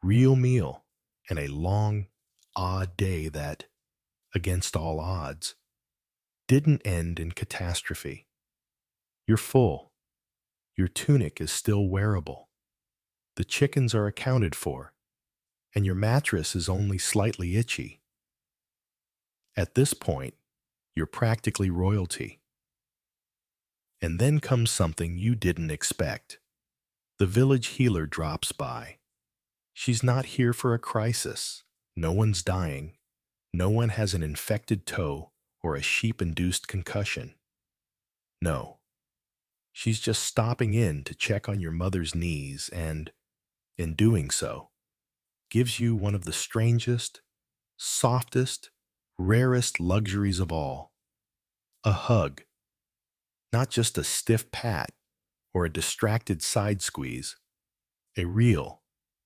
real meal and a long, odd day that, against all odds, didn't end in catastrophe. You're full. Your tunic is still wearable. The chickens are accounted for, and your mattress is only slightly itchy. At this point, you're practically royalty. And then comes something you didn't expect. The village healer drops by. She's not here for a crisis. No one's dying. No one has an infected toe or a sheep-induced concussion. No. She's just stopping in to check on your mother's knees and, in doing so, gives you one of the strangest, softest, rarest luxuries of all. A hug. Not just a stiff pat or a distracted side squeeze. A real,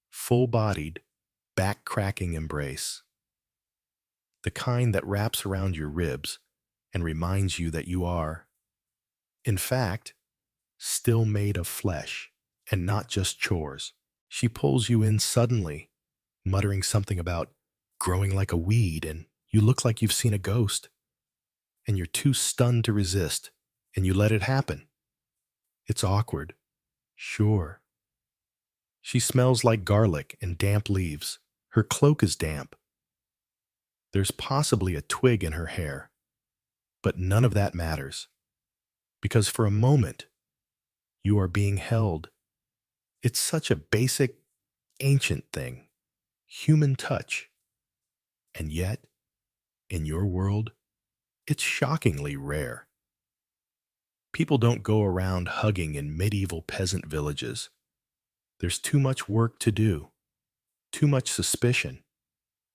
full-bodied, back-cracking embrace. The kind that wraps around your ribs and reminds you that you are, in fact, still made of flesh and not just chores. She pulls you in suddenly, muttering something about growing like a weed and you look like you've seen a ghost. And you're too stunned to resist, and you let it happen. It's awkward. Sure. She smells like garlic and damp leaves. Her cloak is damp. There's possibly a twig in her hair, but none of that matters. Because for a moment, you are being held. It's such a basic, ancient thing. Human touch. And yet, in your world, it's shockingly rare. People don't go around hugging in medieval peasant villages. There's too much work to do, too much suspicion,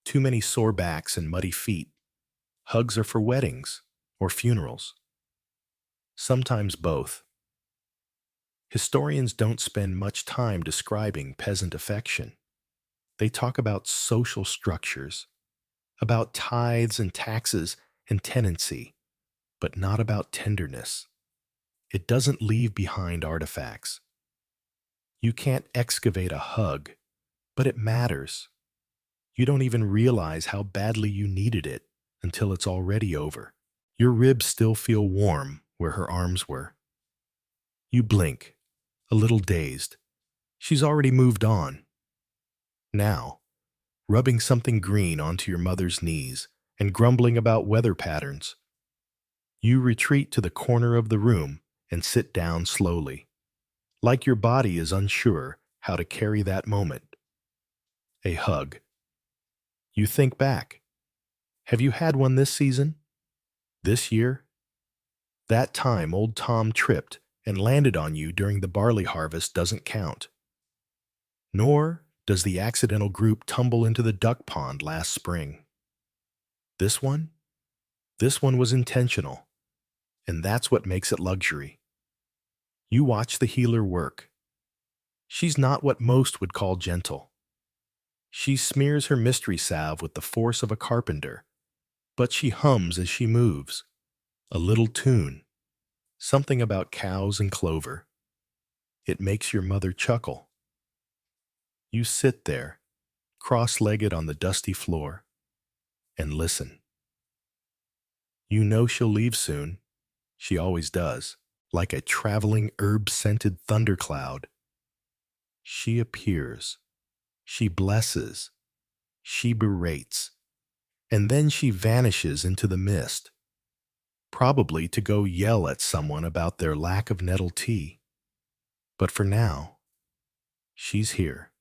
too many sore backs and muddy feet. Hugs are for weddings or funerals. Sometimes both. Historians don't spend much time describing peasant affection. They talk about social structures, about tithes and taxes and tenancy, but not about tenderness. It doesn't leave behind artifacts. You can't excavate a hug, but it matters. You don't even realize how badly you needed it until it's already over. Your ribs still feel warm where her arms were. You blink, a little dazed. She's already moved on. Now, rubbing something green onto your mother's knees and grumbling about weather patterns, you retreat to the corner of the room and sit down slowly, like your body is unsure how to carry that moment. A hug. You think back. Have you had one this season? This year? That time old Tom tripped and landed on you during the barley harvest doesn't count. Nor does the accidental group tumble into the duck pond last spring. This one? This one was intentional, and that's what makes it luxury. You watch the healer work. She's not what most would call gentle. She smears her mystery salve with the force of a carpenter, but she hums as she moves. A little tune. Something about cows and clover. It makes your mother chuckle. You sit there, cross-legged on the dusty floor, and listen. You know she'll leave soon. She always does, like a traveling herb-scented thundercloud. She appears. She blesses. She berates. And then she vanishes into the mist, probably to go yell at someone about their lack of nettle tea. But for now, she's here.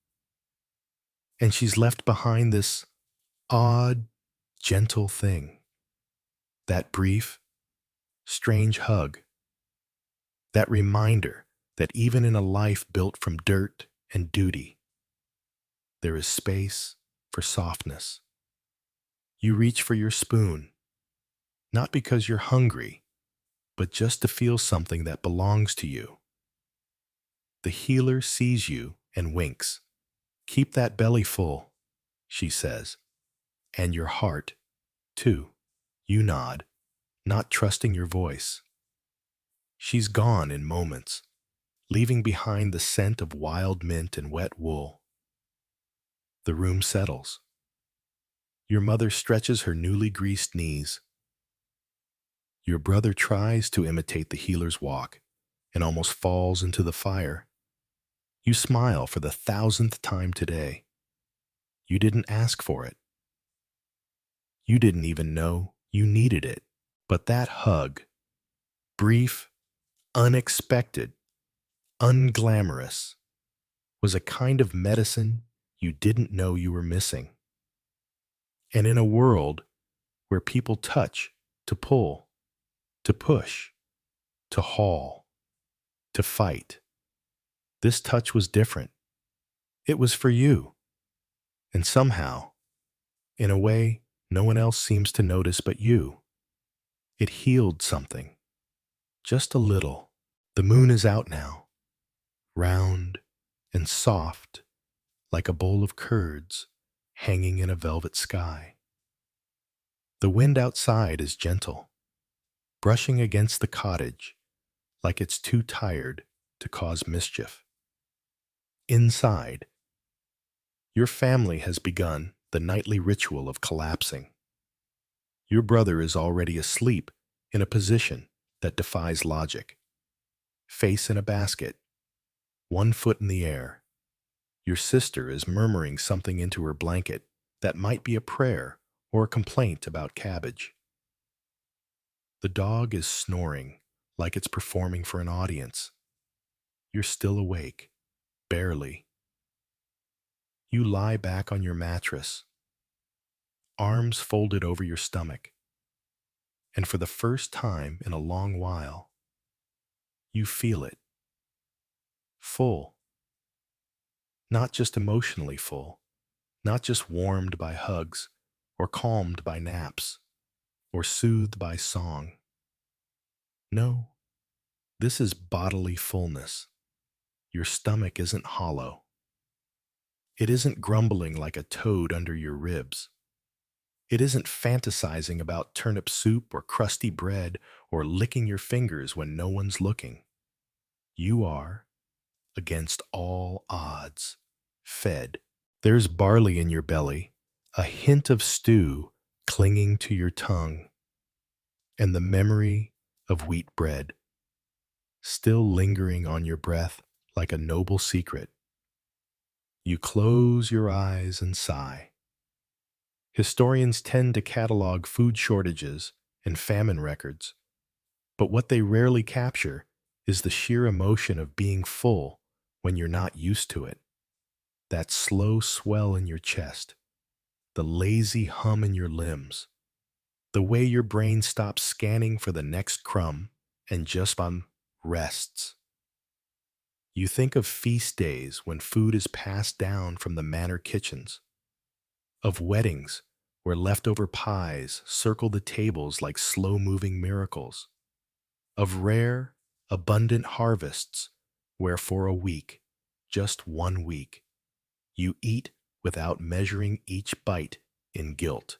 And she's left behind this odd, gentle thing. That brief, strange hug. That reminder that even in a life built from dirt and duty, there is space for softness. You reach for your spoon, not because you're hungry, but just to feel something that belongs to you. The healer sees you and winks. Keep that belly full, she says, and your heart, too. You nod, not trusting your voice. She's gone in moments, leaving behind the scent of wild mint and wet wool. The room settles. Your mother stretches her newly greased knees. Your brother tries to imitate the healer's walk and almost falls into the fire. You smile for the 1,000th time today. You didn't ask for it. You didn't even know you needed it. But that hug, brief, unexpected, unglamorous, was a kind of medicine you didn't know you were missing. And in a world where people touch to pull, to push, to haul, to fight, this touch was different. It was for you. And somehow, in a way no one else seems to notice but you, it healed something. Just a little. The moon is out now, round and soft, like a bowl of curds hanging in a velvet sky. The wind outside is gentle, brushing against the cottage like it's too tired to cause mischief. Inside, your family has begun the nightly ritual of collapsing. Your brother is already asleep in a position that defies logic. Face in a basket, one foot in the air. Your sister is murmuring something into her blanket that might be a prayer or a complaint about cabbage. The dog is snoring like it's performing for an audience. You're still awake, barely. You lie back on your mattress, arms folded over your stomach, and for the first time in a long while, you feel it. Full. Not just emotionally full, not just warmed by hugs, or calmed by naps, or soothed by song. No, this is bodily fullness. Your stomach isn't hollow. It isn't grumbling like a toad under your ribs. It isn't fantasizing about turnip soup or crusty bread or licking your fingers when no one's looking. You are, against all odds, fed. There's barley in your belly, a hint of stew clinging to your tongue. and the memory of wheat bread still lingering on your breath like a noble secret. You close your eyes and sigh. Historians tend to catalog food shortages and famine records, but what they rarely capture is the sheer emotion of being full when you're not used to it. That slow swell in your chest, the lazy hum in your limbs, the way your brain stops scanning for the next crumb and just rests. You think of feast days when food is passed down from the manor kitchens, of weddings where leftover pies circle the tables like slow-moving miracles, of rare, abundant harvests where for a week, just 1 week, you eat without measuring each bite in guilt.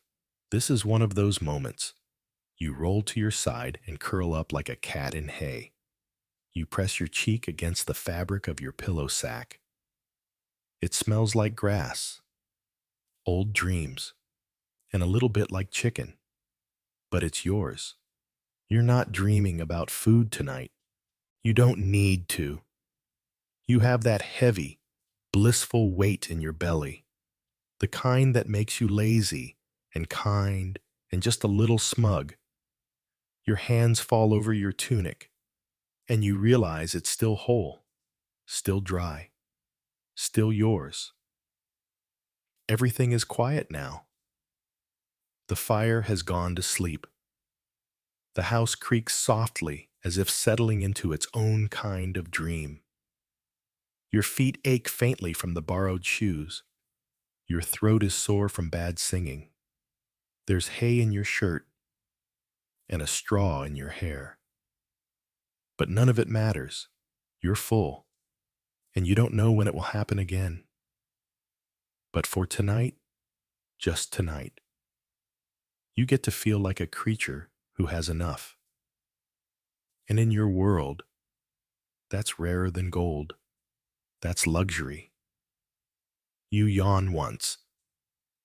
This is one of those moments. You roll to your side and curl up like a cat in hay. You press your cheek against the fabric of your pillow sack. It smells like grass, old dreams, and a little bit like chicken. But it's yours. You're not dreaming about food tonight. You don't need to. You have that heavy, blissful weight in your belly, the kind that makes you lazy and kind and just a little smug. Your hands fall over your tunic, and you realize it's still whole, still dry, still yours. Everything is quiet now. The fire has gone to sleep. The house creaks softly as if settling into its own kind of dream. Your feet ache faintly from the borrowed shoes. Your throat is sore from bad singing. There's hay in your shirt and a straw in your hair. But none of it matters. You're full, and you don't know when it will happen again. But for tonight, just tonight, you get to feel like a creature who has enough. And in your world, that's rarer than gold. That's luxury. You yawn once,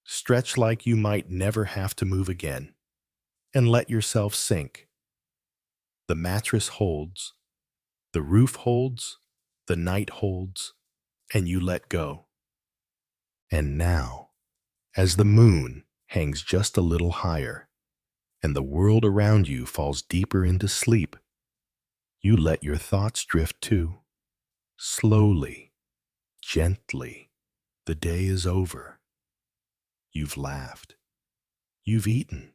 stretch like you might never have to move again, and let yourself sink. The mattress holds, the roof holds, the night holds, and you let go. And now, as the moon hangs just a little higher, and the world around you falls deeper into sleep, you let your thoughts drift too. Slowly, gently, the day is over. You've laughed. You've eaten.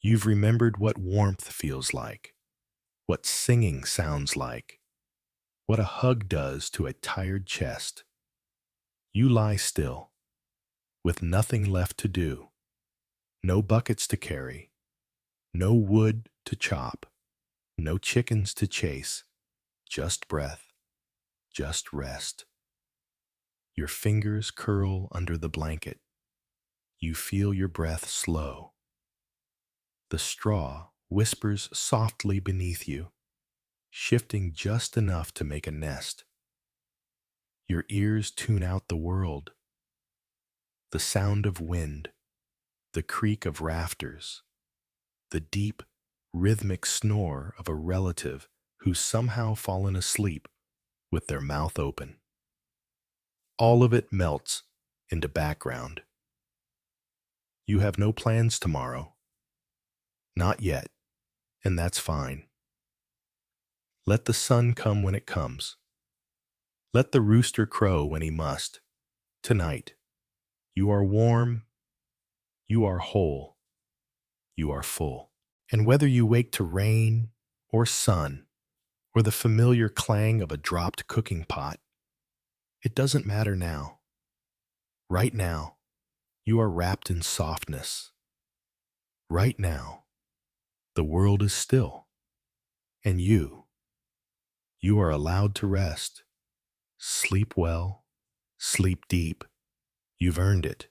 You've remembered what warmth feels like, what singing sounds like, what a hug does to a tired chest. You lie still, with nothing left to do, no buckets to carry, no wood to chop, no chickens to chase, just breath, just rest. Your fingers curl under the blanket. You feel your breath slow. The straw whispers softly beneath you, shifting just enough to make a nest. Your ears tune out the world, the sound of wind, the creak of rafters, the deep, rhythmic snore of a relative who's somehow fallen asleep with their mouth open. All of it melts into background. You have no plans tomorrow. Not yet, and that's fine. Let the sun come when it comes. Let the rooster crow when he must. Tonight, you are warm, you are whole, you are full. And whether you wake to rain or sun or the familiar clang of a dropped cooking pot, it doesn't matter now. Right now, you are wrapped in softness. Right now, the world is still. And you are allowed to rest. Sleep well, sleep deep. You've earned it.